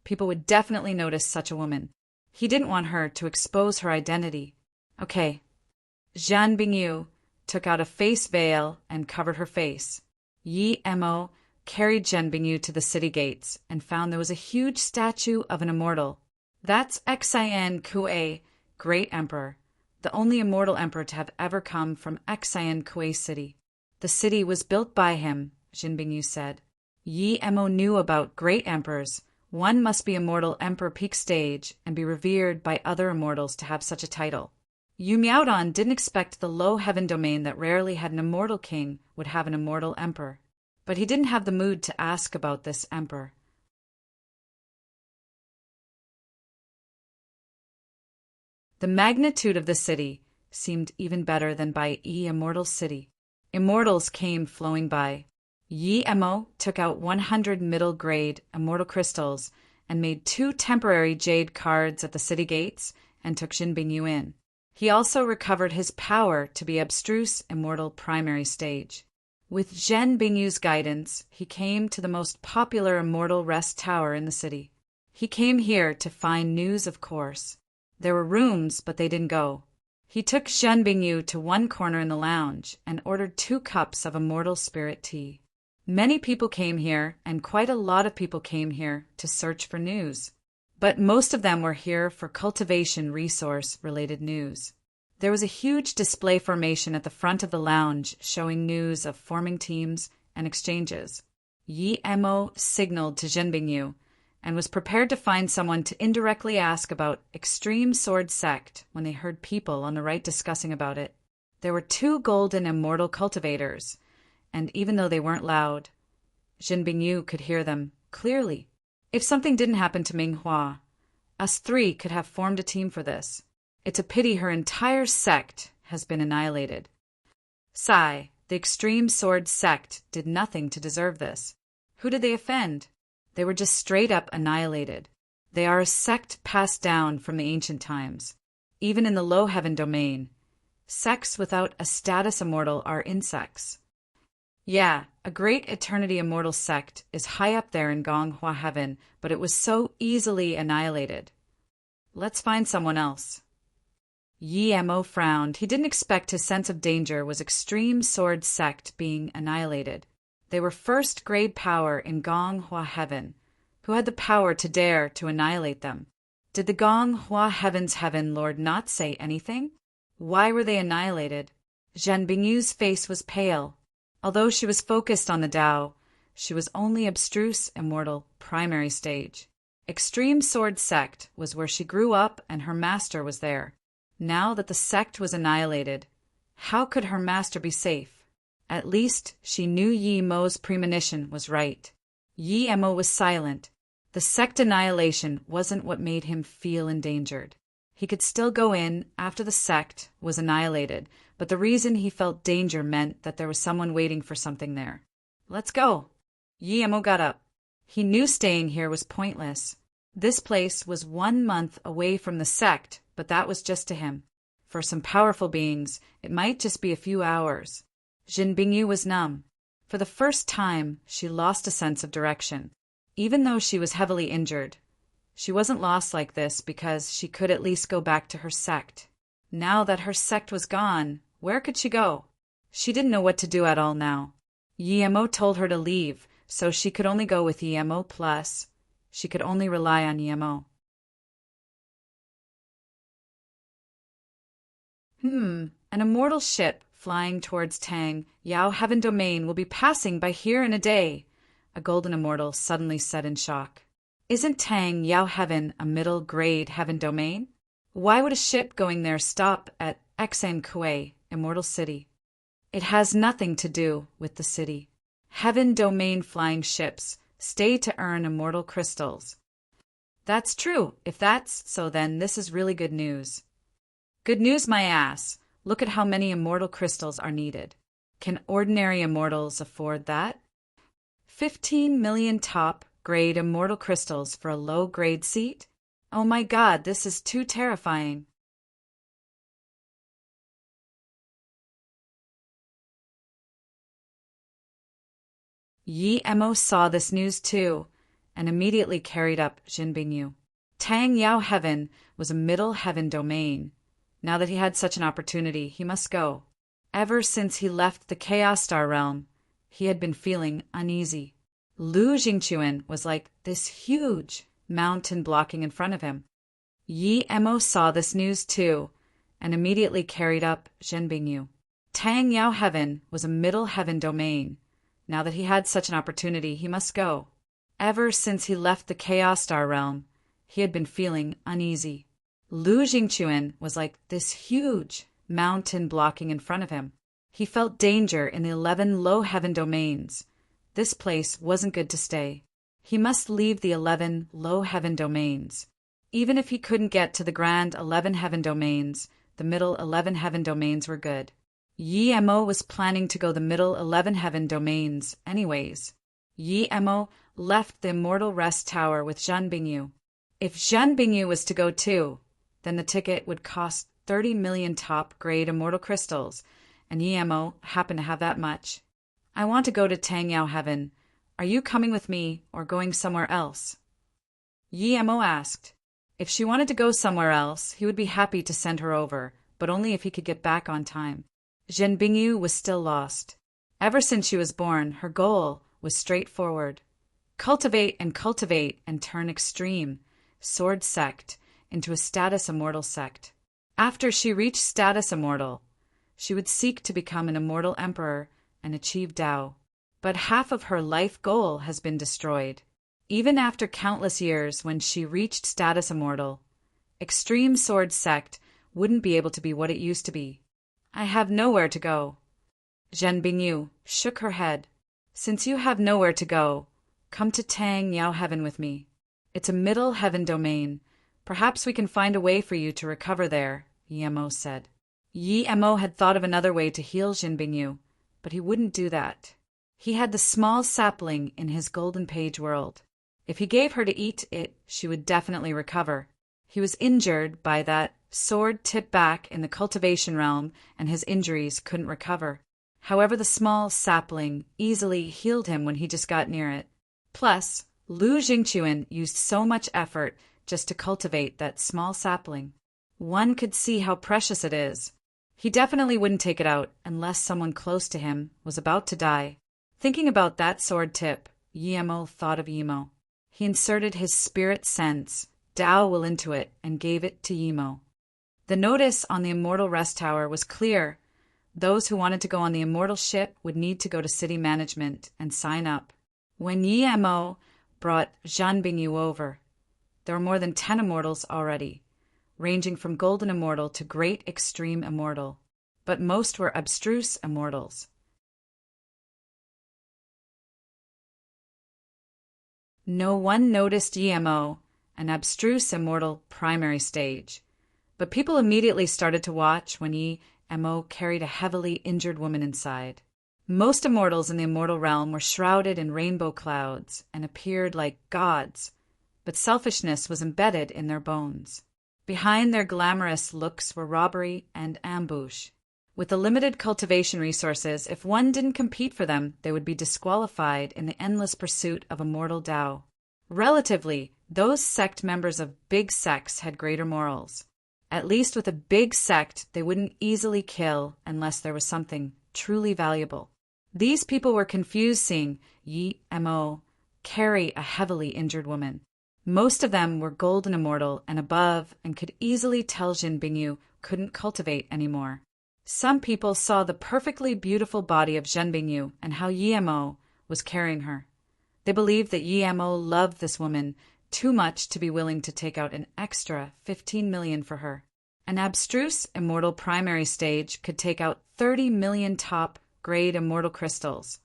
S1: People would definitely notice such a woman. He didn't want her to expose her identity. Okay. Zhan Bingyu took out a face veil and covered her face. Yi Mo carried Zhan Bingyu to the city gates and found there was a huge statue of an immortal. That's Xian Kuei, Great Emperor, the only immortal emperor to have ever come from Xian Kuei City. The city was built by him, Zhan Bingyu said. Yi Mo knew about great emperors. One must be immortal emperor peak stage and be revered by other immortals to have such a title. Yu Miaodan didn't expect the low heaven domain that rarely had an immortal king would have an immortal emperor. But he didn't have the mood to ask about this emperor. The magnitude of the city seemed even better than by Yi Immortal City. Immortals came flowing by. Yi Mo took out 100 middle-grade immortal crystals and made 2 temporary jade cards at the city gates and took Zhan Bingyu in. He also recovered his power to be abstruse immortal primary stage. With Zhan Bingyu's guidance, he came to the most popular immortal rest tower in the city. He came here to find news, of course. There were rooms, but they didn't go. He took Zhan Bingyu to one corner in the lounge and ordered 2 cups of immortal spirit tea. Many people came here, and quite a lot of people came here to search for news. But most of them were here for cultivation resource-related news. There was a huge display formation at the front of the lounge showing news of forming teams and exchanges. Yi Mo signaled to Zhan Bingyu and was prepared to find someone to indirectly ask about Extreme Sword Sect when they heard people on the right discussing about it. There were 2 golden immortal cultivators, and even though they weren't loud, Zhan Bingyu could hear them clearly. If something didn't happen to Ming Hua, us 3 could have formed a team for this. It's a pity her entire sect has been annihilated. Sigh, the Extreme Sword Sect did nothing to deserve this. Who did they offend? They were just straight up annihilated. They are a sect passed down from the ancient times. Even in the low heaven domain, sects without a status immortal are insects. Yeah, a great eternity immortal sect is high up there in Gonghua Heaven, but it was so easily annihilated. Let's find someone else. Yi Mo frowned. He didn't expect his sense of danger was Extreme Sword Sect being annihilated. They were first-grade power in Gonghua Heaven. Who had the power to dare to annihilate them? Did the Gonghua Heaven's Heaven Lord not say anything? Why were they annihilated? Zhan Bingyu's face was pale. Although she was focused on the Tao, she was only abstruse immortal primary stage. Extreme Sword Sect was where she grew up and her master was there. Now that the sect was annihilated, how could her master be safe? At least she knew Yi Mo's premonition was right. Yi Mo was silent. The sect annihilation wasn't what made him feel endangered. He could still go in after the sect was annihilated, but the reason he felt danger meant that there was someone waiting for something there. Let's go. Yi Mo got up. He knew staying here was pointless. This place was 1 month away from the sect, but that was just to him. For some powerful beings, it might just be a few hours. Zhan Bingyu was numb. For the first time, she lost a sense of direction. Even though she was heavily injured, she wasn't lost like this because she could at least go back to her sect. Now that her sect was gone, where could she go? She didn't know what to do at all now. Yi Mo told her to leave, so she could only go with Yi Mo plus. She could only rely on Yi Mo. An immortal ship flying towards Tang Yao Heaven Domain will be passing by here in a day, a golden immortal suddenly said in shock. Isn't Tang Yao Heaven a middle-grade heaven domain? Why would a ship going there stop at Xan Kuei, Immortal City? It has nothing to do with the city. Heaven domain flying ships stay to earn immortal crystals. That's true. If that's so, then this is really good news. Good news, my ass. Look at how many immortal crystals are needed. Can ordinary immortals afford that? 15 million top-grade immortal crystals for a low-grade seat? Oh my god, this is too terrifying. Yi Mo saw this news too, and immediately carried up Jin Bingyu. Tang Yao Heaven was a middle heaven domain. Now that he had such an opportunity, he must go. Ever since he left the Chaos Star realm, he had been feeling uneasy. Lu Jingquan was like this huge mountain blocking in front of him. Yi Mo saw this news too, and immediately carried up Jin Bingyu. Tang Yao Heaven was a middle heaven domain. Now that he had such an opportunity, he must go. Ever since he left the Chaos Star realm, he had been feeling uneasy. Lu Jingquan was like this huge mountain blocking in front of him. He felt danger in the 11 low heaven domains. This place wasn't good to stay. He must leave the 11 low heaven domains. Even if he couldn't get to the grand 11 heaven domains, the middle 11 heaven domains were good. Yi Mo was planning to go the middle 11 heaven domains anyways. Yi Mo left the Immortal Rest Tower with Zhan Bingyu. If Zhan Bingyu was to go too, then the ticket would cost 30 million top-grade immortal crystals, and Yi Mo happened to have that much. I want to go to Tang Yao Heaven. Are you coming with me or going somewhere else? Yi Mo asked. If she wanted to go somewhere else, he would be happy to send her over, but only if he could get back on time. Zhen Bingyu was still lost. Ever since she was born, her goal was straightforward. Cultivate and turn extreme, sword sect, into a status immortal sect. After she reached status immortal, she would seek to become an immortal emperor and achieve Tao. But half of her life goal has been destroyed. Even after countless years when she reached status immortal, extreme sword sect wouldn't be able to be what it used to be. I have nowhere to go. Zhen Bingyu shook her head. Since you have nowhere to go, come to Tang Yao Heaven with me. It's a middle heaven domain. Perhaps we can find a way for you to recover there, Yi Mo said. Yi Mo had thought of another way to heal Zhen Bingyu, but he wouldn't do that. He had the small sapling in his golden page world. If he gave her to eat it, she would definitely recover. He was injured by that sword tip back in the cultivation realm, and his injuries couldn't recover. However, the small sapling easily healed him when he just got near it. Plus, Lu Jingquan used so much effort just to cultivate that small sapling. One could see how precious it is. He definitely wouldn't take it out unless someone close to him was about to die. Thinking about that sword tip, Yi Mo thought of Yi Mo. He inserted his spirit sense, Tao will, into it and gave it to Yi Mo. The notice on the Immortal Rest Tower was clear. Those who wanted to go on the immortal ship would need to go to city management and sign up. When Yi Mo brought Zhan Bingyu over, there were more than 10 immortals already, ranging from golden immortal to great extreme immortal, but most were abstruse immortals. No one noticed Yi Mo, an abstruse immortal primary stage, but people immediately started to watch when Yi Mo carried a heavily injured woman inside. Most immortals in the immortal realm were shrouded in rainbow clouds and appeared like gods, but selfishness was embedded in their bones. Behind their glamorous looks were robbery and ambush. With the limited cultivation resources, if one didn't compete for them, they would be disqualified in the endless pursuit of immortal Tao. Relatively, those sect members of big sects had greater morals. At least with a big sect, they wouldn't easily kill unless there was something truly valuable. These people were confused seeing Yi Mo carry a heavily injured woman. Most of them were golden immortal and above and could easily tell Zhen Bingyu couldn't cultivate anymore. Some people saw the perfectly beautiful body of Zhen Bingyu and how Yi Mo was carrying her. They believed that Yi Mo loved this woman too much to be willing to take out an extra 15 million for her. An abstruse immortal primary stage could take out 30 million top-grade immortal crystals.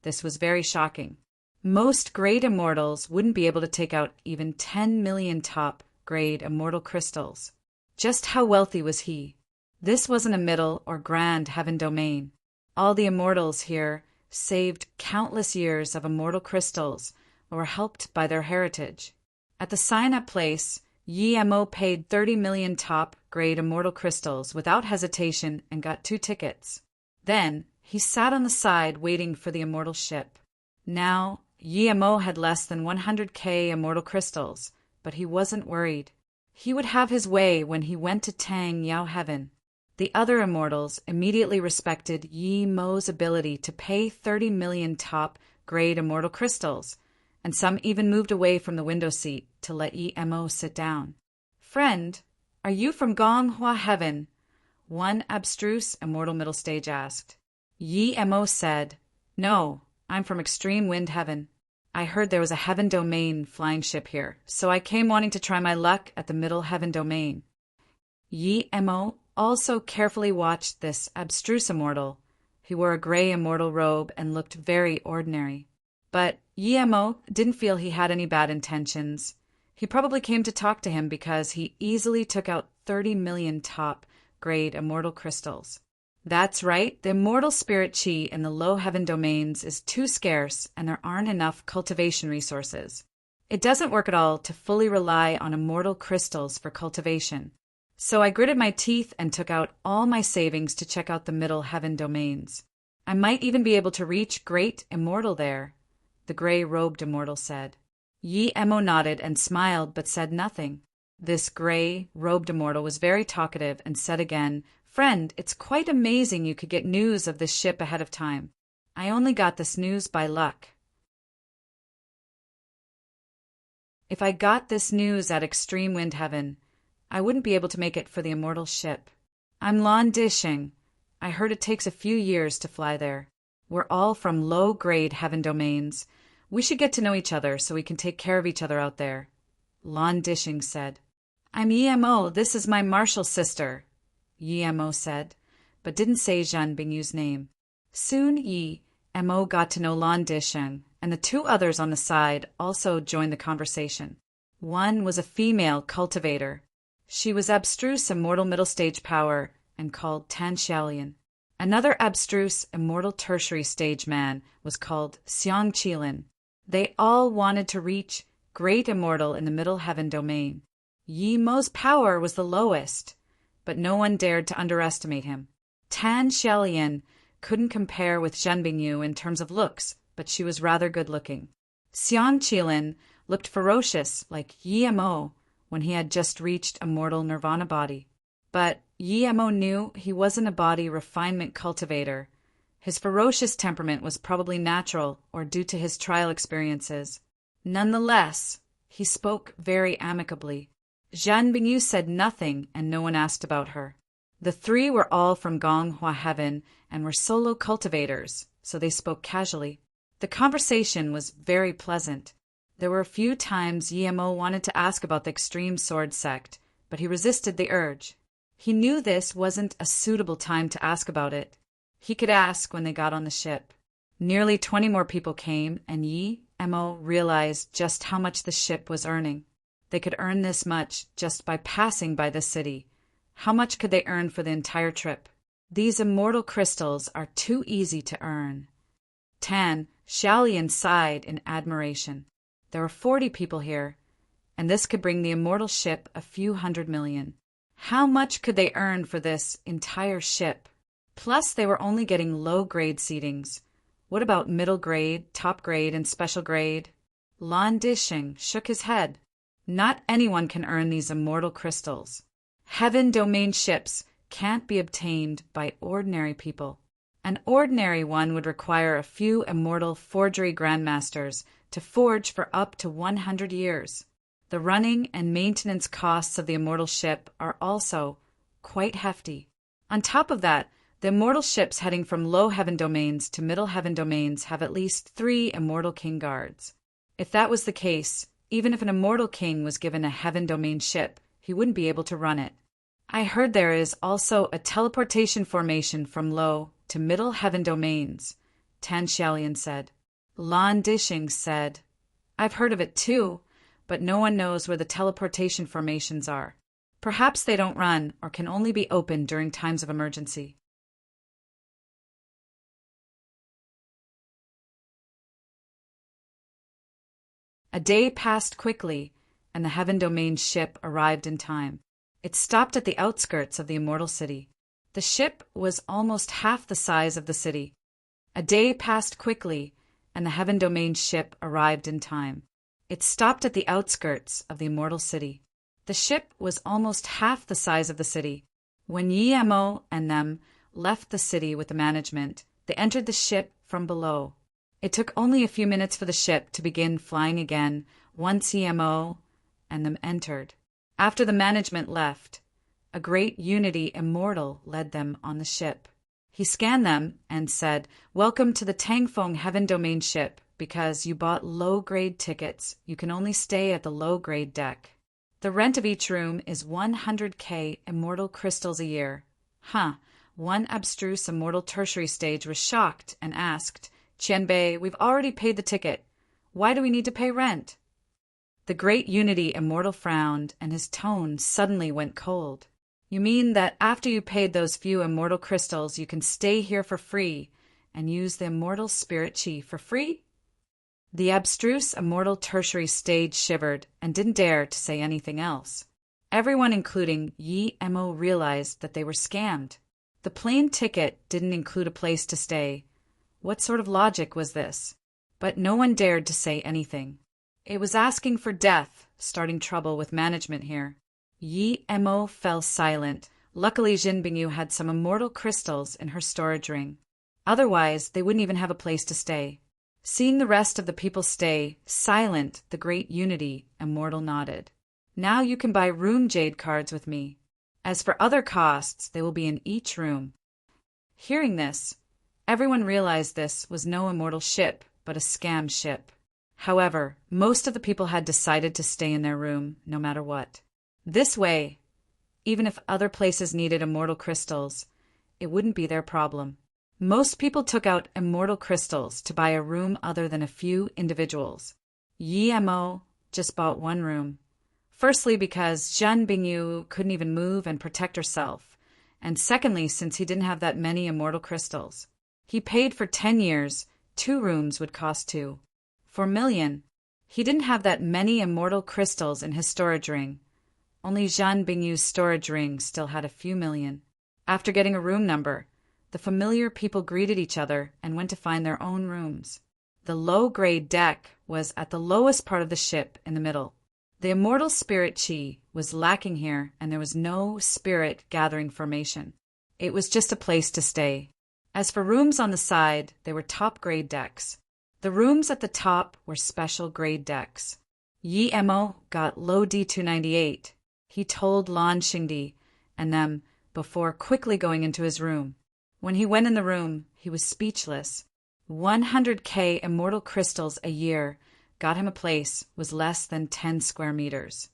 S1: This was very shocking. Most grade immortals wouldn't be able to take out even 10 million top-grade immortal crystals. Just how wealthy was he? This wasn't a middle or grand heaven domain. All the immortals here saved countless years of immortal crystals or were helped by their heritage. At the sign-up place, Yi Mo paid 30 million top-grade immortal crystals without hesitation and got 2 tickets. Then, he sat on the side waiting for the immortal ship. Now, Yi Mo had less than 100k immortal crystals, but he wasn't worried. He would have his way when he went to Tang Yao Heaven. The other immortals immediately respected Yi Mo's ability to pay 30 million top-grade immortal crystals, and some even moved away from the window seat to let Yi Mo sit down. "Friend, are you from Gonghua Heaven?" one abstruse immortal middle stage asked. Yi Mo said, "No, I'm from Extreme Wind Heaven. I heard there was a Heaven Domain flying ship here, so I came wanting to try my luck at the Middle Heaven Domain." Yi Mo also carefully watched this abstruse immortal. He wore a gray immortal robe and looked very ordinary. But Yi Mo didn't feel he had any bad intentions. He probably came to talk to him because he easily took out 30 million top-grade immortal crystals. That's right, the immortal spirit chi in the low heaven domains is too scarce and there aren't enough cultivation resources. It doesn't work at all to fully rely on immortal crystals for cultivation. So I gritted my teeth and took out all my savings to check out the middle heaven domains. I might even be able to reach great immortal there, the gray-robed immortal said. Yi Mo nodded and smiled but said nothing. This gray-robed immortal was very talkative and said again, "Friend, it's quite amazing you could get news of this ship ahead of time. I only got this news by luck. If I got this news at Extreme Wind Heaven, I wouldn't be able to make it for the immortal ship. I'm Lan Dishing. I heard it takes a few years to fly there. We're all from low-grade heaven domains. We should get to know each other so we can take care of each other out there," Lan Dishing said. "I'm Yi Mo. This is my martial sister," Yi Mo said, but didn't say Zhen Bingyu's name. Soon Yi Mo got to know Lan Dishing, and the 2 others on the side also joined the conversation. One was a female cultivator. She was abstruse immortal middle stage power and called Tan Xiaolian. Another abstruse immortal tertiary stage man was called Xiang Qilin. They all wanted to reach great immortal in the middle heaven domain. Yi Mo's power was the lowest, but no one dared to underestimate him. Tan Xiaolian couldn't compare with Zhen Bingyu in terms of looks, but she was rather good-looking. Xiang Qilin looked ferocious like Yi Mo when he had just reached a mortal nirvana body. But Yi Mo knew he wasn't a body refinement cultivator. His ferocious temperament was probably natural or due to his trial experiences. Nonetheless, he spoke very amicably. Zhen Bingyu said nothing and no one asked about her. The 3 were all from Gonghua Heaven and were solo cultivators, so they spoke casually. The conversation was very pleasant. There were a few times Yi Mo wanted to ask about the extreme sword sect, but he resisted the urge. He knew this wasn't a suitable time to ask about it. He could ask when they got on the ship. Nearly 20 more people came, and Yi Mo realized just how much the ship was earning. They could earn this much just by passing by the city. How much could they earn for the entire trip? These immortal crystals are too easy to earn. Tan Xiaolian sighed in admiration. There were 40 people here, and this could bring the immortal ship a few hundred million. How much could they earn for this entire ship? Plus, they were only getting low-grade seatings. What about middle grade, top grade, and special grade? Lan Dishing shook his head. Not anyone can earn these immortal crystals. Heaven domain ships can't be obtained by ordinary people. An ordinary one would require a few immortal forgery grandmasters to forge for up to 100 years. The running and maintenance costs of the immortal ship are also quite hefty. On top of that, The immortal ships heading from low heaven domains to middle heaven domains have at least 3 immortal king guards. If that was the case, even if an immortal king was given a heaven domain ship, he wouldn't be able to run it. I heard there is also a teleportation formation from low to middle heaven domains, Tan Xiaolian said. Lan Dishing said, I've heard of it too, but no one knows where the teleportation formations are. Perhaps they don't run or can only be opened during times of emergency. A day passed quickly, and the Heaven Domain ship arrived in time. It stopped at the outskirts of the immortal city. The ship was almost half the size of the city. A day passed quickly, and the Heaven Domain ship arrived in time. It stopped at the outskirts of the immortal city. The ship was almost half the size of the city. When Yi Mo and them left the city with the management, they entered the ship from below. It took only a few minutes for the ship to begin flying again once Yi Mo and them entered. After the management left, a great Unity Immortal led them on the ship. He scanned them and said, Welcome to the Tangfeng Heaven Domain ship. Because you bought low-grade tickets, you can only stay at the low-grade deck. The rent of each room is 100k immortal crystals a year. One abstruse immortal tertiary stage was shocked and asked, Qianbei, we've already paid the ticket. Why do we need to pay rent? The great Unity Immortal frowned, and his tone suddenly went cold. You mean that after you paid those few immortal crystals, you can stay here for free and use the immortal spirit chi for free? The abstruse immortal tertiary stage shivered and didn't dare to say anything else. Everyone, including Yi Mo, realized that they were scammed. The plane ticket didn't include a place to stay. What sort of logic was this? But no one dared to say anything. It was asking for death, starting trouble with management here. Yi Mo fell silent. Luckily, Jin Bingyu had some immortal crystals in her storage ring. Otherwise, they wouldn't even have a place to stay. Seeing the rest of the people stay silent, the great Unity Immortal nodded. Now you can buy room jade cards with me. As for other costs, they will be in each room. Hearing this, everyone realized this was no immortal ship, but a scam ship. However, most of the people had decided to stay in their room, no matter what. This way, even if other places needed immortal crystals, it wouldn't be their problem. Most people took out immortal crystals to buy a room other than a few individuals. Yi Mo just bought one room. Firstly, because Zhan Bingyu couldn't even move and protect herself, and secondly, since he didn't have that many immortal crystals. He paid for 10 years, 2 rooms would cost 4 million. He didn't have that many immortal crystals in his storage ring. Only Zhan Bingyu's storage ring still had a few million. After getting a room number, the familiar people greeted each other and went to find their own rooms. The low-grade deck was at the lowest part of the ship in the middle. The immortal spirit chi was lacking here, and there was no spirit gathering formation. It was just a place to stay. As for rooms on the side, they were top-grade decks. The rooms at the top were special grade decks. Yi Mo got low D298. He told Lan Xingdi and them before quickly going into his room. When he went in the room, he was speechless. 100k immortal crystals a year got him a place was less than 10 square meters.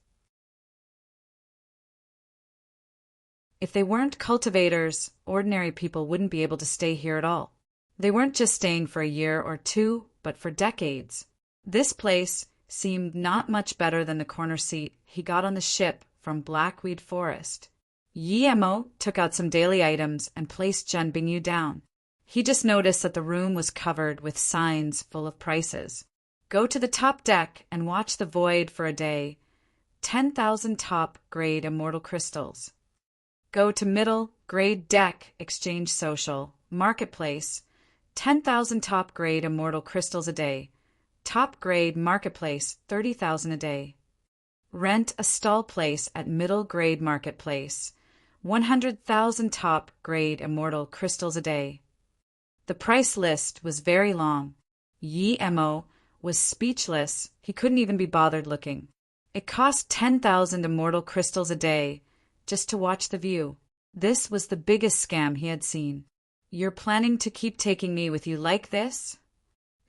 S1: If they weren't cultivators, ordinary people wouldn't be able to stay here at all. They weren't just staying for a year or two, but for decades. This place seemed not much better than the corner seat he got on the ship from Blackweed Forest. Yi Mo took out some daily items and placed Zhan Bingyu down. He just noticed that the room was covered with signs full of prices. Go to the top deck and watch the void for a day. 10,000 top-grade immortal crystals. Go to middle-grade deck, exchange social, marketplace. 10,000 top-grade immortal crystals a day. Top-grade marketplace, 30,000 a day. Rent a stall place at middle-grade marketplace. 100,000 top-grade immortal crystals a day. The price list was very long. Yi Mo was speechless. He couldn't even be bothered looking. It cost 10,000 immortal crystals a day just to watch the view. This was the biggest scam he had seen. You're planning to keep taking me with you like this?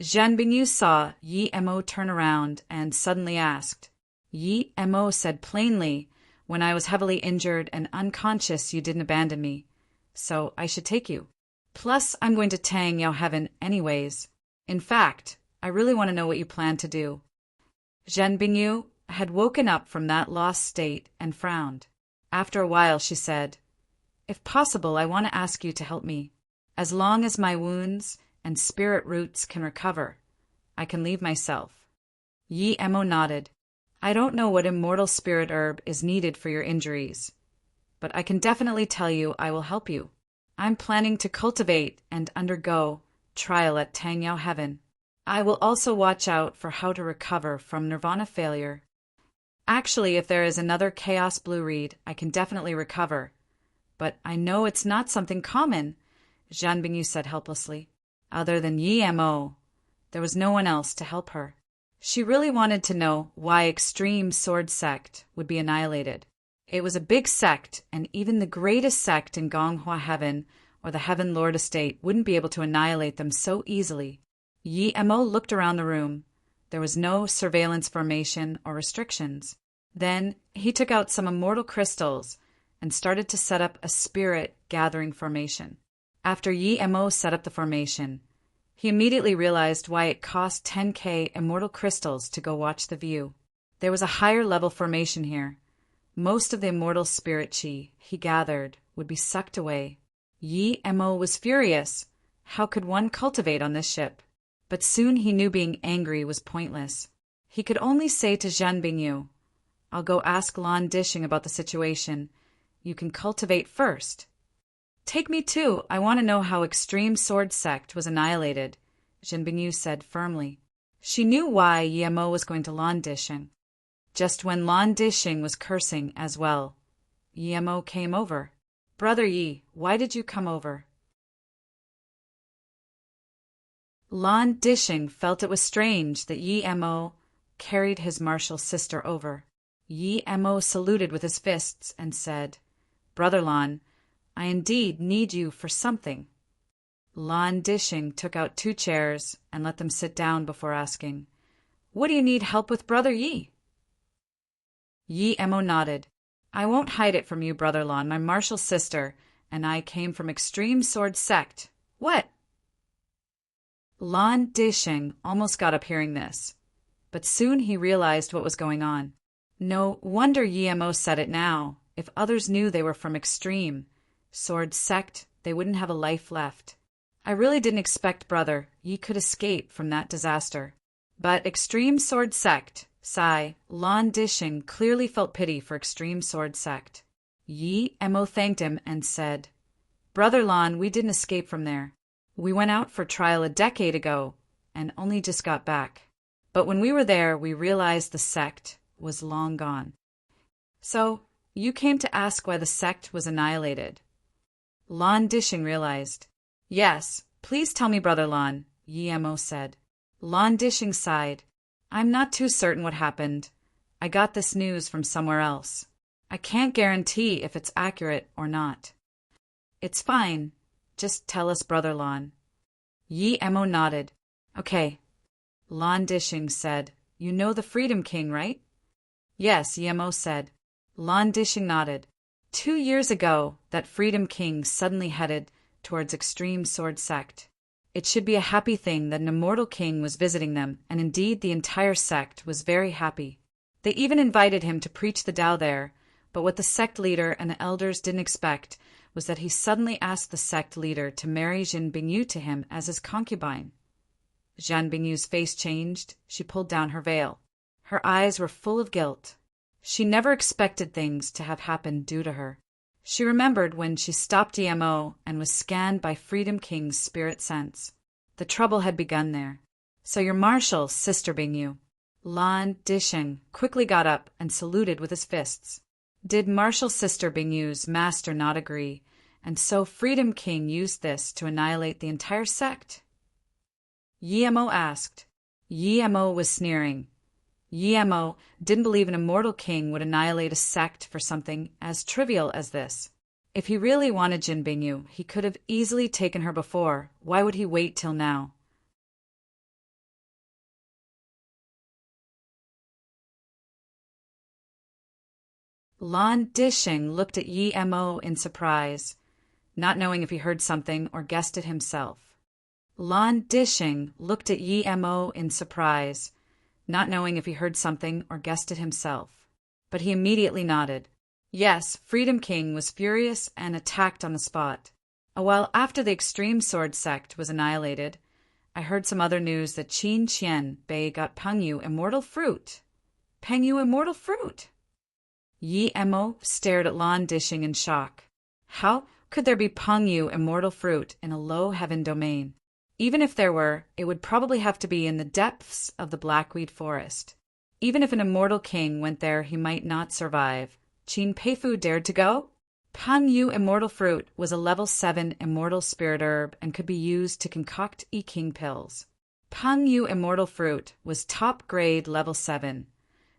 S1: Zhan Bingyu saw Yi Mo turn around and suddenly asked. Yi Mo said plainly, when I was heavily injured and unconscious you didn't abandon me, so I should take you. Plus, I'm going to Tang Yao Heaven anyways. In fact, I really want to know what you plan to do. Zhan Bingyu had woken up from that lost state and frowned. After a while she said, If possible, I want to ask you to help me. As long as my wounds and spirit roots can recover, I can leave myself. Yi Mo nodded. I don't know what immortal spirit herb is needed for your injuries, but I can definitely tell you I will help you. I'm planning to cultivate and undergo trial at Tang Yao Heaven. I will also watch out for how to recover from nirvana failure. Actually, if there is another chaos blue reed, I can definitely recover. But I know it's not something common, Zhan Bingyu said helplessly. Other than Yi Mo, there was no one else to help her. She really wanted to know why Extreme Sword Sect would be annihilated. It was a big sect, and even the greatest sect in Gonghua Heaven or the Heaven Lord Estate wouldn't be able to annihilate them so easily. Yi Mo looked around the room. There was no surveillance formation or restrictions. Then he took out some immortal crystals and started to set up a spirit gathering formation. After Yi Mo set up the formation, he immediately realized why it cost 10k immortal crystals to go watch the view. There was a higher level formation here. Most of the immortal spirit chi he gathered would be sucked away. Yi Mo was furious. How could one cultivate on this ship? But soon he knew being angry was pointless. He could only say to Zhan Bingyu, I'll go ask Lan Dishing about the situation. You can cultivate first. Take me too. I want to know how Extreme Sword Sect was annihilated, Zhan Bingyu said firmly. She knew why Yi Mo was going to Lan Dishing. Just when Lan Dishing was cursing as well, Yi Mo came over. Brother Yi, why did you come over? Lan Dishing felt it was strange that Yi Mo carried his martial sister over. Yi Mo saluted with his fists and said, Brother Lan, I indeed need you for something. Lan Dishing took out 2 chairs and let them sit down before asking, What do you need help with, Brother Yi? Yi Mo nodded. I won't hide it from you, Brother Lan. My martial sister and I came from Extreme Sword Sect. What? Lan Dishing almost got up hearing this, but soon he realized what was going on. No wonder Yi Mo said it now. If others knew they were from Extreme Sword Sect, they wouldn't have a life left. I really didn't expect, brother, ye could escape from that disaster. But Extreme Sword Sect, sigh, Lan Dishing clearly felt pity for Extreme Sword Sect. Yi Mo thanked him and said, Brother Lan, we didn't escape from there. We went out for trial a decade ago and only just got back. But when we were there, we realized the sect was long gone. So, you came to ask why the sect was annihilated. Lan Dishing realized. Yes, please tell me, Brother Lan, Yi Mo said. Lan Dishing sighed. I'm not too certain what happened. I got this news from somewhere else. I can't guarantee if it's accurate or not. It's fine. Just tell us, Brother Lan. Yi Mo nodded. Okay. Lan Dishing said, You know the Freedom King, right? Yes, Yi Mo said. Lan Dishing nodded. 2 years ago, that Freedom King suddenly headed towards Extreme Sword Sect. It should be a happy thing that an immortal king was visiting them, and indeed the entire sect was very happy. They even invited him to preach the Tao there, but what the sect leader and the elders didn't expect was that he suddenly asked the sect leader to marry Zhan Bingyu to him as his concubine. Zhan Bingyu's face changed. She pulled down her veil. Her eyes were full of guilt. She never expected things to have happened due to her. She remembered when she stopped Yi Mo and was scanned by Freedom King's spirit sense. The trouble had begun there. So your martial, Sister Bingyu. Lan Dishing quickly got up and saluted with his fists. Did martial Sister Bingyu's master not agree, and so Freedom King used this to annihilate the entire sect? Yi Mo asked. Yi Mo was sneering. Yi Mo didn't believe an immortal king would annihilate a sect for something as trivial as this. If he really wanted Jin Bingyu, he could have easily taken her before. Why would he wait till now? Lan Dishing looked at Yi Mo in surprise, not knowing if he heard something or guessed it himself. Lan Dishing looked at Yi Mo in surprise, not knowing if he heard something or guessed it himself. But he immediately nodded. Yes, Freedom King was furious and attacked on the spot. A while after the extreme sword sect was annihilated, I heard some other news that Qin Qian Bei got Pengyu immortal fruit. Pengyu immortal fruit! Yi Mo stared at Lan Dishing in shock. How could there be Pengyu immortal fruit in a low heaven domain? Even if there were, it would probably have to be in the depths of the Blackweed Forest. Even if an immortal king went there, he might not survive. Qin Peifu dared to go? Pengyu immortal fruit was a level 7 immortal spirit herb and could be used to concoct I-King pills. Pengyu immortal fruit was top grade level 7.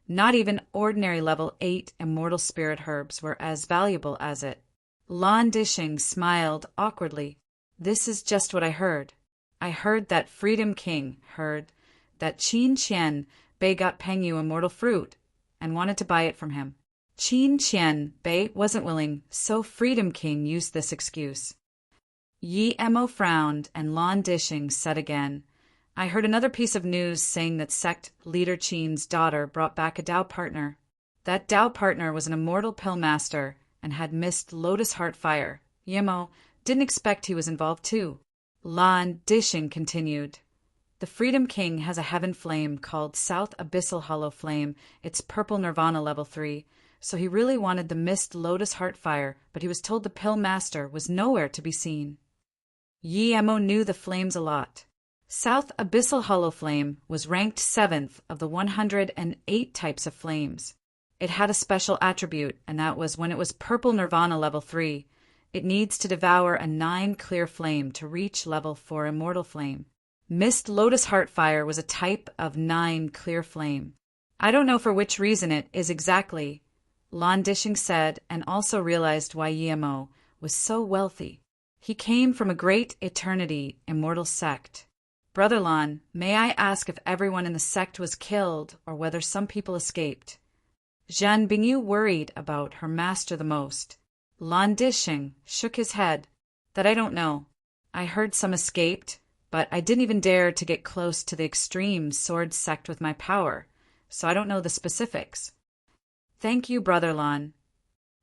S1: Not even ordinary level 8 immortal spirit herbs were as valuable as it. Lan Dishing smiled awkwardly. This is just what I heard. I heard that Freedom King heard that Qin Qian Bei got Pengyu immortal fruit and wanted to buy it from him. Qin Qian Bei wasn't willing, so Freedom King used this excuse. Yi Mo frowned and Lan Dishing said again, I heard another piece of news saying that sect leader Qin's daughter brought back a Dao partner. That Dao partner was an immortal pill master and had missed Lotus Heart Fire. Yi Mo didn't expect he was involved too. Lan Dishing continued. The Freedom King has a heaven flame called South Abyssal Hollow Flame. It's purple Nirvana level 3. So he really wanted the missed Lotus Heart Fire, but he was told the pill master was nowhere to be seen. Yi Mo knew the flames a lot. South Abyssal Hollow Flame was ranked 7th of the 108 types of flames. It had a special attribute, and that was when it was purple Nirvana level 3, it needs to devour a 9 clear flame to reach level 4 immortal flame. Mist Lotus Heart Fire was a type of 9 clear flame. I don't know for which reason it is exactly, Lan Dishing said, and also realized why Yi Mo was so wealthy. He came from a great eternity immortal sect. Brother Lan, may I ask if everyone in the sect was killed or whether some people escaped? Zhan Bingyu worried about her master the most. Lan Dishing shook his head. That I don't know. I heard some escaped, but I didn't even dare to get close to the extreme sword sect with my power, so I don't know the specifics. Thank you, Brother Lan.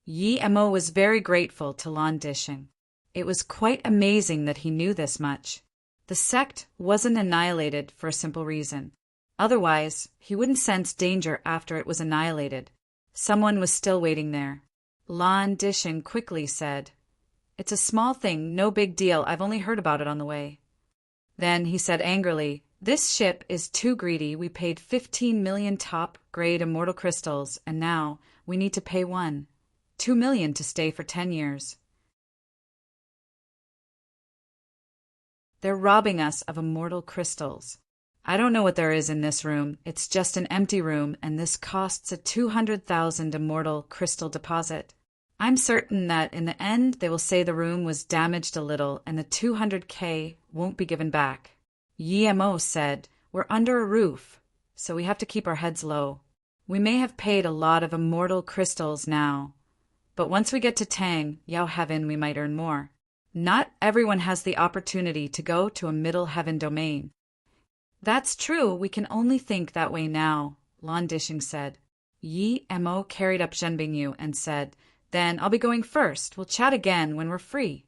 S1: Yi Mo was very grateful to Lan Dishing. It was quite amazing that he knew this much. The sect wasn't annihilated for a simple reason. Otherwise, he wouldn't sense danger after it was annihilated. Someone was still waiting there. Lan Dishing quickly said, It's a small thing, no big deal, I've only heard about it on the way. Then he said angrily, This ship is too greedy, we paid 15 million top-grade immortal crystals, and now we need to pay 2 million to stay for 10 years. They're robbing us of immortal crystals. I don't know what there is in this room. It's just an empty room, and this costs a 200,000 immortal crystal deposit. I'm certain that in the end they will say the room was damaged a little and the 200K won't be given back. Yi Mo said, We're under a roof, so we have to keep our heads low. We may have paid a lot of immortal crystals now, but once we get to Tang, Yao Heaven, we might earn more. Not everyone has the opportunity to go to a middle heaven domain. That's true, we can only think that way now, Lan Dishing said. Yi Mo carried up Zhen Bingyu and said, Then I'll be going first. We'll chat again when we're free.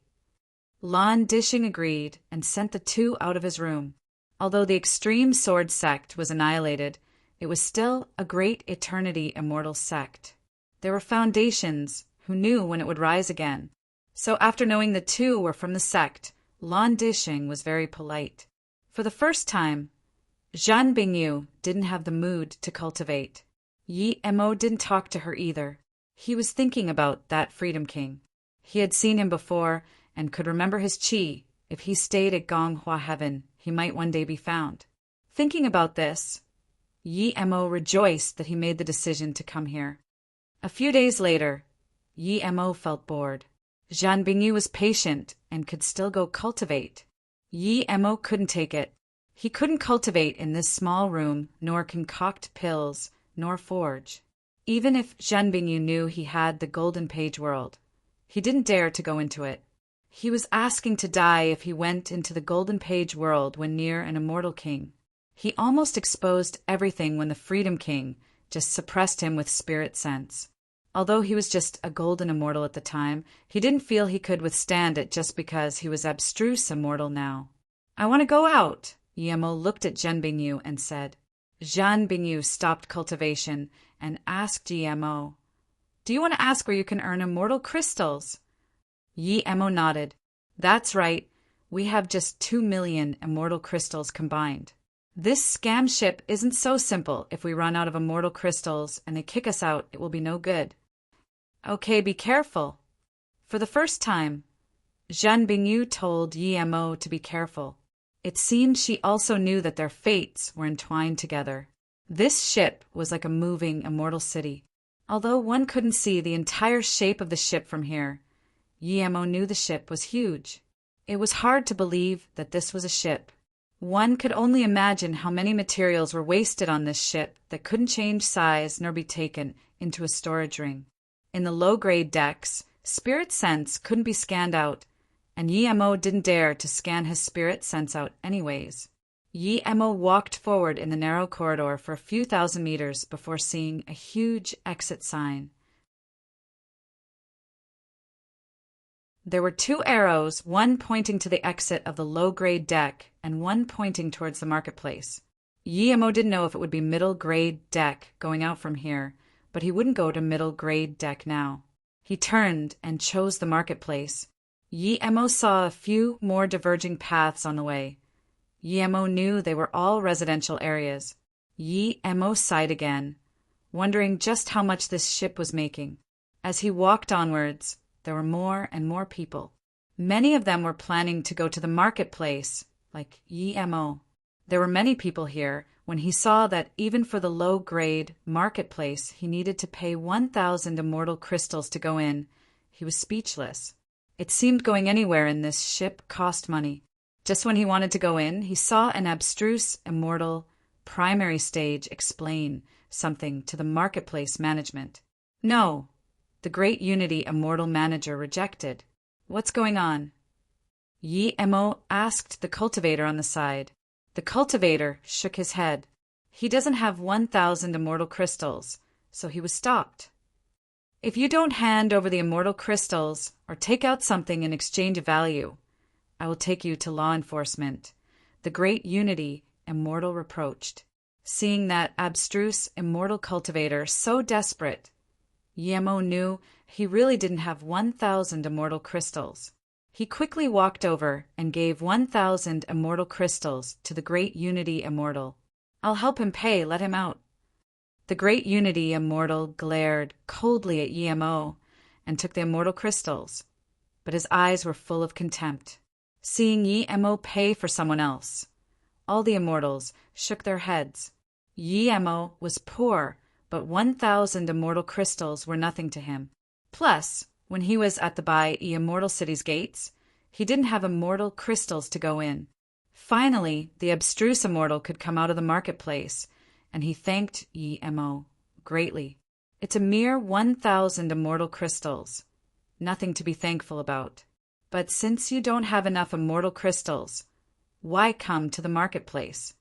S1: Lan Dishing agreed and sent the two out of his room. Although the extreme sword sect was annihilated, it was still a great eternity immortal sect. There were foundations who knew when it would rise again. So after knowing the two were from the sect, Lan Dishing was very polite. For the first time, Zhan Bingyu didn't have the mood to cultivate. Yi Mo didn't talk to her either. He was thinking about that Freedom King. He had seen him before and could remember his qi. If he stayed at Gonghua Heaven, he might one day be found. Thinking about this, Yi Mo rejoiced that he made the decision to come here. A few days later, Yi Mo felt bored. Zhan Bingyu was patient and could still go cultivate. Yi Emo couldn't take it. He couldn't cultivate in this small room, nor concoct pills, nor forge. Even if Zhan Bingyu knew he had the Golden Page world, he didn't dare to go into it. He was asking to die if he went into the Golden Page world when near an immortal king. He almost exposed everything when the Freedom King just suppressed him with spirit sense. Although he was just a golden immortal at the time, he didn't feel he could withstand it just because he was abstruse immortal now. I want to go out. Yi Emo looked at Zhan Bingyu and said. Zhan Bingyu stopped cultivation and asked Yi Emo, do you want to ask where you can earn immortal crystals? Yi Emo nodded. That's right. We have just 2 million immortal crystals combined. This scam ship isn't so simple. If we run out of immortal crystals and they kick us out, it will be no good. Okay, be careful. For the first time, Zhan Bingyu told Yi Emo to be careful. It seemed she also knew that their fates were entwined together. This ship was like a moving immortal city. Although one couldn't see the entire shape of the ship from here, Yi Emo knew the ship was huge. It was hard to believe that this was a ship. One could only imagine how many materials were wasted on this ship that couldn't change size nor be taken into a storage ring. In the low-grade decks, spirit sense couldn't be scanned out, and Yi Emo didn't dare to scan his spirit sense out anyways. Yi Emo walked forward in the narrow corridor for a few thousand meters before seeing a huge exit sign. There were 2 arrows, one pointing to the exit of the low-grade deck and one pointing towards the marketplace. Yi Emo didn't know if it would be middle-grade deck going out from here, but he wouldn't go to middle-grade deck now. He turned and chose the marketplace. Yi Emo saw a few more diverging paths on the way. Yi Emo knew they were all residential areas. Yi Emo sighed again, wondering just how much this ship was making. As he walked onwards, there were more and more people. Many of them were planning to go to the marketplace, like Yi Emo. There were many people here. When he saw that even for the low-grade marketplace he needed to pay 1,000 immortal crystals to go in, he was speechless. It seemed going anywhere in this ship cost money. Just when he wanted to go in, he saw an abstruse immortal primary stage explain something to the marketplace management. No, the Great Unity immortal manager rejected. What's going on? Yi Emo asked the cultivator on the side. The cultivator shook his head. He doesn't have 1,000 immortal crystals, so he was stopped. If you don't hand over the immortal crystals or take out something in exchange of value, I will take you to law enforcement, the Great Unity immortal reproached. Seeing that abstruse immortal cultivator so desperate, Yi Emo knew he really didn't have 1,000 immortal crystals. He quickly walked over and gave 1,000 immortal crystals to the Great Unity Immortal. I'll help him pay, let him out. The Great Unity Immortal glared coldly at Yi Emo and took the immortal crystals, but his eyes were full of contempt. Seeing Yi Emo pay for someone else, all the immortals shook their heads. Yi Emo was poor, but 1,000 immortal crystals were nothing to him. Plus, when he was at the Bai Immortal City's gates, he didn't have immortal crystals to go in. Finally, the abstruse immortal could come out of the marketplace, and he thanked Yi Emo greatly. It's a mere 1,000 immortal crystals. Nothing to be thankful about. But since you don't have enough immortal crystals, why come to the marketplace?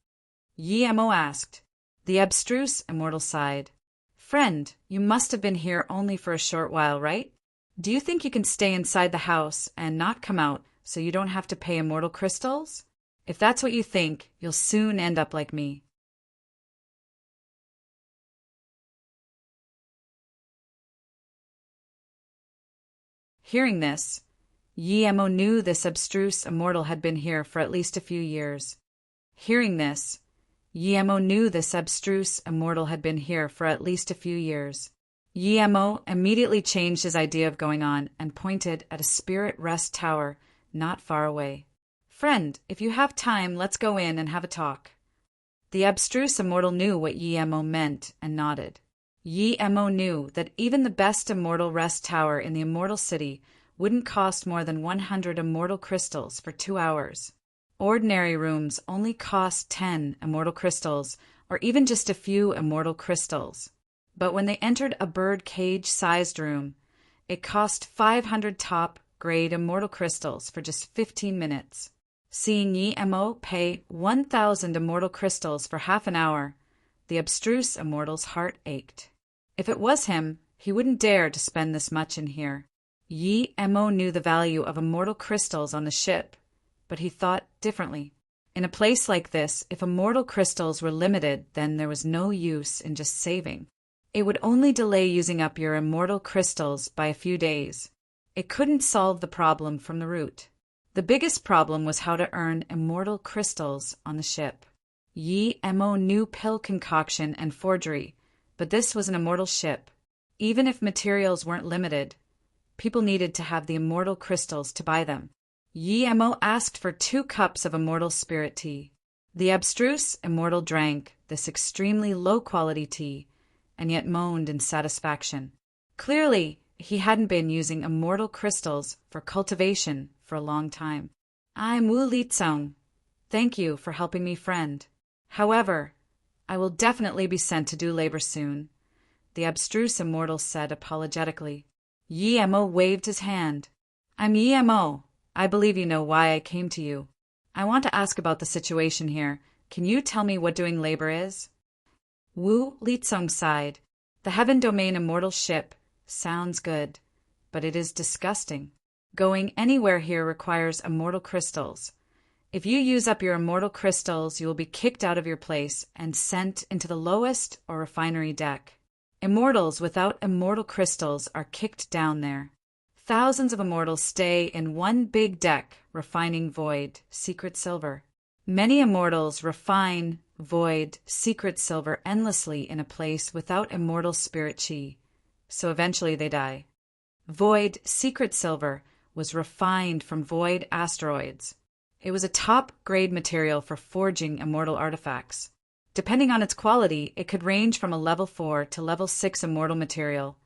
S1: Yi Emo asked. The abstruse immortal sighed. Friend, you must have been here only for a short while, right? Do you think you can stay inside the house and not come out so you don't have to pay immortal crystals? If that's what you think, you'll soon end up like me. Hearing this, Yi Emo knew this abstruse immortal had been here for at least a few years. Hearing this, Yi Emo knew this abstruse immortal had been here for at least a few years. Yi Emo immediately changed his idea of going on and pointed at a spirit rest tower not far away. Friend, if you have time, let's go in and have a talk. The abstruse immortal knew what Yi Emo meant and nodded. Yi Emo knew that even the best immortal rest tower in the immortal city wouldn't cost more than 100 immortal crystals for 2 hours. Ordinary rooms only cost 10 immortal crystals, or even just a few immortal crystals. But when they entered a bird cage-sized room, it cost 500 top-grade immortal crystals for just 15 minutes. Seeing Yi Mo pay 1,000 immortal crystals for half an hour, the abstruse immortal's heart ached. If it was him, he wouldn't dare to spend this much in here. Yi Mo knew the value of immortal crystals on the ship, but he thought differently. In a place like this, if immortal crystals were limited, then there was no use in just saving. It would only delay using up your immortal crystals by a few days. It couldn't solve the problem from the root. The biggest problem was how to earn immortal crystals on the ship. Yi Mo knew pill concoction and forgery, but this was an immortal ship. Even if materials weren't limited, people needed to have the immortal crystals to buy them. Yi Mo asked for 2 cups of immortal spirit tea. The abstruse immortal drank this extremely low-quality tea, and yet moaned in satisfaction. Clearly, he hadn't been using immortal crystals for cultivation for a long time. I'm Wu Litsong. Thank you for helping me, friend. However, I will definitely be sent to do labor soon, the abstruse immortal said apologetically. Yi Mo waved his hand. I'm Yi Mo. I believe you know why I came to you. I want to ask about the situation here. Can you tell me what doing labor is? Wu Litsong sighed. The Heaven Domain immortal ship sounds good, but it is disgusting. Going anywhere here requires immortal crystals. If you use up your immortal crystals, you will be kicked out of your place and sent into the lowest or refinery deck. Immortals without immortal crystals are kicked down there. Thousands of immortals stay in one big deck, refining void, secret silver. Many immortals refine void, secret silver endlessly in a place without immortal spirit chi, so eventually they die. Void, secret silver, was refined from void asteroids. It was a top-grade material for forging immortal artifacts. Depending on its quality, it could range from a level 4 to level 6 immortal material.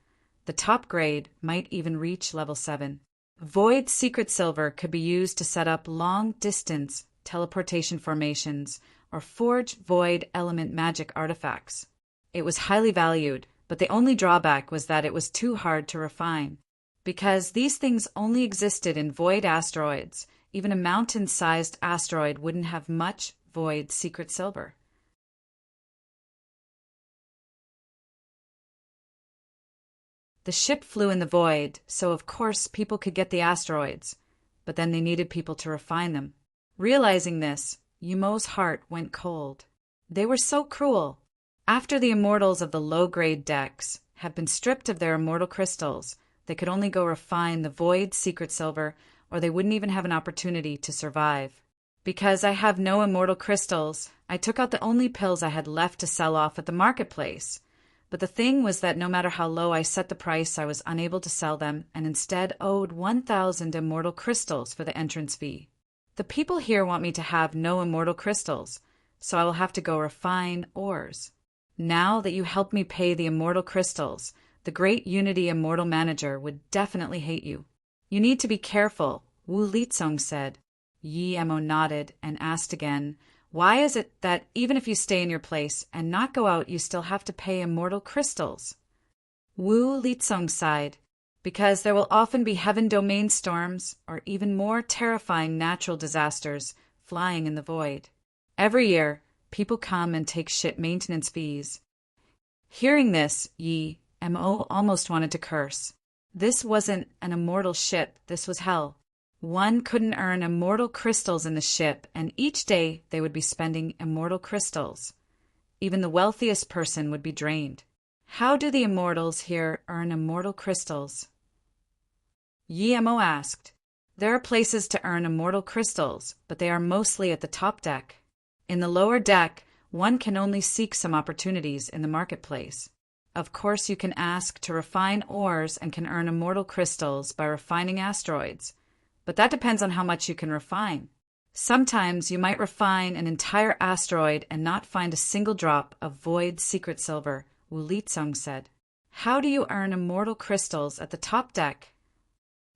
S1: The top grade might even reach level 7. Void secret silver could be used to set up long-distance teleportation formations or forge void element magic artifacts. It was highly valued, but the only drawback was that it was too hard to refine. Because these things only existed in void asteroids, even a mountain-sized asteroid wouldn't have much void secret silver. The ship flew in the void, so of course people could get the asteroids, but then they needed people to refine them. Realizing this, Yumo's heart went cold. They were so cruel. After the immortals of the low-grade decks have been stripped of their immortal crystals, they could only go refine the void secret silver, or they wouldn't even have an opportunity to survive. Because I have no immortal crystals, I took out the only pills I had left to sell off at the marketplace. But the thing was that no matter how low I set the price, I was unable to sell them and instead owed 1,000 immortal crystals for the entrance fee. The people here want me to have no immortal crystals, so I will have to go refine ores. Now that you helped me pay the immortal crystals, the Great Unity Immortal Manager would definitely hate you. You need to be careful, Wu Litsong said. Yi Mo nodded and asked again, why is it that even if you stay in your place and not go out, you still have to pay immortal crystals? Wu Litsong sighed. Because there will often be heaven domain storms or even more terrifying natural disasters flying in the void. Every year, people come and take ship maintenance fees. Hearing this, Yi Mo almost wanted to curse. This wasn't an immortal ship, this was hell. One couldn't earn immortal crystals in the ship, and each day they would be spending immortal crystals. Even the wealthiest person would be drained. How do the immortals here earn immortal crystals? Yi Mo asked. There are places to earn immortal crystals, but they are mostly at the top deck. In the lower deck, one can only seek some opportunities in the marketplace. Of course, you can ask to refine ores and can earn immortal crystals by refining asteroids, but that depends on how much you can refine. Sometimes you might refine an entire asteroid and not find a single drop of void secret silver, Wu Litsong said. How do you earn immortal crystals at the top deck?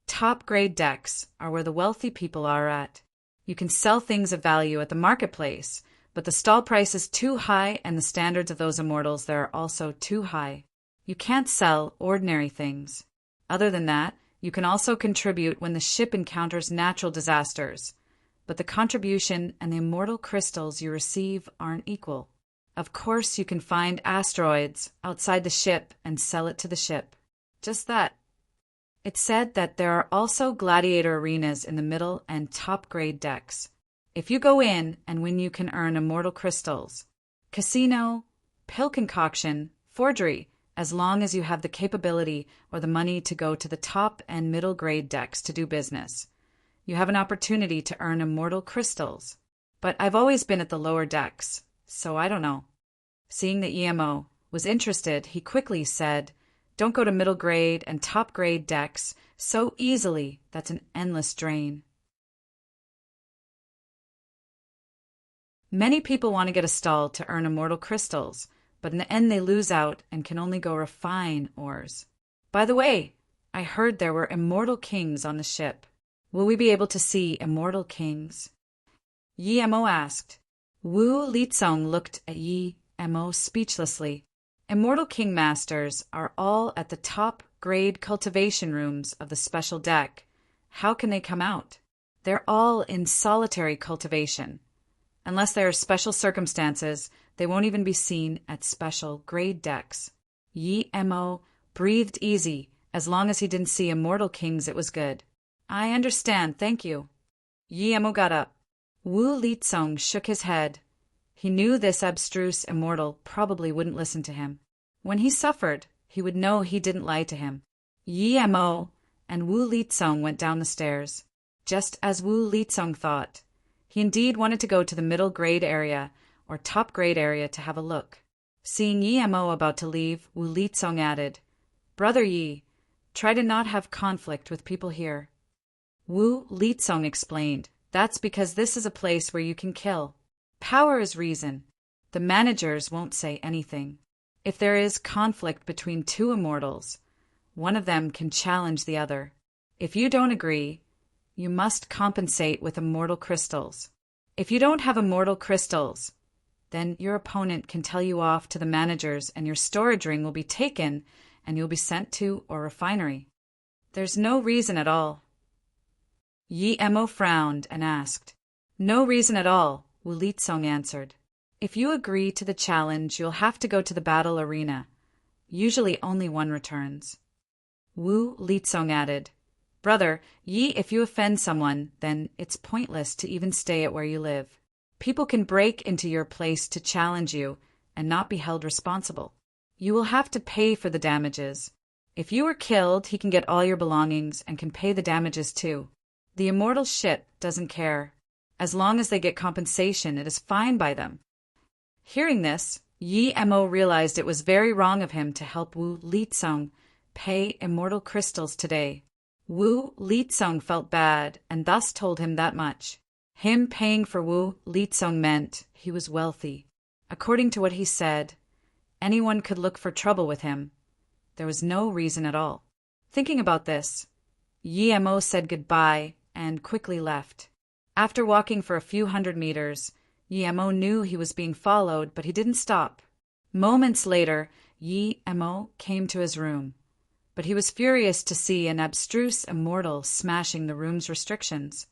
S1: Top-grade decks are where the wealthy people are at. You can sell things of value at the marketplace, but the stall price is too high and the standards of those immortals there are also too high. You can't sell ordinary things. Other than that, you can also contribute when the ship encounters natural disasters, but the contribution and the immortal crystals you receive aren't equal. Of course, you can find asteroids outside the ship and sell it to the ship. Just that. It's said that there are also gladiator arenas in the middle and top-grade decks. If you go in and win, you can earn immortal crystals. Casino, pill concoction, forgery, as long as you have the capability or the money to go to the top and middle-grade decks to do business. You have an opportunity to earn immortal crystals. But I've always been at the lower decks, so I don't know. Seeing that EMO was interested, he quickly said, "Don't go to middle grade and top grade decks so easily. That's an endless drain." Many people want to get a stall to earn immortal crystals, but in the end they lose out and can only go refine ores. By the way, I heard there were immortal kings on the ship. Will we be able to see immortal kings? Yi Mo asked. Wu Litsong looked at Yi Mo speechlessly. Immortal king masters are all at the top grade cultivation rooms of the special deck. How can they come out? They're all in solitary cultivation. Unless there are special circumstances, they won't even be seen at special grade decks. Yi Mo breathed easy. As long as he didn't see immortal kings, it was good. I understand, thank you. Yi Mo got up. Wu Litsong shook his head. He knew this abstruse immortal probably wouldn't listen to him. When he suffered, he would know he didn't lie to him. Yi Mo and Wu Litsong went down the stairs. Just as Wu Litsong thought. He indeed wanted to go to the middle grade area or top grade area to have a look. Seeing Yi Mo about to leave, Wu Litsong added, "Brother Yi, try to not have conflict with people here." Wu Litsong explained, "That's because this is a place where you can kill. Power is reason. The managers won't say anything. If there is conflict between two immortals, one of them can challenge the other. If you don't agree, you must compensate with immortal crystals. If you don't have immortal crystals, then your opponent can tell you off to the managers and your storage ring will be taken and you'll be sent to a refinery. There's no reason at all." Yi Mo frowned and asked. "No reason at all," Wu Litsong answered. "If you agree to the challenge, you'll have to go to the battle arena. Usually only one returns." Wu Litsong added, "Brother Yi, if you offend someone, then it's pointless to even stay at where you live. People can break into your place to challenge you and not be held responsible. You will have to pay for the damages. If you are killed, he can get all your belongings and can pay the damages too. The immortal ship doesn't care. As long as they get compensation, it is fine by them." Hearing this, Yi Mo realized it was very wrong of him to help Wu Litsong pay immortal crystals today. Wu Litsong felt bad and thus told him that much. Him paying for Wu Litsong meant he was wealthy. According to what he said, anyone could look for trouble with him. There was no reason at all. Thinking about this, Yi Mo said goodbye and quickly left. After walking for a few hundred meters, Yi Mo knew he was being followed, but he didn't stop. Moments later, Yi Mo came to his room, but he was furious to see an abstruse immortal smashing the room's restrictions.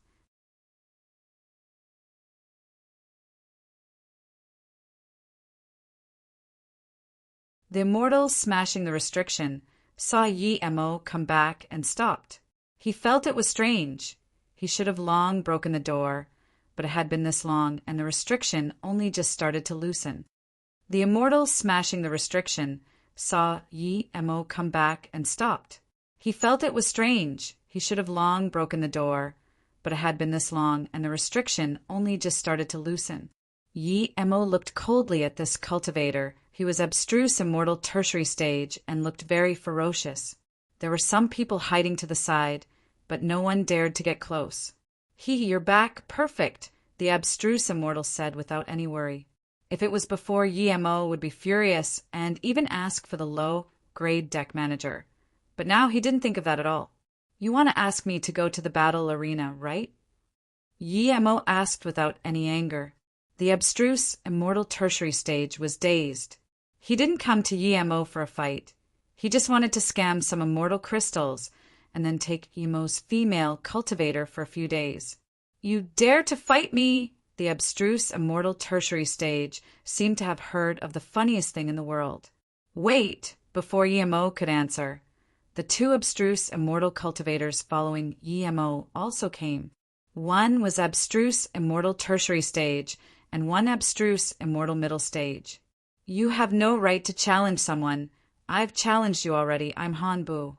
S1: The immortal smashing the restriction saw Yi Mo come back and stopped. He felt it was strange. He should have long broken the door, but it had been this long, and the restriction only just started to loosen. The immortal smashing the restriction saw Yi Mo come back and stopped. He felt it was strange. He should have long broken the door, but it had been this long, and the restriction only just started to loosen. Yi Mo looked coldly at this cultivator. He was abstruse immortal tertiary stage and looked very ferocious. There were some people hiding to the side, but no one dared to get close. You're back, perfect," the abstruse immortal said without any worry. If it was before, Yi Mo would be furious and even ask for the low-grade deck manager. But now he didn't think of that at all. You want to ask me to go to the battle arena, right? Yemo asked without any anger. The abstruse, immortal tertiary stage was dazed. He didn't come to Yemo for a fight. He just wanted to scam some immortal crystals and then take Yemo's female cultivator for a few days. You dare to fight me? The abstruse, immortal tertiary stage seemed to have heard of the funniest thing in the world. Wait! Before Yemo could answer, the two abstruse, immortal cultivators following Yemo also came. One was abstruse, immortal tertiary stage, and one abstruse, immortal middle stage. You have no right to challenge someone. I've challenged you already. I'm Hanbu.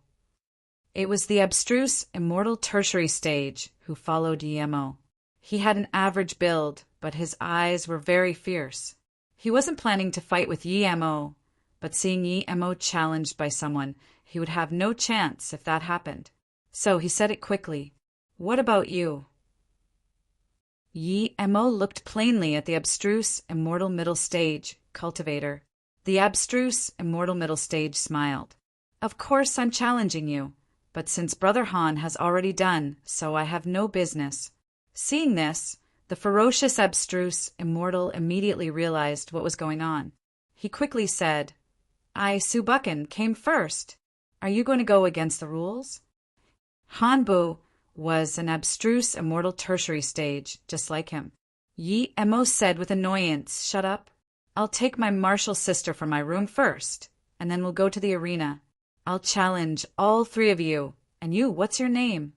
S1: It was the abstruse, immortal tertiary stage who followed Yemo. He had an average build, but his eyes were very fierce. He wasn't planning to fight with Yemo, but seeing Yemo challenged by someone, he would have no chance if that happened. So he said it quickly. What about you? Yemo looked plainly at the abstruse, immortal middle stage cultivator. The abstruse, immortal middle stage smiled. Of course I'm challenging you, but since Brother Han has already done, so I have no business. Seeing this, the ferocious abstruse immortal immediately realized what was going on. He quickly said, I, Subucken, came first. Are you going to go against the rules? Hanbu was an abstruse immortal tertiary stage, just like him. Yemo said with annoyance, Shut up. I'll take my martial sister from my room first, and then we'll go to the arena. I'll challenge all three of you. And you, what's your name?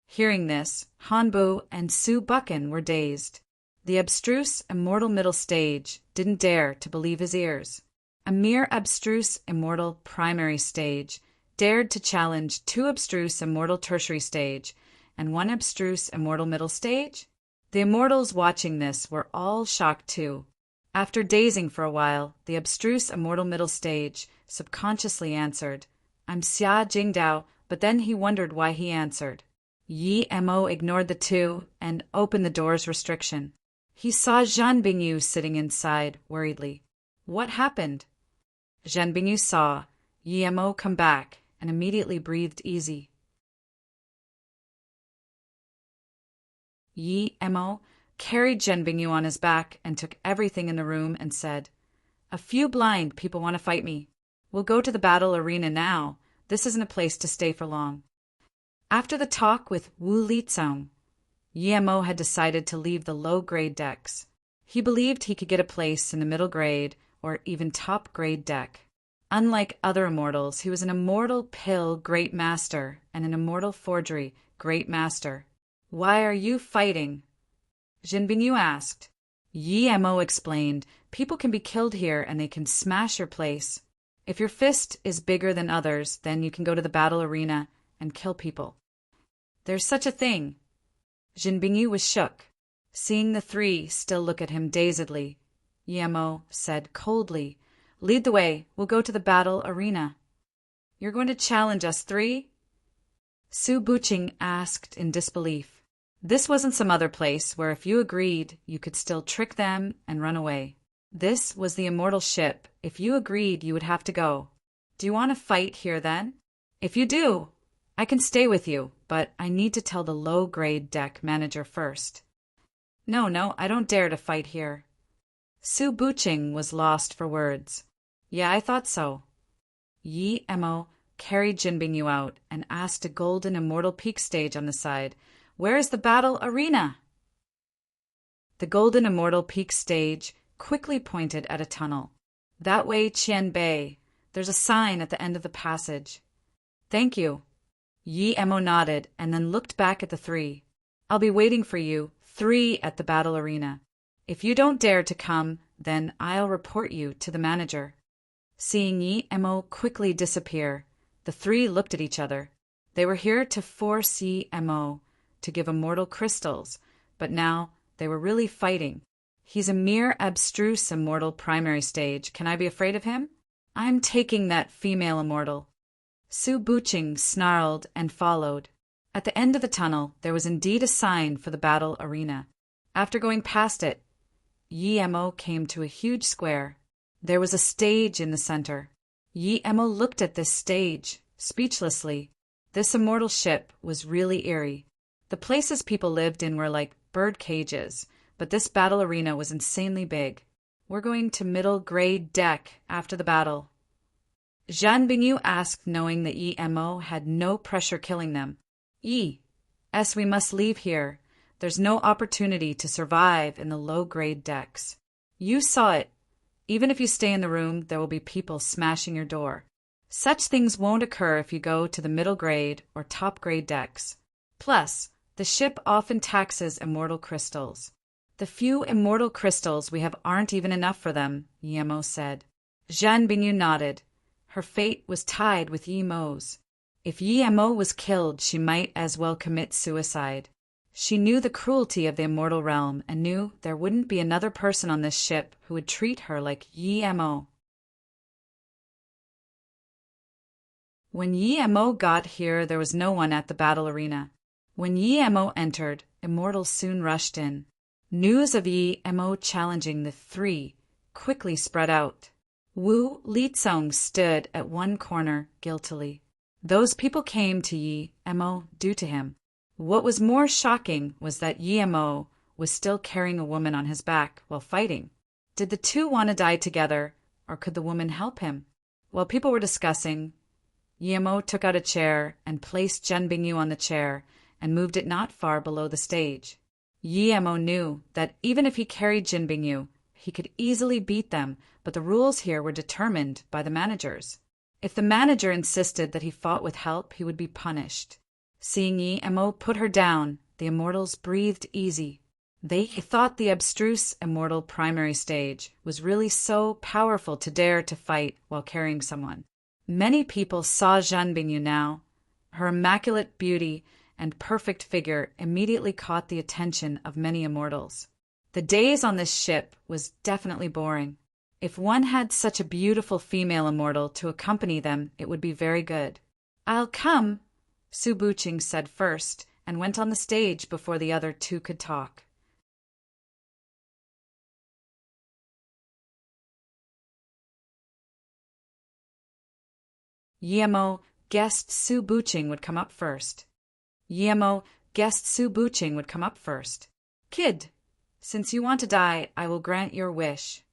S1: Hearing this, Hanbu and Subucken were dazed. The abstruse immortal middle stage didn't dare to believe his ears. A mere abstruse immortal primary stage dared to challenge two abstruse immortal tertiary stage and one abstruse immortal middle stage? The immortals watching this were all shocked too. After dazing for a while, the abstruse immortal middle stage subconsciously answered, I'm Xia Jingdao, but then he wondered why he answered. Yemo ignored the two and opened the door's restriction. He saw Zhan Bingyu sitting inside, worriedly. What happened? Zhan Bingyu saw Yemo come back and immediately breathed easy. Yemo carried Zhan Bingyu on his back and took everything in the room and said, A few blind people want to fight me. We'll go to the battle arena now. This isn't a place to stay for long. After the talk with Wu Lizong, Yemo had decided to leave the low-grade decks. He believed he could get a place in the middle grade or even top-grade deck. Unlike other immortals, he was an immortal pill great master and an immortal forgery great master. Why are you fighting? Zhan Bingyu asked. Yemo explained, people can be killed here and they can smash your place. If your fist is bigger than others, then you can go to the battle arena and kill people. There's such a thing. Zhan Bingyu was shook. Seeing the three still look at him dazedly, Yemo said coldly, Lead the way, we'll go to the battle arena. You're going to challenge us three? Su Buqing asked in disbelief. This wasn't some other place where if you agreed, you could still trick them and run away. This was the immortal ship. If you agreed, you would have to go. Do you want to fight here then? If you do, I can stay with you, but I need to tell the low-grade deck manager first. No, I don't dare to fight here. Su Buqing was lost for words. Yeah, I thought so. Yemo carried Zhan Bingyu out and asked a golden immortal peak stage on the side, Where is the battle arena? The golden immortal peak stage quickly pointed at a tunnel. That way, Qian Bei. There's a sign at the end of the passage. Thank you. Yemo nodded and then looked back at the three. I'll be waiting for you, three, at the battle arena. If you don't dare to come, then I'll report you to the manager. Seeing Yemo quickly disappear, the three looked at each other. They were here to force Yemo to give immortal crystals, but now they were really fighting. He's a mere abstruse immortal primary stage. Can I be afraid of him? I'm taking that female immortal. Su Buqing snarled and followed. At the end of the tunnel, there was indeed a sign for the battle arena. After going past it, Yemo came to a huge square. There was a stage in the center. Yemo looked at this stage, speechlessly. This immortal ship was really eerie. The places people lived in were like bird cages, but this battle arena was insanely big. We're going to middle grade deck after the battle. Jean Bignou asked, knowing that EMO had no pressure killing them. Yes, we must leave here. There's no opportunity to survive in the low-grade decks. You saw it. Even if you stay in the room, there will be people smashing your door. Such things won't occur if you go to the middle grade or top grade decks. Plus, the ship often taxes immortal crystals. The few immortal crystals we have aren't even enough for them, EMO said. Jean Bignou nodded. Her fate was tied with Yemo's. If Yemo was killed, she might as well commit suicide. She knew the cruelty of the immortal realm and knew there wouldn't be another person on this ship who would treat her like Yemo. When Yemo got here, there was no one at the battle arena. When Yemo entered, immortals soon rushed in. News of Yemo challenging the three quickly spread out. Wu Litsong stood at one corner guiltily. Those people came to Yemo due to him. What was more shocking was that Yemo was still carrying a woman on his back while fighting. Did the two want to die together, or could the woman help him? While people were discussing, Yemo took out a chair and placed Jean Bignou on the chair and moved it not far below the stage. Yemo knew that even if he carried Jean Bignou, he could easily beat them, but the rules here were determined by the managers. If the manager insisted that he fought with help, he would be punished. Seeing Yemo put her down, the immortals breathed easy. They thought the abstruse immortal primary stage was really so powerful to dare to fight while carrying someone. Many people saw Jean Bignou now. Her immaculate beauty and perfect figure immediately caught the attention of many immortals. The days on this ship was definitely boring. If one had such a beautiful female immortal to accompany them, it would be very good. I'll come, Su Buqing said first, and went on the stage before the other two could talk. Yemo guessed Su Buqing would come up first. Kid, since you want to die, I will grant your wish.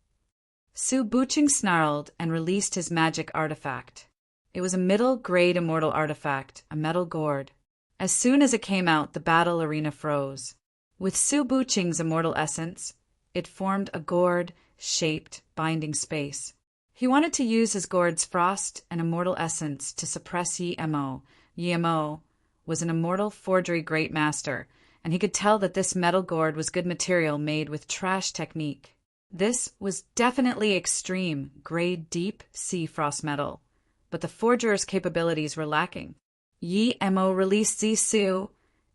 S1: Su Buqing snarled and released his magic artifact. It was a middle-grade immortal artifact, a metal gourd. As soon as it came out, the battle arena froze. With Su Buqing's immortal essence, it formed a gourd-shaped binding space. He wanted to use his gourd's frost and immortal essence to suppress Yemo. Yemo was an immortal forgery great master, and he could tell that this metal gourd was good material made with trash technique. This was definitely extreme, grade deep sea frost metal, but the forger's capabilities were lacking. Yemo released Zisu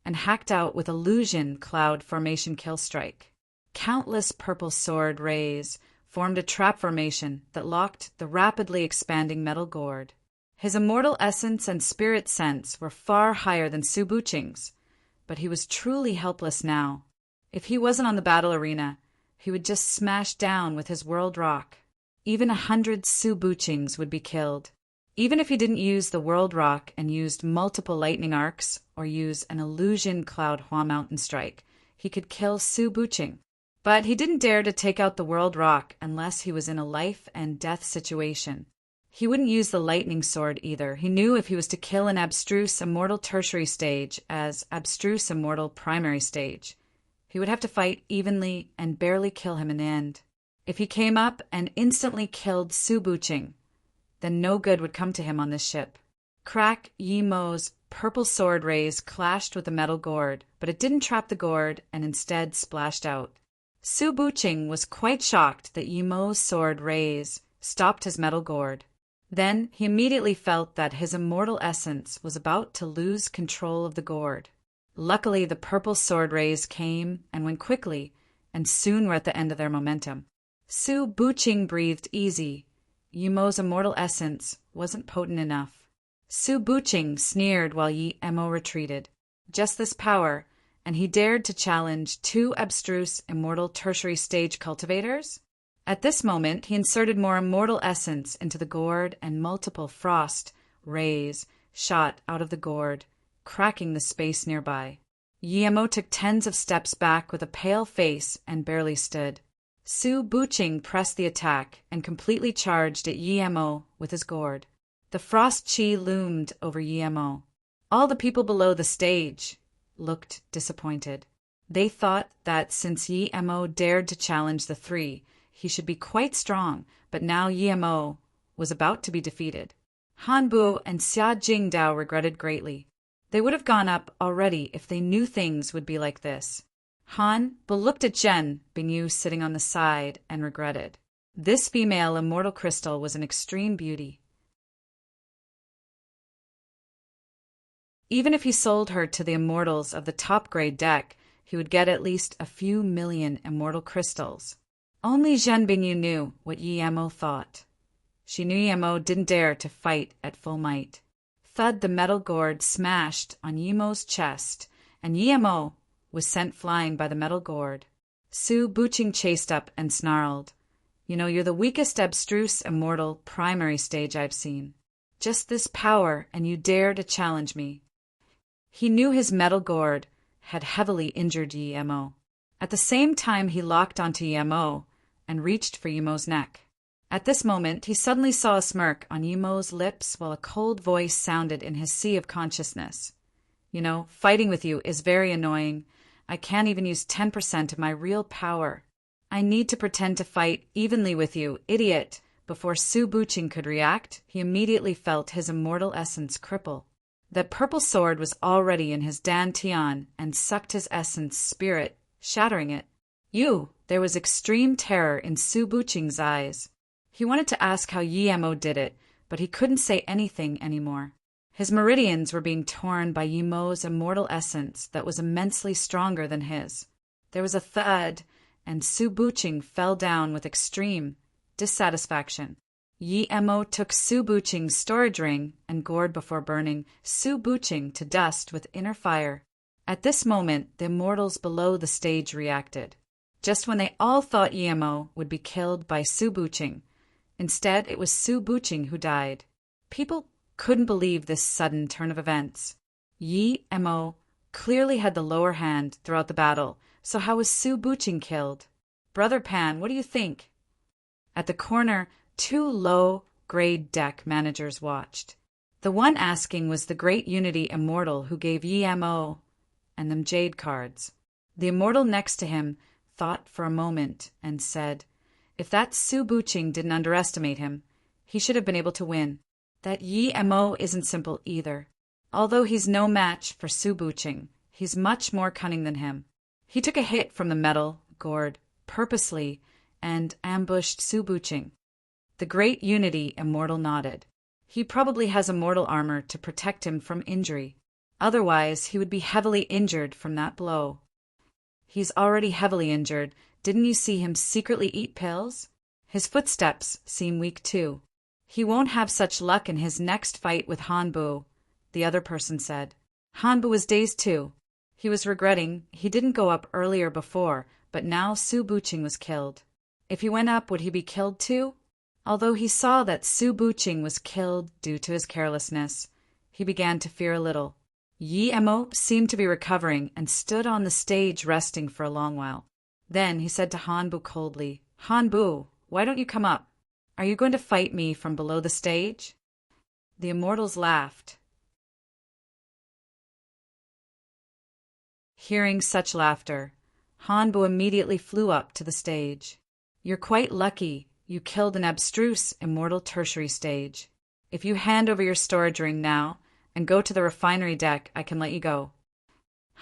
S1: and hacked out with illusion cloud formation kill strike. Countless purple sword rays formed a trap formation that locked the rapidly expanding metal gourd. His immortal essence and spirit sense were far higher than Su Buqing's, but he was truly helpless now. If he wasn't on the battle arena, he would just smash down with his world rock. Even 100 Su Buqings would be killed. Even if he didn't use the world rock and used multiple lightning arcs or use an illusion cloud Hua Mountain strike, he could kill Su Buqing. But he didn't dare to take out the world rock unless he was in a life and death situation. He wouldn't use the lightning sword either. He knew if he was to kill an abstruse immortal tertiary stage as abstruse immortal primary stage, he would have to fight evenly and barely kill him in the end. If he came up and instantly killed Su Buqing, then no good would come to him on this ship. Crack Yemo's purple sword rays clashed with the metal gourd, but it didn't trap the gourd and instead splashed out. Su Buqing was quite shocked that Yemo's sword rays stopped his metal gourd. Then he immediately felt that his immortal essence was about to lose control of the gourd. Luckily, the purple sword rays came and went quickly, and soon were at the end of their momentum. Su Buqing breathed easy. Yemo's immortal essence wasn't potent enough. Su Buqing sneered while Yemo retreated. Just this power, and he dared to challenge 2 abstruse immortal tertiary stage cultivators? At this moment, he inserted more immortal essence into the gourd and multiple frost rays shot out of the gourd, cracking the space nearby. Yemo took tens of steps back with a pale face and barely stood. Su Buqing pressed the attack and completely charged at Yemo with his gourd. The frost chi loomed over Yemo. All the people below the stage looked disappointed. They thought that since Yemo dared to challenge the three, he should be quite strong, but now Yemo was about to be defeated. Hanbu and Xia Jingdao regretted greatly. They would have gone up already if they knew things would be like this. Hanbu looked at Zhen Bingyu sitting on the side and regretted. This female immortal crystal was an extreme beauty. Even if he sold her to the immortals of the top-grade deck, he would get at least a few million immortal crystals. Only Zhen Bingyu knew what Yemo thought. She knew Yemo didn't dare to fight at full might. Thud, the metal gourd smashed on Yemo's chest, and Yemo was sent flying by the metal gourd. Su Buqing chased up and snarled, "You know, you're the weakest abstruse immortal primary stage I've seen. Just this power, and you dare to challenge me." He knew his metal gourd had heavily injured Yemo. At the same time, he locked onto Yemo and reached for Yemo's neck. At this moment, he suddenly saw a smirk on Yemo's lips while a cold voice sounded in his sea of consciousness. "You know, fighting with you is very annoying. I can't even use 10% of my real power. I need to pretend to fight evenly with you, idiot." Before Su Buqing could react, he immediately felt his immortal essence cripple. That purple sword was already in his dantian and sucked his essence spirit, shattering it. There was extreme terror in Su Buqing's eyes. He wanted to ask how Yemo did it, but he couldn't say anything anymore. His meridians were being torn by Yemo's immortal essence that was immensely stronger than his. There was a thud, and Su Buqing fell down with extreme dissatisfaction. Yemo took Su Buqing's storage ring and gourd before burning Su Buqing to dust with inner fire. At this moment, the immortals below the stage reacted. Just when they all thought Yemo would be killed by Su Buqing, instead it was Su Buqing who died. People couldn't believe this sudden turn of events. Yemo clearly had the lower hand throughout the battle, so how was Su Buqing killed? Brother Pan, what do you think? At the corner, two low-grade deck managers watched. The one asking was the great Unity immortal who gave Yemo and them jade cards. The immortal next to him thought for a moment and said, "If that Su Buqing didn't underestimate him, he should have been able to win. That Yemo isn't simple either. Although he's no match for Su Buqing, he's much more cunning than him." He took a hit from the metal gourd purposely and ambushed Su Buqing. The great Unity immortal nodded. He probably has immortal armor to protect him from injury. Otherwise, he would be heavily injured from that blow. He's already heavily injured. Didn't you see him secretly eat pills? His footsteps seem weak too. He won't have such luck in his next fight with Hanbu, the other person said. Hanbu was dazed too. He was regretting he didn't go up earlier before, but now Su Buqing was killed. If he went up, would he be killed too? Although he saw that Su Buqing was killed due to his carelessness, he began to fear a little. Yemo seemed to be recovering and stood on the stage resting for a long while. Then he said to Hanbu coldly, "Hanbu, why don't you come up? Are you going to fight me from below the stage?" The immortals laughed. Hearing such laughter, Hanbu immediately flew up to the stage. "You're quite lucky you killed an abstruse immortal tertiary stage. If you hand over your storage ring now and go to the refinery deck, I can let you go."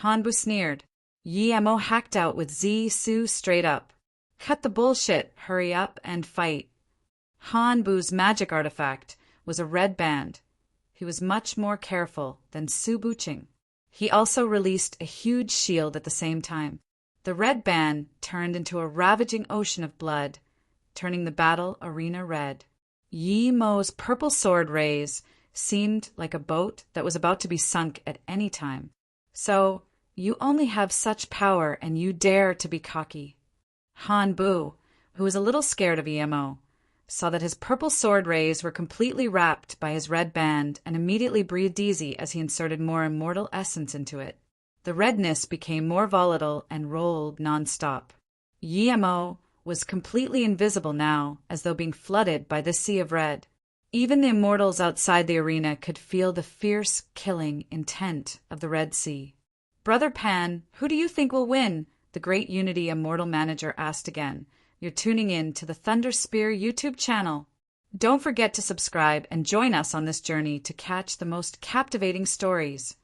S1: Hanbu sneered. Yemo hacked out with Su straight up. "Cut the bullshit, hurry up and fight." Hanbu's magic artifact was a red band. He was much more careful than Su Buqing. He also released a huge shield at the same time. The red band turned into a ravaging ocean of blood, turning the battle arena red. Yemo's purple sword rays seemed like a boat that was about to be sunk at any time. "So, you only have such power and you dare to be cocky." Hanbu, who was a little scared of Yemo, saw that his purple sword rays were completely wrapped by his red band and immediately breathed easy as he inserted more immortal essence into it. The redness became more volatile and rolled non-stop. Yemo was completely invisible now, as though being flooded by this sea of red. Even the immortals outside the arena could feel the fierce, killing intent of the Red Sea. "Brother Pan, who do you think will win?" the Great Unity Immortal Manager asked again. "You're tuning in to the Thunder Spear YouTube channel. Don't forget to subscribe and join us on this journey to catch the most captivating stories.